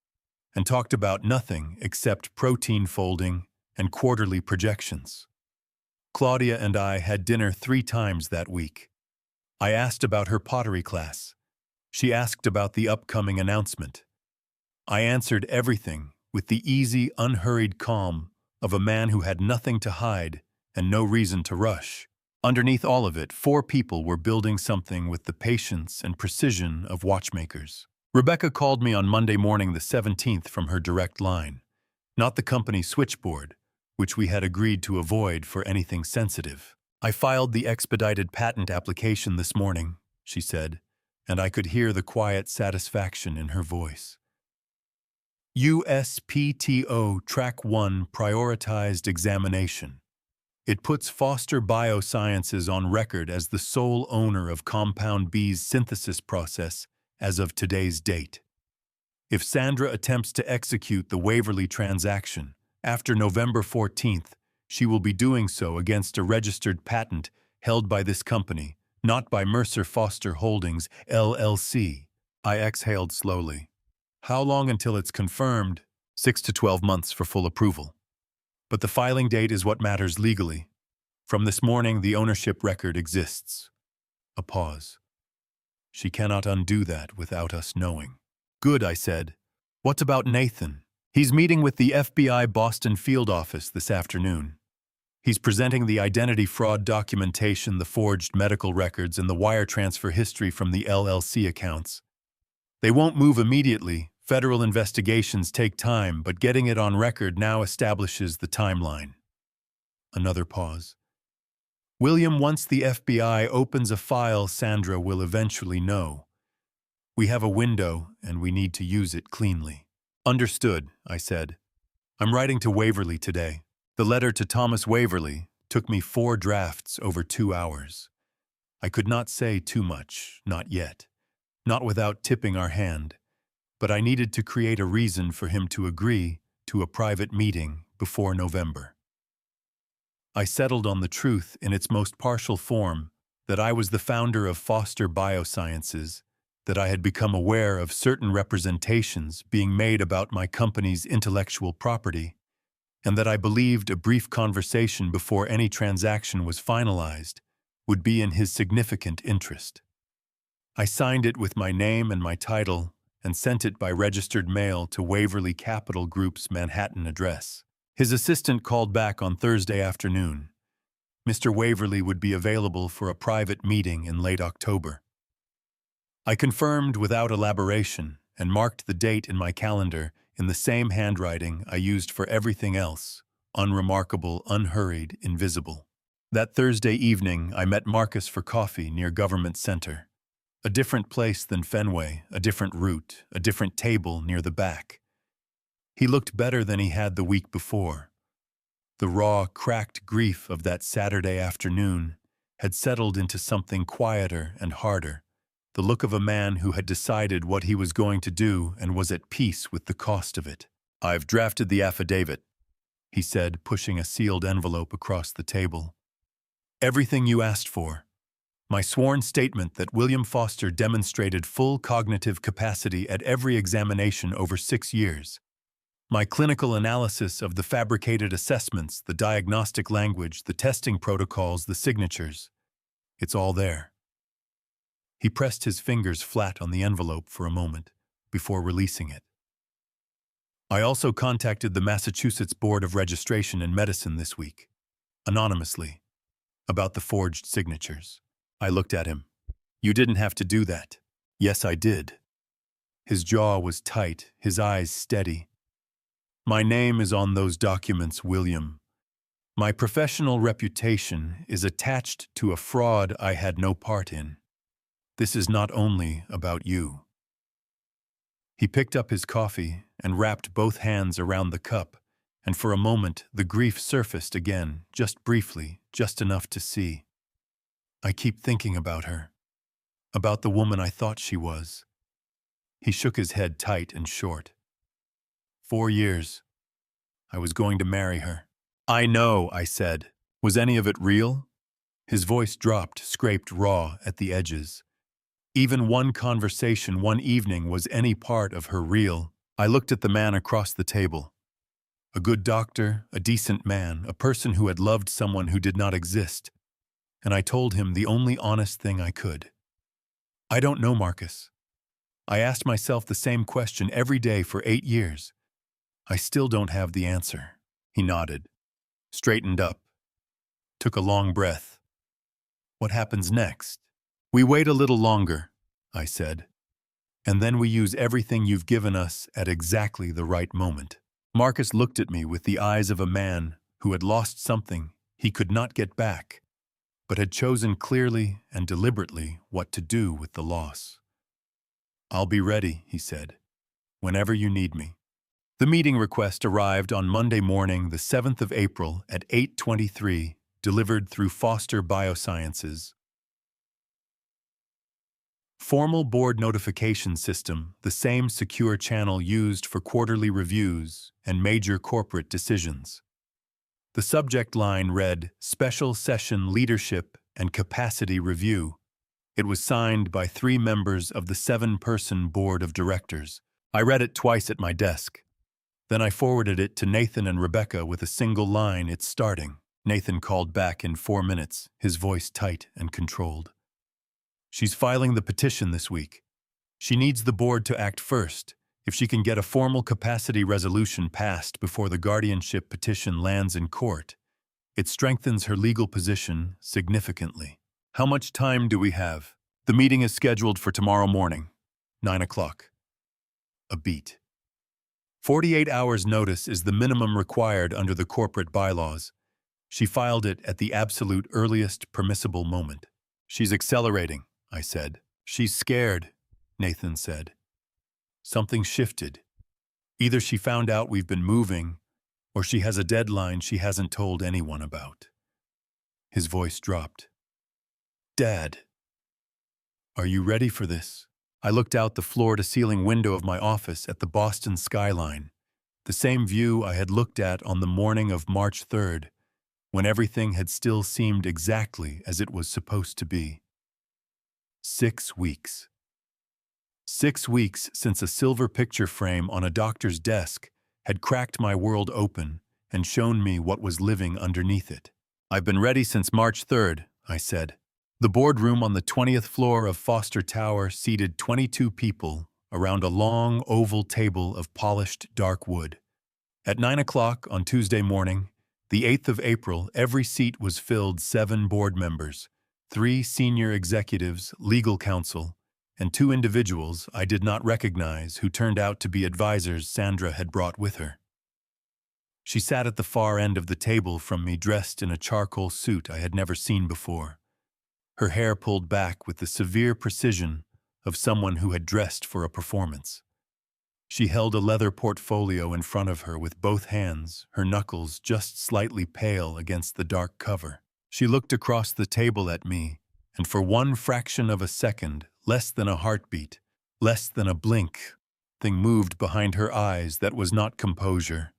and talked about nothing except protein folding and quarterly projections. Claudia and I had dinner 3 times that week. I asked about her pottery class. She asked about the upcoming announcement. I answered everything with the easy, unhurried calm of a man who had nothing to hide and no reason to rush. Underneath all of it, 4 people were building something with the patience and precision of watchmakers. Rebecca called me on Monday morning the 17th from her direct line, not the company switchboard, which we had agreed to avoid for anything sensitive. I filed the expedited patent application this morning, she said, and I could hear the quiet satisfaction in her voice. USPTO Track 1 Prioritized Examination. It puts Foster Biosciences on record as the sole owner of Compound B's synthesis process as of today's date. If Sandra attempts to execute the Waverly transaction after November 14th, she will be doing so against a registered patent held by this company, not by Mercer Foster Holdings, LLC. I exhaled slowly. How long until it's confirmed? 6 to 12 months for full approval. But the filing date is what matters legally. From this morning, the ownership record exists. A pause. She cannot undo that without us knowing. Good, I said. What about Nathan? He's meeting with the FBI Boston field office this afternoon. He's presenting the identity fraud documentation, the forged medical records, and the wire transfer history from the LLC accounts. They won't move immediately. Federal investigations take time, but getting it on record now establishes the timeline. Another pause. William, once the FBI opens a file, Sandra will eventually know. We have a window, and we need to use it cleanly. Understood, I said. I'm writing to Waverly today. The letter to Thomas Waverly took me 4 drafts over 2 hours. I could not say too much, not yet. Not without tipping our hand. But I needed to create a reason for him to agree to a private meeting before November. I settled on the truth in its most partial form, that I was the founder of Foster Biosciences, that I had become aware of certain representations being made about my company's intellectual property, and that I believed a brief conversation before any transaction was finalized would be in his significant interest. I signed it with my name and my title and sent it by registered mail to Waverly Capital Group's Manhattan address. His assistant called back on Thursday afternoon. Mr. Waverly would be available for a private meeting in late October. I confirmed without elaboration and marked the date in my calendar in the same handwriting I used for everything else, unremarkable, unhurried, invisible. That Thursday evening, I met Marcus for coffee near Government Center. A different place than Fenway, a different route, a different table near the back. He looked better than he had the week before. The raw, cracked grief of that Saturday afternoon had settled into something quieter and harder, the look of a man who had decided what he was going to do and was at peace with the cost of it. "I've drafted the affidavit," he said, pushing a sealed envelope across the table. "Everything you asked for. My sworn statement that William Foster demonstrated full cognitive capacity at every examination over 6 years. My clinical analysis of the fabricated assessments, the diagnostic language, the testing protocols, the signatures. It's all there. He pressed his fingers flat on the envelope for a moment before releasing it. I also contacted the Massachusetts Board of Registration in Medicine this week, anonymously, about the forged signatures. I looked at him. You didn't have to do that. Yes, I did. His jaw was tight, his eyes steady. My name is on those documents, William. My professional reputation is attached to a fraud I had no part in. This is not only about you. He picked up his coffee and wrapped both hands around the cup, and for a moment the grief surfaced again, just briefly, just enough to see. I keep thinking about her, about the woman I thought she was. He shook his head tight and short. 4 years. I was going to marry her. I know, I said. Was any of it real? His voice dropped, scraped raw at the edges. Even one conversation, one evening, was any part of her real? I looked at the man across the table. A good doctor, a decent man, a person who had loved someone who did not exist. And I told him the only honest thing I could. I don't know, Marcus. I asked myself the same question every day for 8 years. I still don't have the answer. He nodded, straightened up, took a long breath. What happens next? We wait a little longer, I said, and then we use everything you've given us at exactly the right moment. Marcus looked at me with the eyes of a man who had lost something he could not get back, but had chosen clearly and deliberately what to do with the loss. I'll be ready, he said, whenever you need me. The meeting request arrived on Monday morning, the 7th of April at 8:23, delivered through Foster Biosciences. Formal board notification system, the same secure channel used for quarterly reviews and major corporate decisions. The subject line read, Special Session Leadership and Capacity Review. It was signed by 3 members of the 7-person board of directors. I read it twice at my desk. Then I forwarded it to Nathan and Rebecca with a single line, it's starting. Nathan called back in 4 minutes, his voice tight and controlled. She's filing the petition this week. She needs the board to act first. If she can get a formal capacity resolution passed before the guardianship petition lands in court, it strengthens her legal position significantly. How much time do we have? The meeting is scheduled for tomorrow morning, 9 o'clock. A beat. 48 hours notice is the minimum required under the corporate bylaws. She filed it at the absolute earliest permissible moment. She's accelerating, I said. She's scared, Nathan said. Something shifted. Either she found out we've been moving, or she has a deadline she hasn't told anyone about. His voice dropped. Dad, are you ready for this? I looked out the floor-to-ceiling window of my office at the Boston skyline, the same view I had looked at on the morning of March 3rd, when everything had still seemed exactly as it was supposed to be. 6 weeks. 6 weeks since a silver picture frame on a doctor's desk had cracked my world open and shown me what was living underneath it. I've been ready since March 3rd, I said. The boardroom on the 20th floor of Foster Tower seated 22 people around a long oval table of polished dark wood. At 9 o'clock on Tuesday morning, the 8th of April, every seat was filled. 7 board members, 3 senior executives, legal counsel, and 2 individuals I did not recognize who turned out to be advisors Sandra had brought with her. She sat at the far end of the table from me, dressed in a charcoal suit I had never seen before. Her hair pulled back with the severe precision of someone who had dressed for a performance. She held a leather portfolio in front of her with both hands, her knuckles just slightly pale against the dark cover. She looked across the table at me, and for one fraction of a second, less than a heartbeat, less than a blink, something moved behind her eyes that was not composure.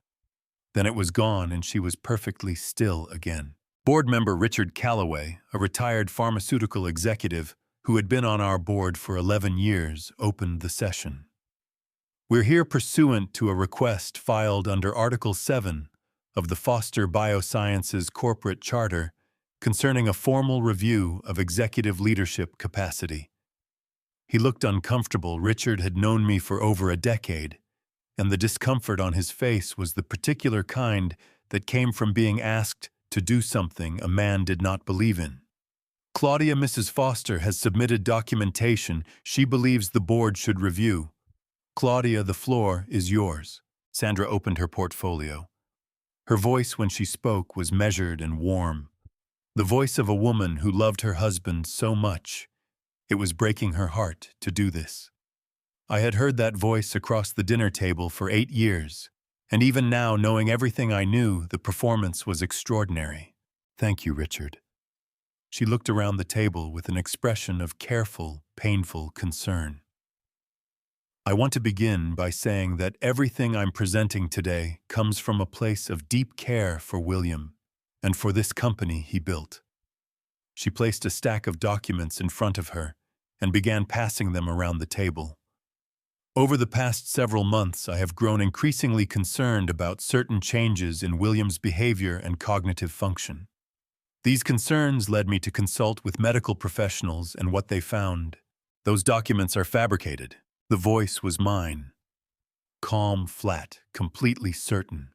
Then it was gone and she was perfectly still again. Board member Richard Calloway, a retired pharmaceutical executive who had been on our board for 11 years, opened the session. We're here pursuant to a request filed under Article 7 of the Foster Biosciences Corporate Charter concerning a formal review of executive leadership capacity. He looked uncomfortable. Richard had known me for over a decade, and the discomfort on his face was the particular kind that came from being asked to do something a man did not believe in. Claudia, Mrs. Foster, has submitted documentation she believes the board should review. Claudia, the floor is yours. Sandra opened her portfolio. Her voice when she spoke was measured and warm. The voice of a woman who loved her husband so much. It was breaking her heart to do this. I had heard that voice across the dinner table for 8 years, and even now, knowing everything I knew, the performance was extraordinary. Thank you, Richard. She looked around the table with an expression of careful, painful concern. I want to begin by saying that everything I'm presenting today comes from a place of deep care for William and for this company he built. She placed a stack of documents in front of her and began passing them around the table. Over the past several months, I have grown increasingly concerned about certain changes in William's behavior and cognitive function. These concerns led me to consult with medical professionals, and what they found. Those documents are fabricated. The voice was mine. Calm, flat, completely certain.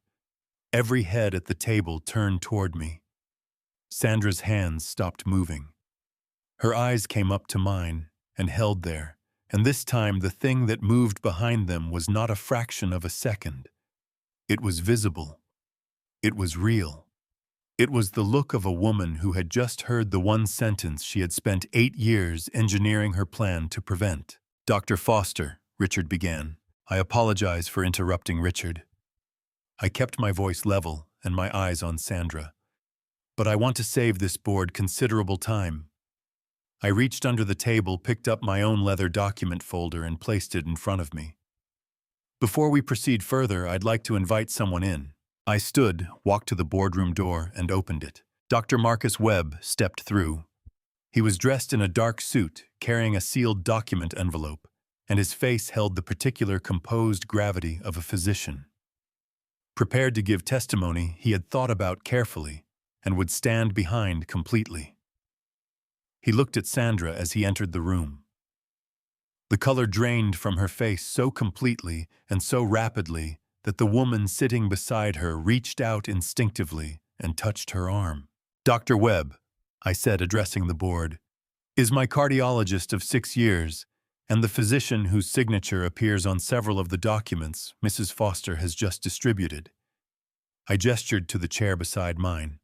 Every head at the table turned toward me. Sandra's hands stopped moving. Her eyes came up to mine and held there, and this time the thing that moved behind them was not a fraction of a second. It was visible. It was real. It was the look of a woman who had just heard the one sentence she had spent 8 years engineering her plan to prevent. Dr. Foster, Richard began. I apologize for interrupting Richard. I kept my voice level and my eyes on Sandra. But I want to save this board considerable time. I reached under the table, picked up my own leather document folder, and placed it in front of me. Before we proceed further, I'd like to invite someone in. I stood, walked to the boardroom door, and opened it. Dr. Marcus Webb stepped through. He was dressed in a dark suit, carrying a sealed document envelope, and his face held the particular composed gravity of a physician. Prepared to give testimony he had thought about carefully and would stand behind completely. He looked at Sandra as he entered the room. The color drained from her face so completely and so rapidly that the woman sitting beside her reached out instinctively and touched her arm. Dr. Webb, I said, addressing the board, is my cardiologist of 6 years and the physician whose signature appears on several of the documents Mrs. Foster has just distributed. I gestured to the chair beside mine.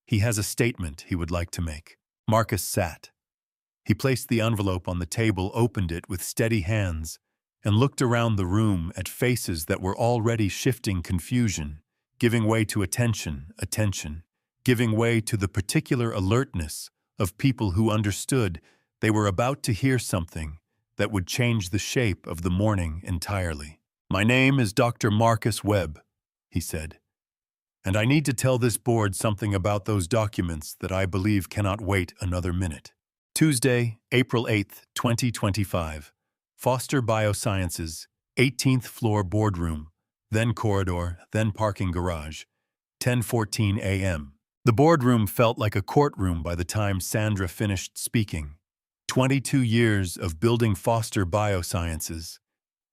He has a statement he would like to make. Marcus sat. He placed the envelope on the table, opened it with steady hands, and looked around the room at faces that were already shifting confusion, giving way to attention, giving way to the particular alertness of people who understood they were about to hear something that would change the shape of the morning entirely. My name is Dr. Marcus Webb, he said, and I need to tell this board something about those documents that I believe cannot wait another minute. Tuesday, April 8th, 2025. Foster Biosciences, 18th floor boardroom, then corridor, then parking garage, 10:14 a.m. The boardroom felt like a courtroom by the time Sandra finished speaking. 22 years of building Foster Biosciences,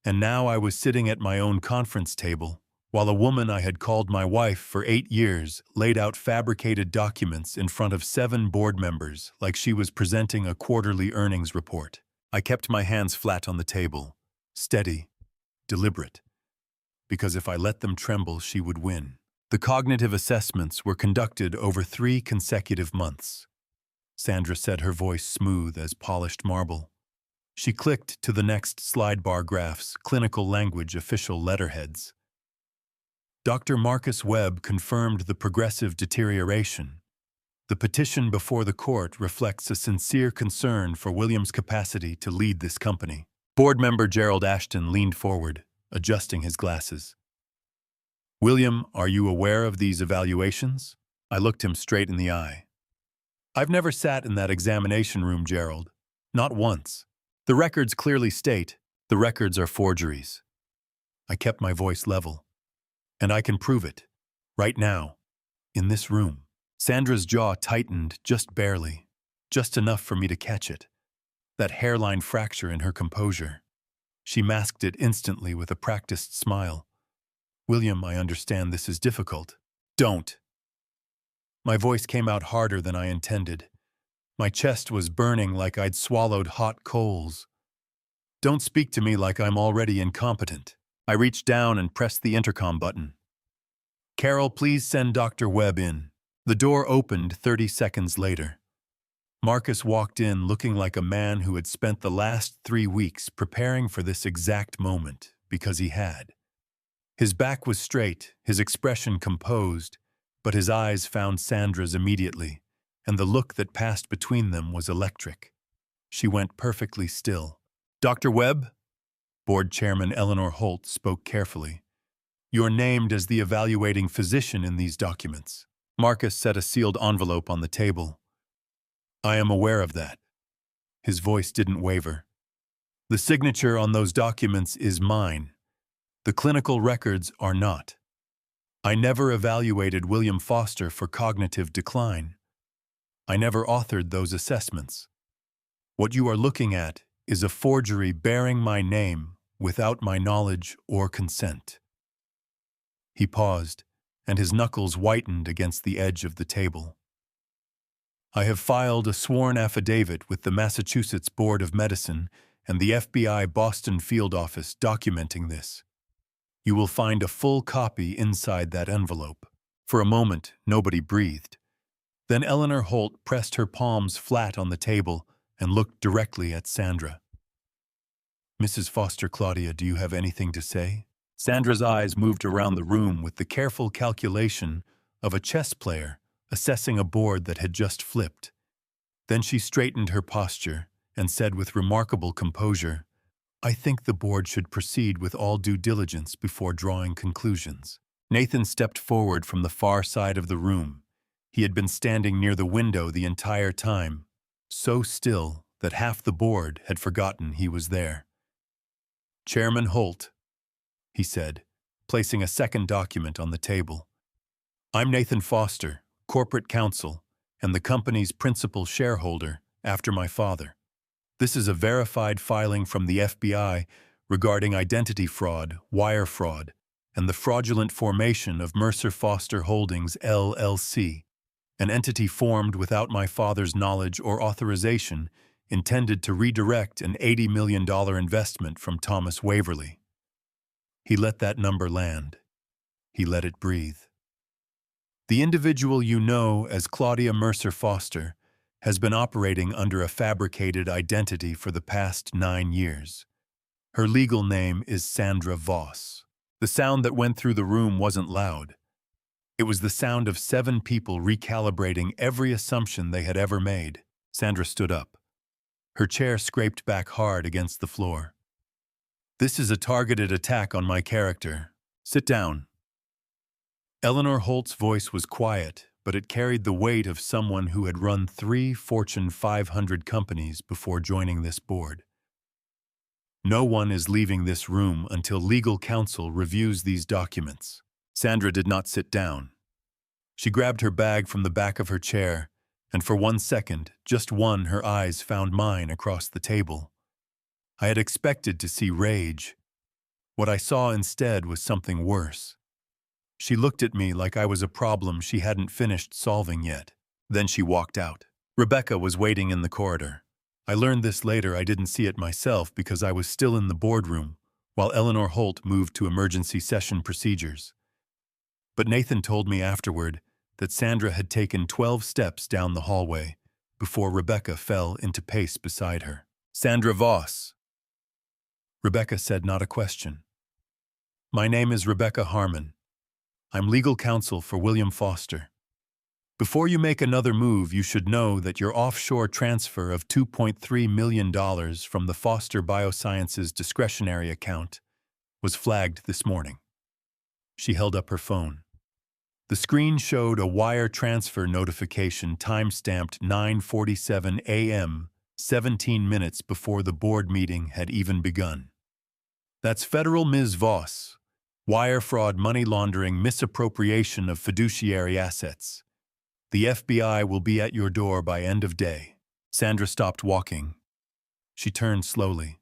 and now I was sitting at my own conference table, while a woman I had called my wife for 8 years laid out fabricated documents in front of 7 board members like she was presenting a quarterly earnings report. I kept my hands flat on the table, steady, deliberate, because if I let them tremble, she would win. The cognitive assessments were conducted over 3 consecutive months. Sandra said, her voice smooth as polished marble. She clicked to the next slide bar graphs, clinical language, official letterheads. Dr. Marcus Webb confirmed the progressive deterioration. The petition before the court reflects a sincere concern for William's capacity to lead this company. Board member Gerald Ashton leaned forward, adjusting his glasses. William, are you aware of these evaluations? I looked him straight in the eye. I've never sat in that examination room, Gerald. Not once. The records clearly state the records are forgeries. I kept my voice level. And I can prove it. Right now. In this room. Sandra's jaw tightened just barely. Just enough for me to catch it. That hairline fracture in her composure. She masked it instantly with a practiced smile. William, I understand this is difficult. Don't. My voice came out harder than I intended. My chest was burning like I'd swallowed hot coals. Don't speak to me like I'm already incompetent. I reached down and pressed the intercom button. Carol, please send Dr. Webb in. The door opened 30 seconds later. Marcus walked in looking like a man who had spent the last 3 weeks preparing for this exact moment, because he had. His back was straight, his expression composed, but his eyes found Sandra's immediately, and the look that passed between them was electric. She went perfectly still. Dr. Webb? Board Chairman Eleanor Holt spoke carefully. You're named as the evaluating physician in these documents. Marcus set a sealed envelope on the table. I am aware of that. His voice didn't waver. The signature on those documents is mine. The clinical records are not. I never evaluated William Foster for cognitive decline. I never authored those assessments. What you are looking at is a forgery bearing my name without my knowledge or consent. He paused, and his knuckles whitened against the edge of the table. I have filed a sworn affidavit with the Massachusetts Board of Medicine and the FBI Boston Field Office documenting this. You will find a full copy inside that envelope. For a moment, nobody breathed. Then Eleanor Holt pressed her palms flat on the table and looked directly at Sandra. Mrs. Foster, Claudia, do you have anything to say? Sandra's eyes moved around the room with the careful calculation of a chess player assessing a board that had just flipped. Then she straightened her posture and said with remarkable composure, I think the board should proceed with all due diligence before drawing conclusions. Nathan stepped forward from the far side of the room. He had been standing near the window the entire time, so still that half the board had forgotten he was there. Chairman Holt, he said, placing a second document on the table. I'm Nathan Foster, corporate counsel, and the company's principal shareholder after my father. This is a verified filing from the FBI regarding identity fraud, wire fraud, and the fraudulent formation of Mercer Foster Holdings, LLC, an entity formed without my father's knowledge or authorization intended to redirect an $80 million investment from Thomas Waverly. He let that number land. He let it breathe. The individual you know as Claudia Mercer Foster has been operating under a fabricated identity for the past 9 years. Her legal name is Sandra Voss. The sound that went through the room wasn't loud. It was the sound of 7 people recalibrating every assumption they had ever made. Sandra stood up. Her chair scraped back hard against the floor. This is a targeted attack on my character. Sit down. Eleanor Holt's voice was quiet, but it carried the weight of someone who had run 3 Fortune 500 companies before joining this board. No one is leaving this room until legal counsel reviews these documents. Sandra did not sit down. She grabbed her bag from the back of her chair, and for 1 second, just one, her eyes found mine across the table. I had expected to see rage. What I saw instead was something worse. She looked at me like I was a problem she hadn't finished solving yet. Then she walked out. Rebecca was waiting in the corridor. I learned this later. I didn't see it myself because I was still in the boardroom, while Eleanor Holt moved to emergency session procedures. But Nathan told me afterward that Sandra had taken 12 steps down the hallway before Rebecca fell into pace beside her. Sandra Voss. Rebecca said, not a question. My name is Rebecca Harmon. I'm legal counsel for William Foster. Before you make another move, you should know that your offshore transfer of $2.3 million from the Foster Biosciences discretionary account was flagged this morning. She held up her phone. The screen showed a wire transfer notification time-stamped 9:47 a.m., 17 minutes before the board meeting had even begun. That's federal Ms. Voss. Wire fraud, money laundering, misappropriation of fiduciary assets. The FBI will be at your door by end of day. Sandra stopped walking. She turned slowly.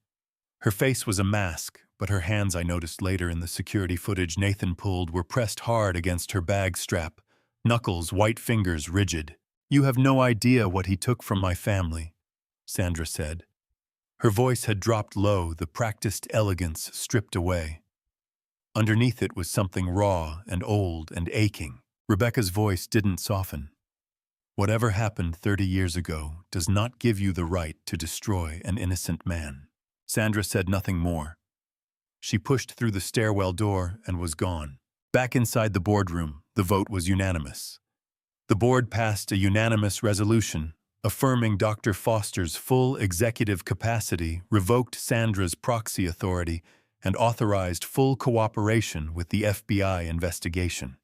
Her face was a mask, but her hands, I noticed later in the security footage Nathan pulled, were pressed hard against her bag strap, knuckles, white fingers rigid. You have no idea what he took from my family, Sandra said. Her voice had dropped low, the practiced elegance stripped away. Underneath it was something raw and old and aching. Rebecca's voice didn't soften. Whatever happened 30 years ago does not give you the right to destroy an innocent man. Sandra said nothing more. She pushed through the stairwell door and was gone. Back inside the boardroom, the vote was unanimous. The board passed a unanimous resolution affirming Dr. Foster's full executive capacity, revoked Sandra's proxy authority, and authorized full cooperation with the FBI investigation.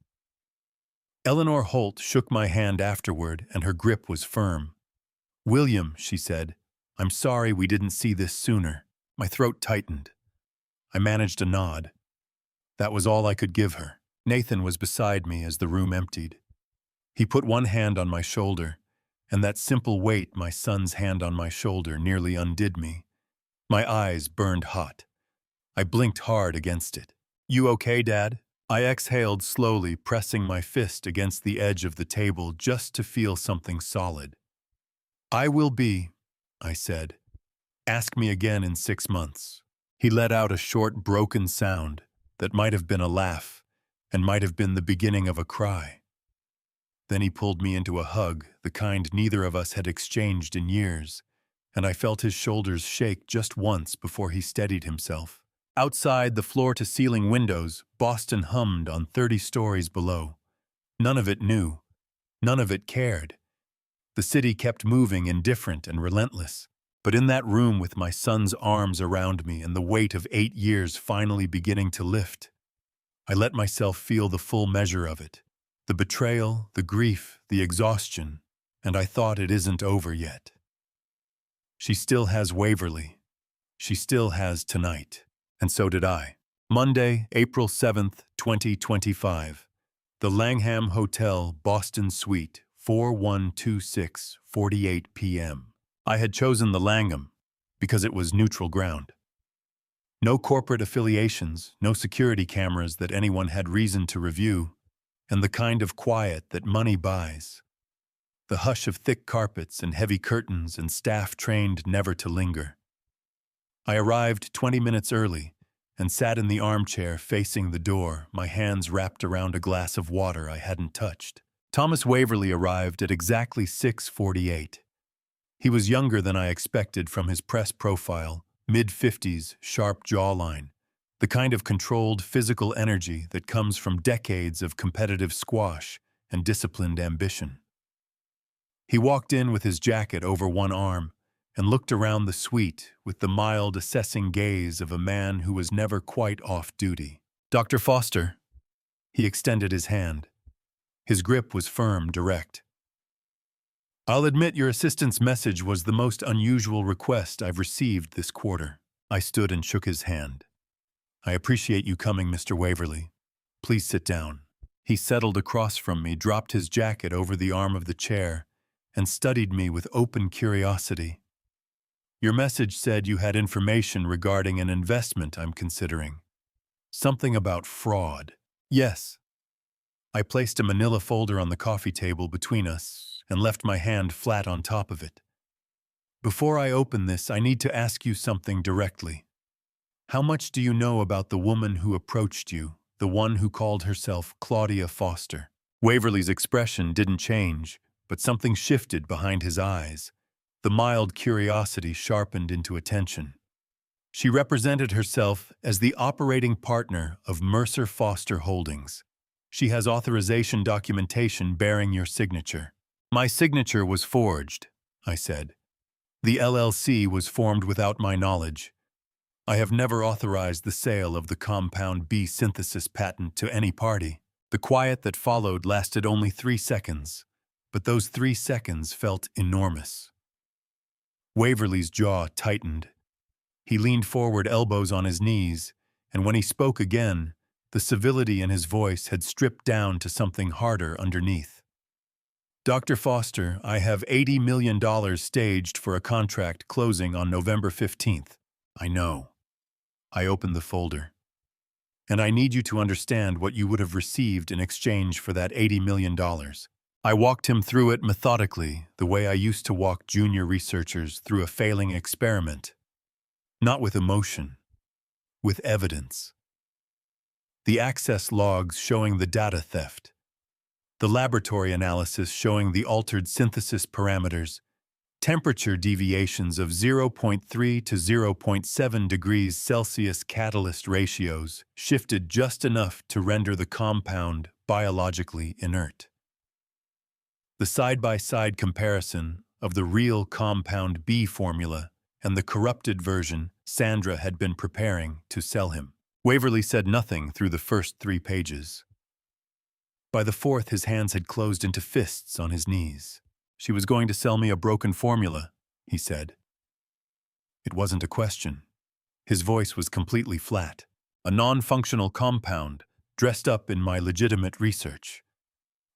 Eleanor Holt shook my hand afterward, and her grip was firm. "William," she said, "I'm sorry we didn't see this sooner." My throat tightened. I managed a nod. That was all I could give her. Nathan was beside me as the room emptied. He put one hand on my shoulder, and that simple weight, my son's hand on my shoulder, nearly undid me. My eyes burned hot. I blinked hard against it. "You okay, Dad?" I exhaled slowly, pressing my fist against the edge of the table just to feel something solid. "I will be," I said. "Ask me again in 6 months." He let out a short, broken sound that might have been a laugh and might have been the beginning of a cry. Then he pulled me into a hug, the kind neither of us had exchanged in years, and I felt his shoulders shake just once before he steadied himself. Outside the floor-to-ceiling windows, Boston hummed on 30 stories below. None of it knew. None of it cared. The city kept moving, indifferent and relentless. But in that room with my son's arms around me and the weight of 8 years finally beginning to lift, I let myself feel the full measure of it. The betrayal, the grief, the exhaustion, and I thought it isn't over yet. She still has Waverly. She still has tonight. And so did I. Monday, April 7th, 2025. The Langham Hotel, Boston Suite, 4126, 48 p.m. I had chosen the Langham because it was neutral ground. No corporate affiliations, no security cameras that anyone had reason to review, and the kind of quiet that money buys. The hush of thick carpets and heavy curtains and staff trained never to linger. I arrived 20 minutes early and sat in the armchair facing the door, my hands wrapped around a glass of water I hadn't touched. Thomas Waverly arrived at exactly 6:48. He was younger than I expected from his press profile, mid-50s, sharp jawline, the kind of controlled physical energy that comes from decades of competitive squash and disciplined ambition. He walked in with his jacket over one arm and looked around the suite with the mild, assessing gaze of a man who was never quite off duty. "Dr. Foster." He extended his hand. His grip was firm, direct. "I'll admit your assistant's message was the most unusual request I've received this quarter." I stood and shook his hand. "I appreciate you coming, Mr. Waverly. Please sit down." He settled across from me, dropped his jacket over the arm of the chair, and studied me with open curiosity. "Your message said you had information regarding an investment I'm considering. Something about fraud." "Yes." I placed a manila folder on the coffee table between us and left my hand flat on top of it. "Before I open this, I need to ask you something directly. How much do you know about the woman who approached you, the one who called herself Claudia Foster?" Waverly's expression didn't change, but something shifted behind his eyes. The mild curiosity sharpened into attention. "She represented herself as the operating partner of Mercer Foster Holdings. She has authorization documentation bearing your signature." "My signature was forged," I said. "The LLC was formed without my knowledge. I have never authorized the sale of the compound B synthesis patent to any party." The quiet that followed lasted only 3 seconds, but those 3 seconds felt enormous. Waverly's jaw tightened. He leaned forward, elbows on his knees, and when he spoke again, the civility in his voice had stripped down to something harder underneath. Dr. Foster, I have $80 million staged for a contract closing on November 15th. I know. I opened the folder. And I need you to understand what you would have received in exchange for that $80 million. I walked him through it methodically, the way I used to walk junior researchers through a failing experiment. Not with emotion, with evidence. The access logs showing the data theft. The laboratory analysis showing the altered synthesis parameters. Temperature deviations of 0.3 to 0.7 degrees Celsius catalyst ratios shifted just enough to render the compound biologically inert. The side-by-side comparison of the real compound B formula and the corrupted version Sandra had been preparing to sell him. Waverly said nothing through the first 3 pages. By the 4th, his hands had closed into fists on his knees. She was going to sell me a broken formula, he said. It wasn't a question. His voice was completely flat. A non-functional compound, dressed up in my legitimate research.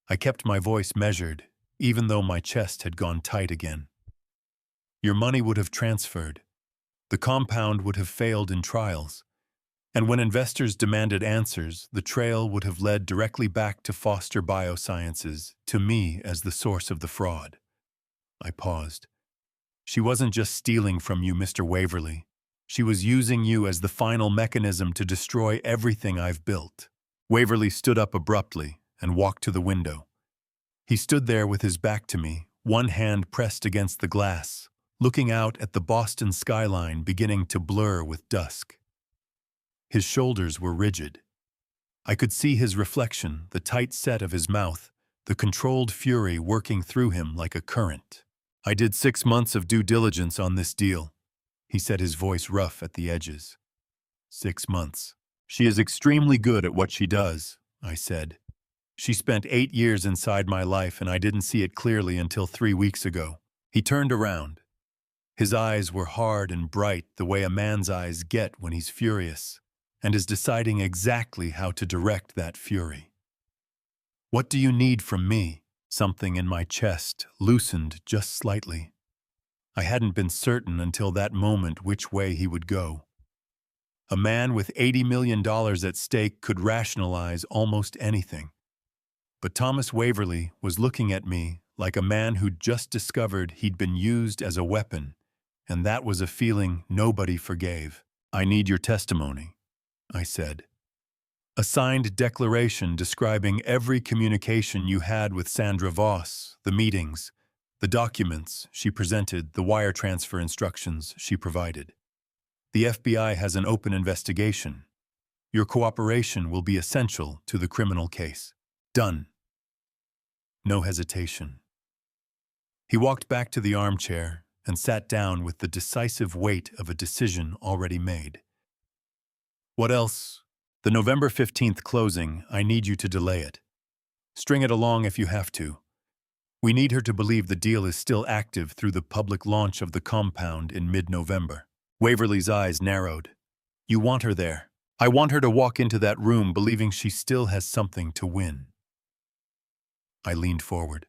I kept my voice measured, even though my chest had gone tight again. Your money would have transferred. The compound would have failed in trials. And when investors demanded answers, the trail would have led directly back to Foster Biosciences, to me as the source of the fraud. I paused. She wasn't just stealing from you, Mr. Waverly. She was using you as the final mechanism to destroy everything I've built. Waverly stood up abruptly and walked to the window. He stood there with his back to me, one hand pressed against the glass, looking out at the Boston skyline beginning to blur with dusk. His shoulders were rigid. I could see his reflection, the tight set of his mouth, the controlled fury working through him like a current. I did 6 months of due diligence on this deal, he said, his voice rough at the edges. 6 months. She is extremely good at what she does, I said. She spent 8 years inside my life and I didn't see it clearly until 3 weeks ago. He turned around. His eyes were hard and bright the way a man's eyes get when he's furious, and is deciding exactly how to direct that fury. What do you need from me? Something in my chest loosened just slightly. I hadn't been certain until that moment which way he would go. A man with $80 million at stake could rationalize almost anything. But Thomas Waverly was looking at me like a man who'd just discovered he'd been used as a weapon, and that was a feeling nobody forgave. I need your testimony, I said. A signed declaration describing every communication you had with Sandra Voss, the meetings, the documents she presented, the wire transfer instructions she provided. The FBI has an open investigation. Your cooperation will be essential to the criminal case. Done. No hesitation. He walked back to the armchair and sat down with the decisive weight of a decision already made. What else? The November 15th closing, I need you to delay it. String it along if you have to. We need her to believe the deal is still active through the public launch of the compound in mid-November. Waverly's eyes narrowed. You want her there. I want her to walk into that room believing she still has something to win. I leaned forward.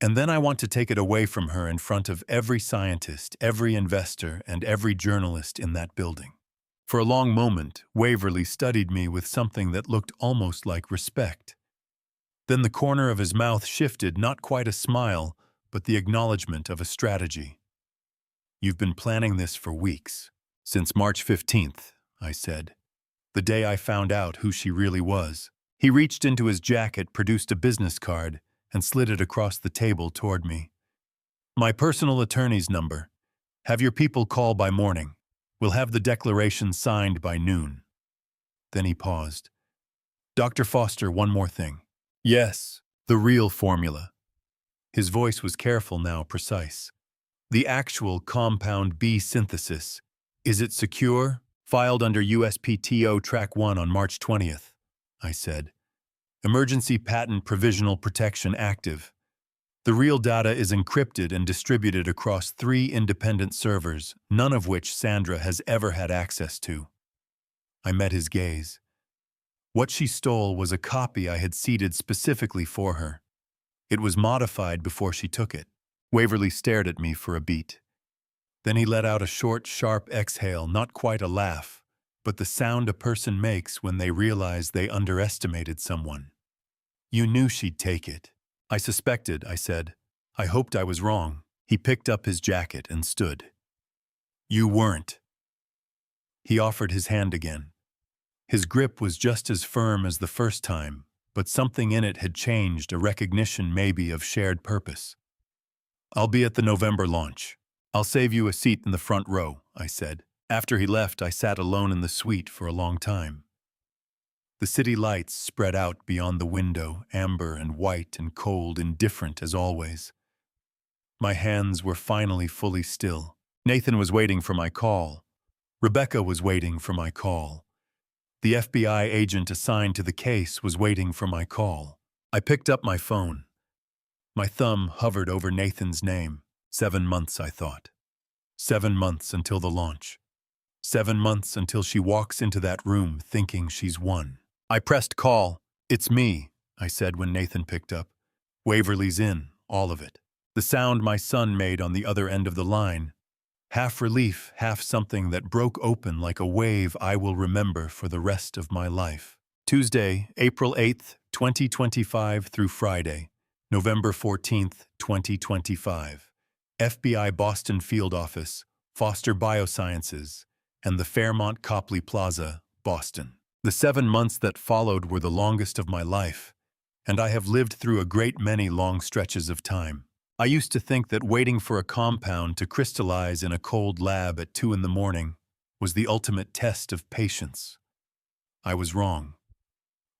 And then I want to take it away from her in front of every scientist, every investor, and every journalist in that building. For a long moment, Waverly studied me with something that looked almost like respect. Then the corner of his mouth shifted, not quite a smile, but the acknowledgement of a strategy. You've been planning this for weeks. Since March 15th, I said. The day I found out who she really was. He reached into his jacket, produced a business card, and slid it across the table toward me. My personal attorney's number. Have your people call by morning. We'll have the declaration signed by noon. Then he paused. Dr. Foster, one more thing. Yes, the real formula. His voice was careful now, precise. The actual compound B synthesis. Is it secure? Filed under USPTO Track 1 on March 20th, I said. Emergency Patent Provisional Protection active. The real data is encrypted and distributed across 3 independent servers, none of which Sandra has ever had access to. I met his gaze. What she stole was a copy I had seeded specifically for her. It was modified before she took it. Waverly stared at me for a beat. Then he let out a short, sharp exhale, not quite a laugh, but the sound a person makes when they realize they underestimated someone. You knew she'd take it. I suspected, I said. I hoped I was wrong. He picked up his jacket and stood. You weren't. He offered his hand again. His grip was just as firm as the first time, but something in it had changed, a recognition maybe of shared purpose. I'll be at the November launch. I'll save you a seat in the front row, I said. After he left, I sat alone in the suite for a long time. The city lights spread out beyond the window, amber and white and cold, indifferent as always. My hands were finally fully still. Nathan was waiting for my call. Rebecca was waiting for my call. The FBI agent assigned to the case was waiting for my call. I picked up my phone. My thumb hovered over Nathan's name. 7 months, I thought. 7 months until the launch. 7 months until she walks into that room thinking she's won. I pressed call. It's me, I said when Nathan picked up. Waverly's in, all of it. The sound my son made on the other end of the line. Half relief, half something that broke open like a wave I will remember for the rest of my life. Tuesday, April 8th, 2025 through Friday, November 14th, 2025. FBI Boston Field Office, Foster Biosciences, and the Fairmont Copley Plaza, Boston. The 7 months that followed were the longest of my life, and I have lived through a great many long stretches of time. I used to think that waiting for a compound to crystallize in a cold lab at 2 in the morning was the ultimate test of patience. I was wrong.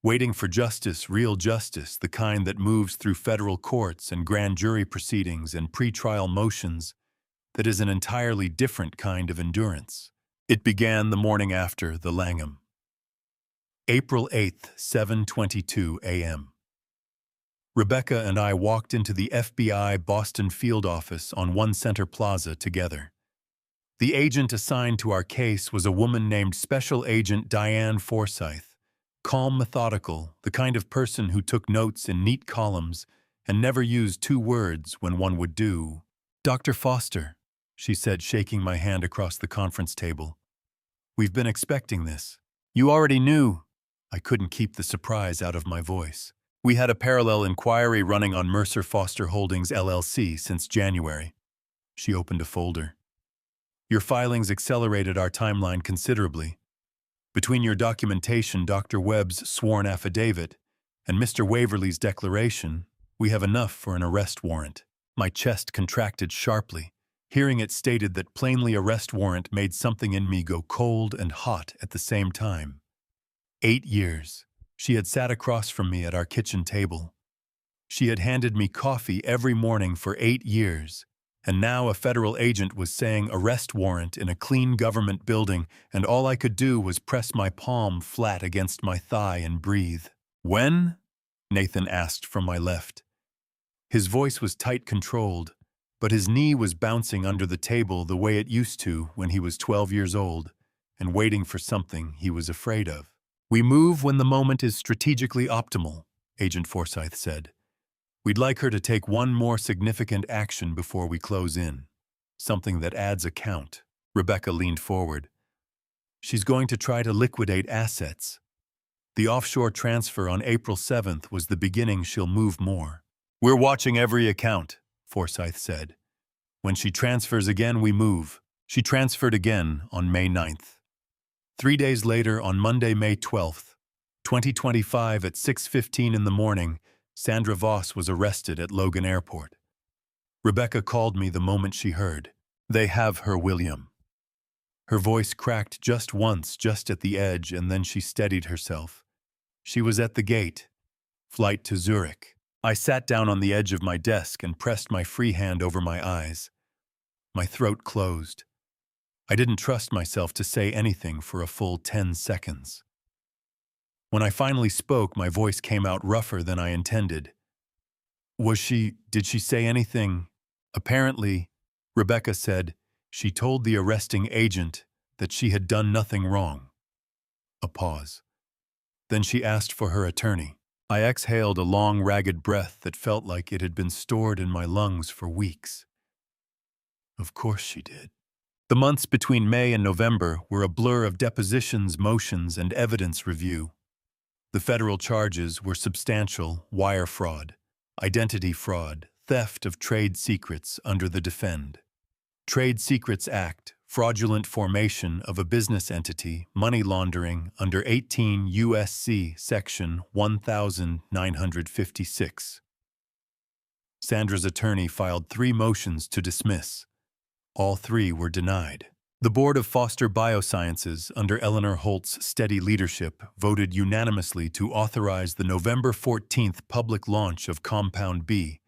Waiting for justice, real justice, the kind that moves through federal courts and grand jury proceedings and pretrial motions, that is an entirely different kind of endurance. It began the morning after the Langham. April 8th, 7:22 a.m. Rebecca and I walked into the FBI Boston Field Office on One Center Plaza together. The agent assigned to our case was a woman named Special Agent Diane Forsyth, calm, methodical, the kind of person who took notes in neat columns and never used 2 words when one would do. Dr. Foster, she said, shaking my hand across the conference table. We've been expecting this. You already knew. I couldn't keep the surprise out of my voice. We had a parallel inquiry running on Mercer Foster Holdings, LLC since January. She opened a folder. Your filings accelerated our timeline considerably. Between your documentation, Dr. Webb's sworn affidavit, and Mr. Waverly's declaration, we have enough for an arrest warrant. My chest contracted sharply. Hearing it stated that plainly arrest warrant made something in me go cold and hot at the same time. 8 years. She had sat across from me at our kitchen table. She had handed me coffee every morning for 8 years, and now a federal agent was saying arrest warrant in a clean government building, and all I could do was press my palm flat against my thigh and breathe. When? Nathan asked from my left. His voice was tight controlled, but his knee was bouncing under the table the way it used to when he was 12 years old and waiting for something he was afraid of. We move when the moment is strategically optimal, Agent Forsyth said. We'd like her to take one more significant action before we close in. Something that adds a count. Rebecca leaned forward. She's going to try to liquidate assets. The offshore transfer on April 7th was the beginning. She'll move more. We're watching every account, Forsyth said. When she transfers again, we move. She transferred again on May 9th. 3 days later, on Monday, May 12th, 2025 at 6:15 in the morning, Sandra Voss was arrested at Logan Airport. Rebecca called me the moment she heard. They have her, William. Her voice cracked just once, just at the edge, and then she steadied herself. She was at the gate. Flight to Zurich. I sat down on the edge of my desk and pressed my free hand over my eyes. My throat closed. I didn't trust myself to say anything for a full 10 seconds. When I finally spoke, my voice came out rougher than I intended. Did she say anything? Apparently, Rebecca said, she told the arresting agent that she had done nothing wrong. pause. Then she asked for her attorney. I exhaled a long, ragged breath that felt like it had been stored in my lungs for weeks. Of course she did. The months between May and November were a blur of depositions, motions, and evidence review. The federal charges were substantial: wire fraud, identity fraud, theft of trade secrets under the Defend Trade Secrets Act, fraudulent formation of a business entity, money laundering under 18 U.S.C. Section 1956. Sandra's attorney filed 3 motions to dismiss. All 3 were denied. The Board of Foster Biosciences, under Eleanor Holt's steady leadership, voted unanimously to authorize the November 14th public launch of Compound B,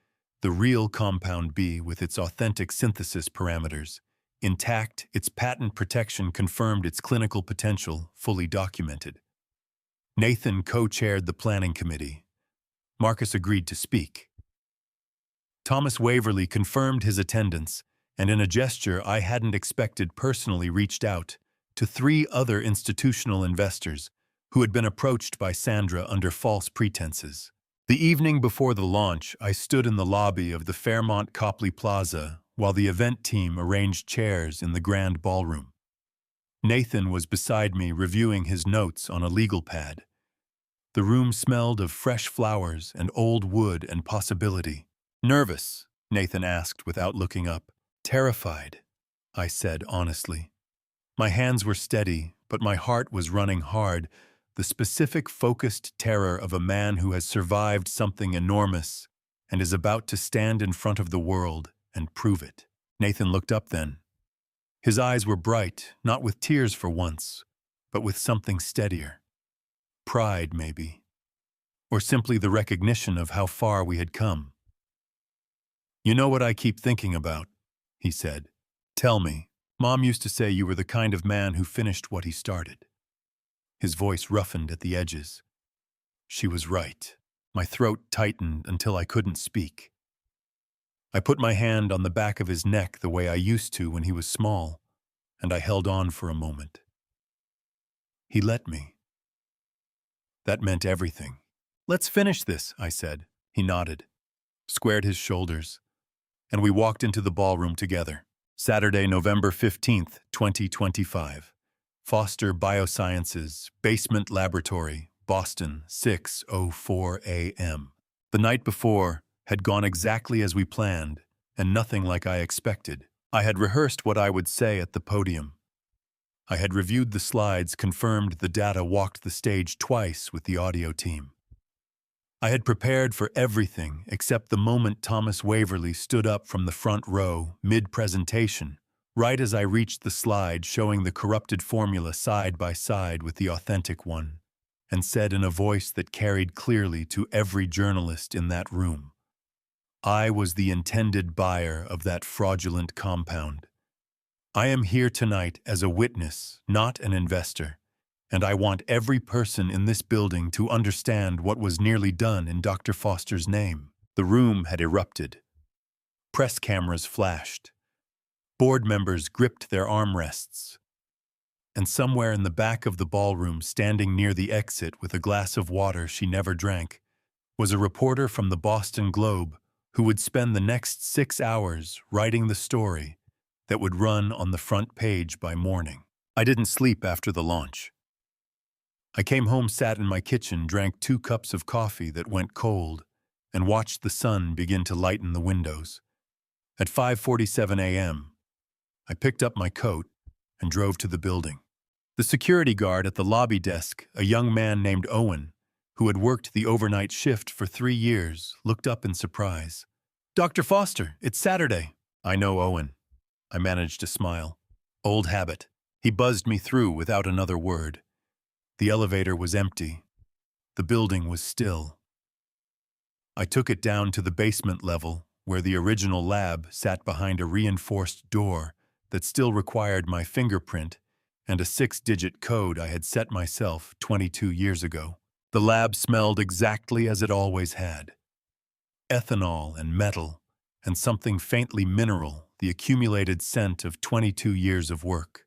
the real Compound B with its authentic synthesis parameters. Intact, its patent protection confirmed its clinical potential, fully documented. Nathan co-chaired the planning committee. Marcus agreed to speak. Thomas Waverly confirmed his attendance, and in a gesture I hadn't expected personally reached out to 3 other institutional investors who had been approached by Sandra under false pretenses. The evening before the launch, I stood in the lobby of the Fairmont Copley Plaza while the event team arranged chairs in the grand ballroom. Nathan was beside me reviewing his notes on a legal pad. The room smelled of fresh flowers and old wood and possibility. "Nervous?" Nathan asked without looking up. "Terrified," I said honestly. My hands were steady, but my heart was running hard, the specific, focused terror of a man who has survived something enormous and is about to stand in front of the world and prove it. Nathan looked up then. His eyes were bright, not with tears for once, but with something steadier. Pride, maybe. Or simply the recognition of how far we had come. "You know what I keep thinking about," he said. "Tell me. Mom used to say you were the kind of man who finished what he started." His voice roughened at the edges. She was right. My throat tightened until I couldn't speak. I put my hand on the back of his neck the way I used to when he was small, and I held on for a moment. He let me. That meant everything. "Let's finish this," I said. He nodded, squared his shoulders, and we walked into the ballroom together. Saturday, November 15th, 2025. Foster Biosciences, Basement Laboratory, Boston, 6:04 a.m. The night before had gone exactly as we planned, and nothing like I expected. I had rehearsed what I would say at the podium. I had reviewed the slides, confirmed the data, walked the stage twice with the audio team. I had prepared for everything except the moment Thomas Waverly stood up from the front row, mid-presentation, right as I reached the slide showing the corrupted formula side by side with the authentic one, and said in a voice that carried clearly to every journalist in that room, "I was the intended buyer of that fraudulent compound. I am here tonight as a witness, not an investor, and I want every person in this building to understand what was nearly done in Dr. Foster's name." The room had erupted. Press cameras flashed. Board members gripped their armrests. And somewhere in the back of the ballroom, standing near the exit with a glass of water she never drank, was a reporter from the Boston Globe who would spend the next 6 hours writing the story that would run on the front page by morning. I didn't sleep after the launch. I came home, sat in my kitchen, drank 2 cups of coffee that went cold, and watched the sun begin to lighten the windows. At 5:47 a.m., I picked up my coat and drove to the building. The security guard at the lobby desk, a young man named Owen, who had worked the overnight shift for 3 years, looked up in surprise. "Dr. Foster, it's Saturday." "I know, Owen." I managed to smile. Old habit. He buzzed me through without another word. The elevator was empty. The building was still. I took it down to the basement level, where the original lab sat behind a reinforced door that still required my fingerprint and a 6-digit code I had set myself 22 years ago. The lab smelled exactly as it always had. Ethanol and metal, and something faintly mineral, the accumulated scent of 22 years of work.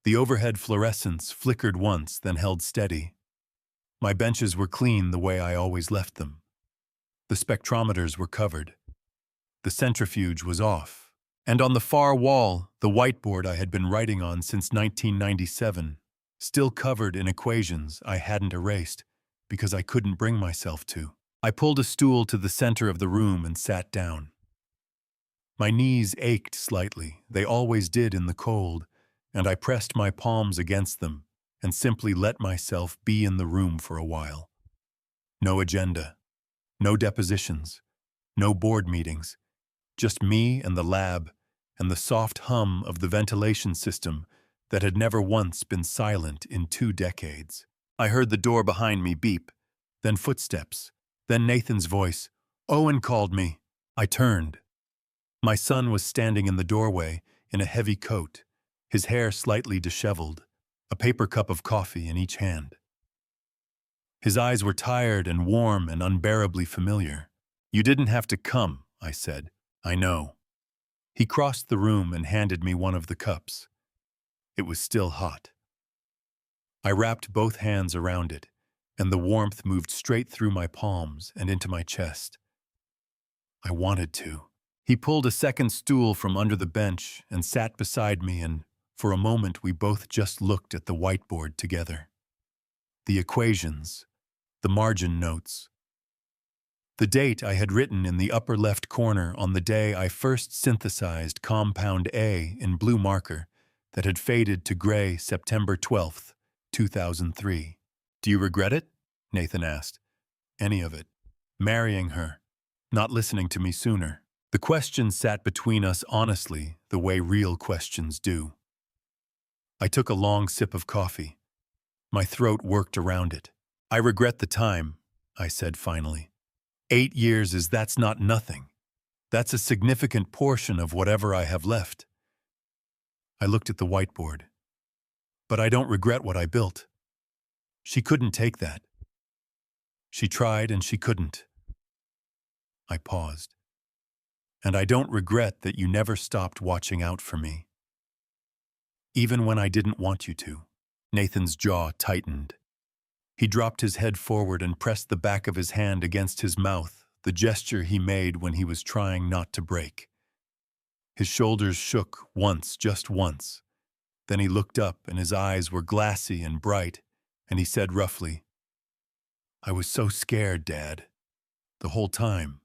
The overhead fluorescents flickered once, then held steady. My benches were clean the way I always left them. The spectrometers were covered. The centrifuge was off. And on the far wall, the whiteboard I had been writing on since 1997, still covered in equations I hadn't erased because I couldn't bring myself to. I pulled a stool to the center of the room and sat down. My knees ached slightly, they always did in the cold, and I pressed my palms against them and simply let myself be in the room for a while. No agenda, no depositions, no board meetings, just me and the lab and the soft hum of the ventilation system that had never once been silent in 2 decades. I heard the door behind me beep, then footsteps, then Nathan's voice. "Owen called me." I turned. My son was standing in the doorway in a heavy coat, his hair slightly disheveled, a paper cup of coffee in each hand. His eyes were tired and warm and unbearably familiar. "You didn't have to come," I said. "I know." He crossed the room and handed me one of the cups. It was still hot. I wrapped both hands around it, and the warmth moved straight through my palms and into my chest. I wanted to. He pulled a second stool from under the bench and sat beside me, and for a moment we both just looked at the whiteboard together. The equations, the margin notes. The date I had written in the upper left corner on the day I first synthesized compound A in blue marker that had faded to gray September 12th, 2003. "Do you regret it?" Nathan asked. "Any of it. Marrying her. Not listening to me sooner." The question sat between us honestly, the way real questions do. I took a long sip of coffee. My throat worked around it. "I regret the time," I said finally. 8 years that's not nothing. That's a significant portion of whatever I have left. I looked at the whiteboard. "But I don't regret what I built." She couldn't take that. She tried and she couldn't. I paused. "And I don't regret that you never stopped watching out for me. Even when I didn't want you to." Nathan's jaw tightened. He dropped his head forward and pressed the back of his hand against his mouth, the gesture he made when he was trying not to break. His shoulders shook once, just once. Then he looked up and his eyes were glassy and bright, and he said roughly, "I was so scared, Dad. The whole time.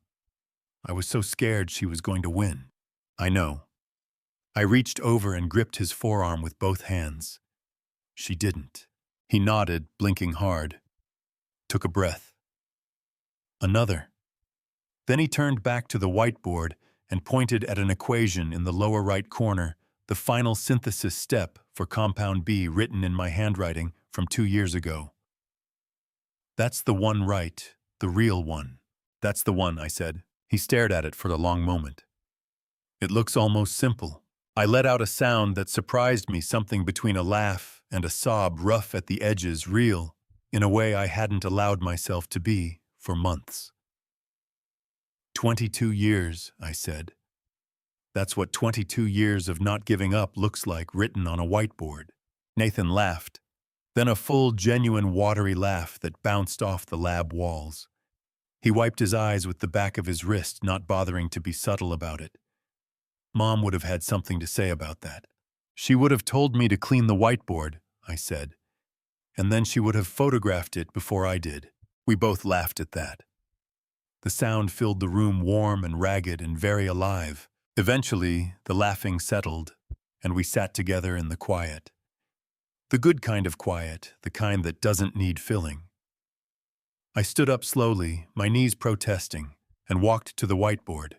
I was so scared she was going to win." "I know." I reached over and gripped his forearm with both hands. "She didn't." He nodded, blinking hard. Took a breath. Another. Then he turned back to the whiteboard and pointed at an equation in the lower right corner, the final synthesis step for compound B written in my handwriting from 2 years ago. "That's the one, right? The real one." "That's the one," I said. He stared at it for a long moment. "It looks almost simple." I let out a sound that surprised me, something between a laugh and a sob, rough at the edges, real, in a way I hadn't allowed myself to be for months. 22 years, I said. That's what 22 years of not giving up looks like written on a whiteboard. Nathan laughed, then a full, genuine, watery laugh that bounced off the lab walls. He wiped his eyes with the back of his wrist, not bothering to be subtle about it. Mom would have had something to say about that. She would have told me to clean the whiteboard, I said, and then she would have photographed it before I did. We both laughed at that. The sound filled the room warm and ragged and very alive. Eventually, the laughing settled, and we sat together in the quiet. The good kind of quiet, the kind that doesn't need filling. I stood up slowly, my knees protesting, and walked to the whiteboard.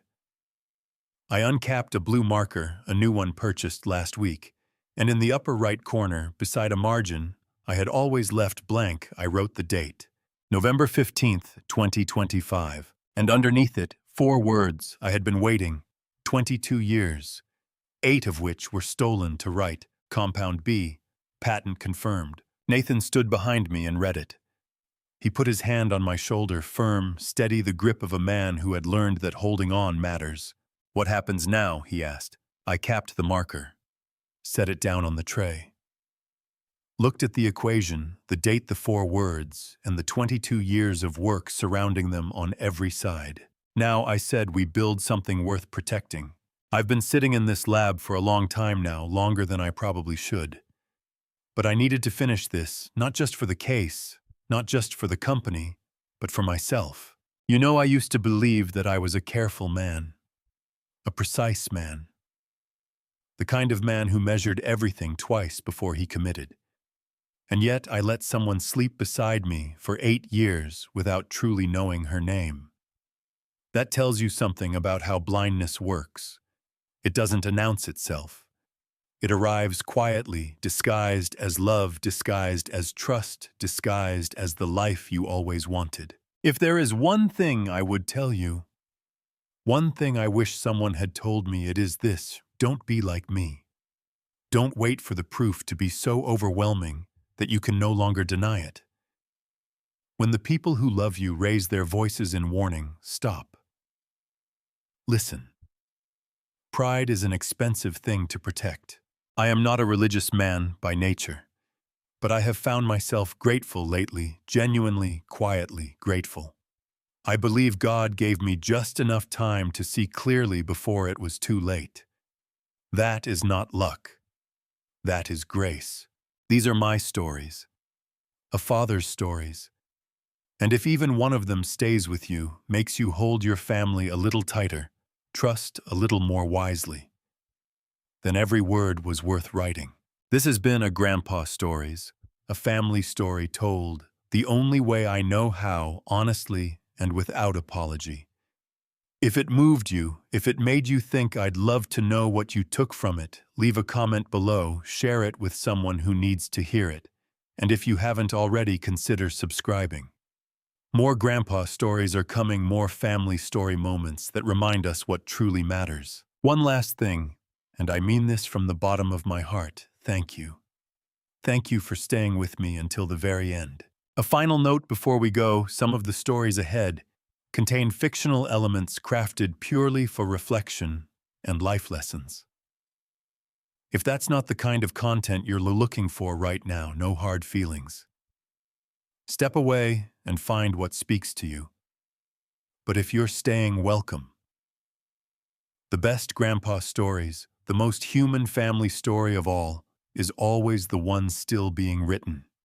I uncapped a blue marker, a new one purchased last week, and in the upper right corner, beside a margin I had always left blank, I wrote the date, November 15th, 2025, and underneath it, 4 words I had been waiting, 22 years, 8 of which were stolen to write, Compound B, patent confirmed. Nathan stood behind me and read it. He put his hand on my shoulder, firm, steady, the grip of a man who had learned that holding on matters. "What happens now?" he asked. I capped the marker, set it down on the tray. Looked at the equation, the date, the 4 words, and the 22 years of work surrounding them on every side. Now, I said, we build something worth protecting. I've been sitting in this lab for a long time now, longer than I probably should. But I needed to finish this, not just for the case, not just for the company, but for myself. You know, I used to believe that I was a careful man, a precise man, the kind of man who measured everything twice before he committed. And yet I let someone sleep beside me for 8 years without truly knowing her name. That tells you something about how blindness works. It doesn't announce itself. It arrives quietly, disguised as love, disguised as trust, disguised as the life you always wanted. If there is one thing I would tell you, one thing I wish someone had told me, it is this: don't be like me. Don't wait for the proof to be so overwhelming that you can no longer deny it. When the people who love you raise their voices in warning, stop. Listen. Pride is an expensive thing to protect. I am not a religious man by nature, but I have found myself grateful lately, genuinely, quietly grateful. I believe God gave me just enough time to see clearly before it was too late. That is not luck. That is grace. These are my stories, a father's stories. And if even one of them stays with you, makes you hold your family a little tighter, trust a little more wisely, then every word was worth writing. This has been a Grandpa Stories, a family story told the only way I know how, honestly and without apology. If it moved you, if it made you think, I'd love to know what you took from it. Leave a comment below, share it with someone who needs to hear it. And if you haven't already, consider subscribing. More Grandpa Stories are coming, more family story moments that remind us what truly matters. One last thing, and I mean this from the bottom of my heart, thank you. Thank you for staying with me until the very end. A final note before we go: some of the stories ahead contain fictional elements crafted purely for reflection and life lessons. If that's not the kind of content you're looking for right now, no hard feelings. Step away and find what speaks to you. But if you're staying, welcome. The best Grandpa Stories, the most human family story of all, is always the one still being written.